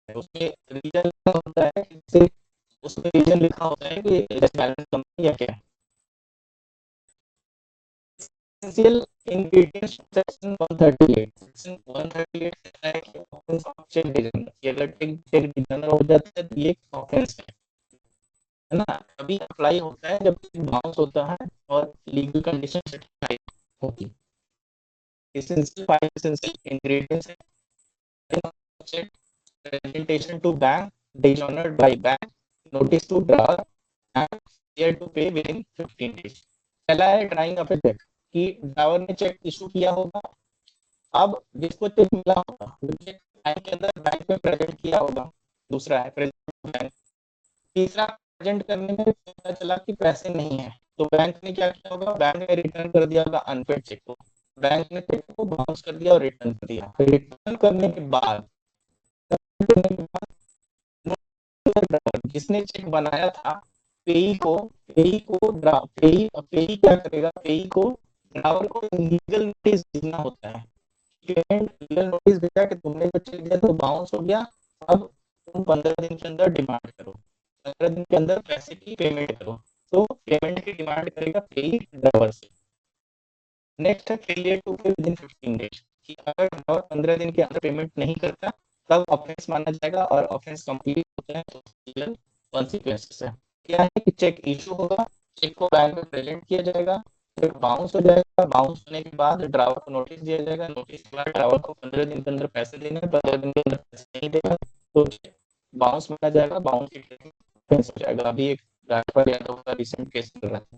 उसमें रीजन होता है, उसमें रीजन लिखा होता है कि बैलेंस कम या क्या है। Essential ingredients section 138, section 138 कहता है कि ऑफेंस ऑफ चेक डिजॉनर, अगर चेक डिजॉनर हो जाता है तो ये ऑफेंस है ना, अभी अप्लाई होता है जब बाउंस होता है और लीगल कंडीशन सेटिस्फाई होती है। Essential ingredients check, presentation to bank, dishonored by bank, notice to drawer and failure to pay within 15 days। पहला है ड्राइंग ऑफ चेक कि ड्रावर ने चेक इशू किया होगा, अब जिसको चेक मिला होगा वो चेक टाइम के अंदर बैंक में प्रेजेंट किया होगा, दूसरा है प्रेजेंट बैंक। तीसरा प्रेजेंट करने में पता चला कि पैसे नहीं है तो बैंक ने क्या किया होगा, बैंक ने रिटर्न कर दिया होगा अनपेड चेक को। बैंक ने चेक को बाउंस कर दिया और रिटर्न कर दिया। रिटर्न करने के बाद जिसने चेक बनाया था पेई को पेई क्या करेगा, पेई को ड्रावर को लीगल नोटिस भेजना होता है। लीगल नोटिस भेजा कि तुमने जो चेक दिया तो बाउंस हो गया, अब तुम 15 दिन के अंदर डिमांड करो, 15 दिन के अंदर पैसे की पेमेंट करो। तो पेमेंट की डिमांड करेगा पेई ड्रावर से। नेक्स्ट है failure to pay within 15 days, कि अगर ड्रावर 15 दिन के अंदर पेमेंट नहीं करता तब ऑफेंस माना जाएगा, और ऑफेंस कंप्लीट होता है तो लीगल कॉन्सिक्वेंसेस है। क्या है कि चेक इशू होगा, चेक को बैंक में प्रेजेंट किया जाएगा, चेक बाउंस हो जाएगा, बाउंस होने के बाद ड्रावर को नोटिस दिया जाएगा, नोटिस के बाद ड्रावर को 15 दिन के अंदर पैसे देने, 15 दिन के अंदर पैसे नहीं देगा तो बाउंस माना जाएगा, बाउंस की ऑफेंस हो जाएगा। अभी एक राजपाल यादव का रिसेंट केस चल रहा था,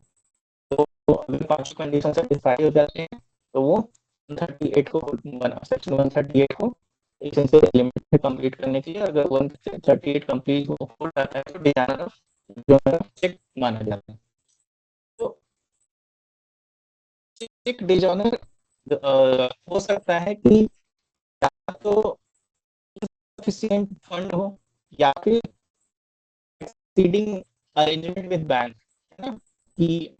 तो अगर पांचों कंडीशन सेटिस्फाई हो जाते हैं तो वो 138 को सेक्शन 138 को एसेंशियल लिमिट में कंप्लीट करने के लिए, अगर 138 कंप्लीट हो जाता है तो डिजाइनर ऑफ चेक माना जाता है। तो चेक डिजाइनर हो सकता है कि या तो सफिशिएंट फंड हो या फिर एक्सीडिंग अरेंजमेंट विद बैंक, है ना, कि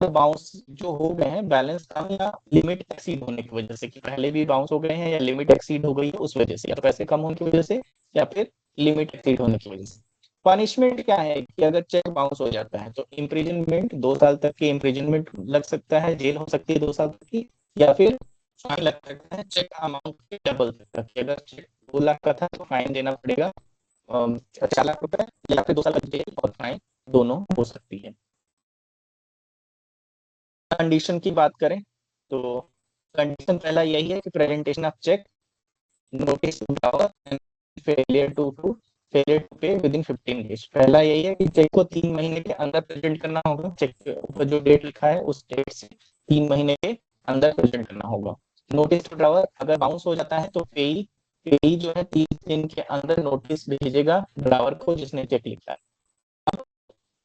बाउंस जो हो गए हैं बैलेंस कम या लिमिट एक्सीड होने की वजह से, कि पहले भी बाउंस हो गए हैं या लिमिट एक्सीड हो गई है उस वजह से, या तो पैसे कम होने की वजह से या फिर लिमिट एक्सीड होने की वजह से। पनिशमेंट क्या है कि अगर चेक बाउंस हो जाता है तो इम्प्रिजनमेंट 2 साल तक की इम्प्रिजनमेंट लग सकता है, जेल हो सकती है 2 साल तक की, या फिर फाइन लग सकता है चेक अमाउंट के डबल तक की। अगर चेक 2 लाख का था तो फाइन देना पड़ेगा 4 लाख रुपए, या फिर 2 साल तक जेल और फाइन दोनों हो सकती है। कंडीशन की बात करें तो कंडीशन पहला यही है कि presentation of cheque, notice failure to pay within 15 days. पहला यही है कि चेक को 3 महीने के अंदर प्रेजेंट करना होगा, चेक के ऊपर जो डेट लिखा है उस डेट से 3 महीने के अंदर प्रेजेंट करना होगा। नोटिस टू ड्रावर अगर बाउंस हो जाता है तो पेई जो है 30 दिन के अंदर नोटिस भेजेगा ड्रावर को जिसने चेक लिखा है।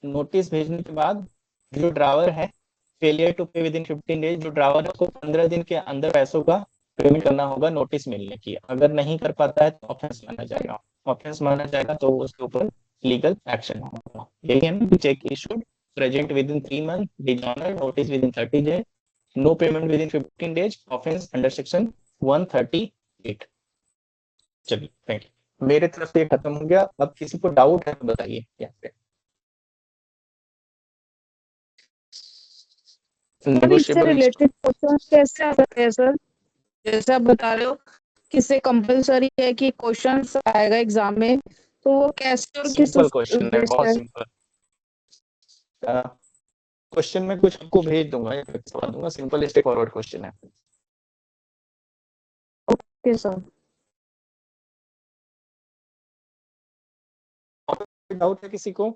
नोटिस भेजने के बाद जो ड्रावर है failure to pay within 15 days, जो ड्रावर को 15 दिन के अंदर पैसों का पेमेंट करना होगा नोटिस मिलने की। अगर नहीं कर पाता है तो ऑफेंस माना जाएगा, ऑफेंस माना जाएगा तो उसके ऊपर लीगल एक्शन होगा। यही है ना, cheque issued present within 3 month, dishonour notice within 30 days, no payment within 15 days, offence under section 138। चलिए थैंक यू, मेरे तरफ से खत्म हो गया। अब किसी को डाउट है तो बताइए यहाँ पे। सर इससे रिलेटेड क्वेश्चन कैसे आ सकते हैं सर, जैसे आप बता रहे हो किससे कंपलसरी है कि क्वेश्चंस आएगा एग्जाम में, तो वो कैसे और किस सिंपल क्वेश्चन है, बहुत सिंपल क्वेश्चन। मैं कुछ आपको भेज दूंगा या करवा दूंगा, सिंपल स्ट्रेट फॉरवर्ड क्वेश्चन है। Okay sir. डाउट है किसी को?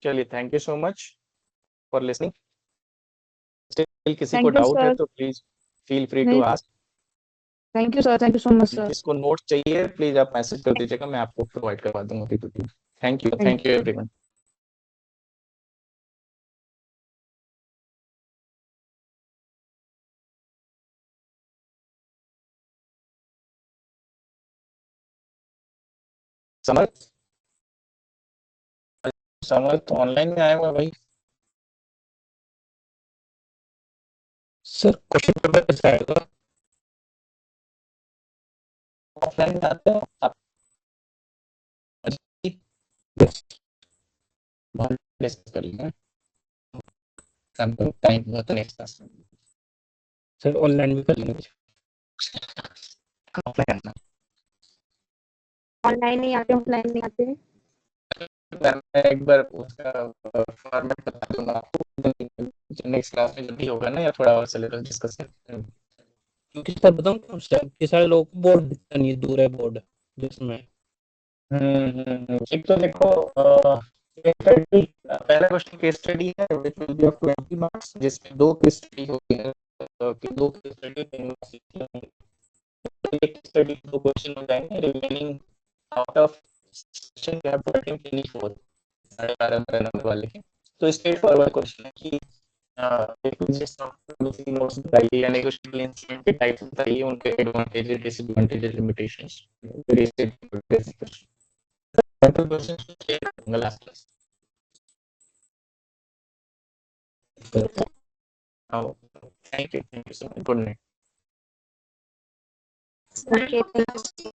चलिए thank you so much for listening. Still किसी को Thank you, डाउट है sir. तो प्लीज फील फ्री टू नहीं ask. Thank you sir, thank you so much sir. जिसको नोट चाहिए प्लीज आप मैसेज कर दीजिएगा, मैं आपको प्रोवाइड करवा दूंगा PPT. Thank you everyone. Samarth Samarth online में आया हुआ भाई। सर क्वेश्चन पेपर कैसे आएगा? ऑफलाइन में आते हो आप? डिस्कस कर लेंगे टाइम हुआ तो नेक्स्ट क्लास। सर ऑनलाइन भी कर लेंगे कुछ, ऑफलाइन आना। ऑनलाइन नहीं आते, ऑफलाइन नहीं आते। मैं एक बार उसका फॉर्मेट बता दूंगा आपको नेक्स्ट क्लास में जब भी होगा ना, या थोड़ा और सिलेबस डिस्कस करते हैं। क्योंकि सर बताऊं कि सारे लोग बोर्ड दिखता नहीं है, दूर है बोर्ड जिसमें। एक तो देखो पहला क्वेश्चन केस स्टडी है which will be of 20 marks जिसमें दो केस स्टडी होगी दो केस स्टडी एक स्टडी दो क्वेश्चन हो जाएंगे remaining out of section we have to attempt any four 12 number वाले के तो स्ट्रेट फॉरवर्ड क्वेश्चन है कि नोट्स बताइए या नेगोशिएबल इंस्ट्रूमेंट के टाइप्स बताइए उनके advantages disadvantages limitations very basic question करूंगा last class thank you so much good night Okay, thank you.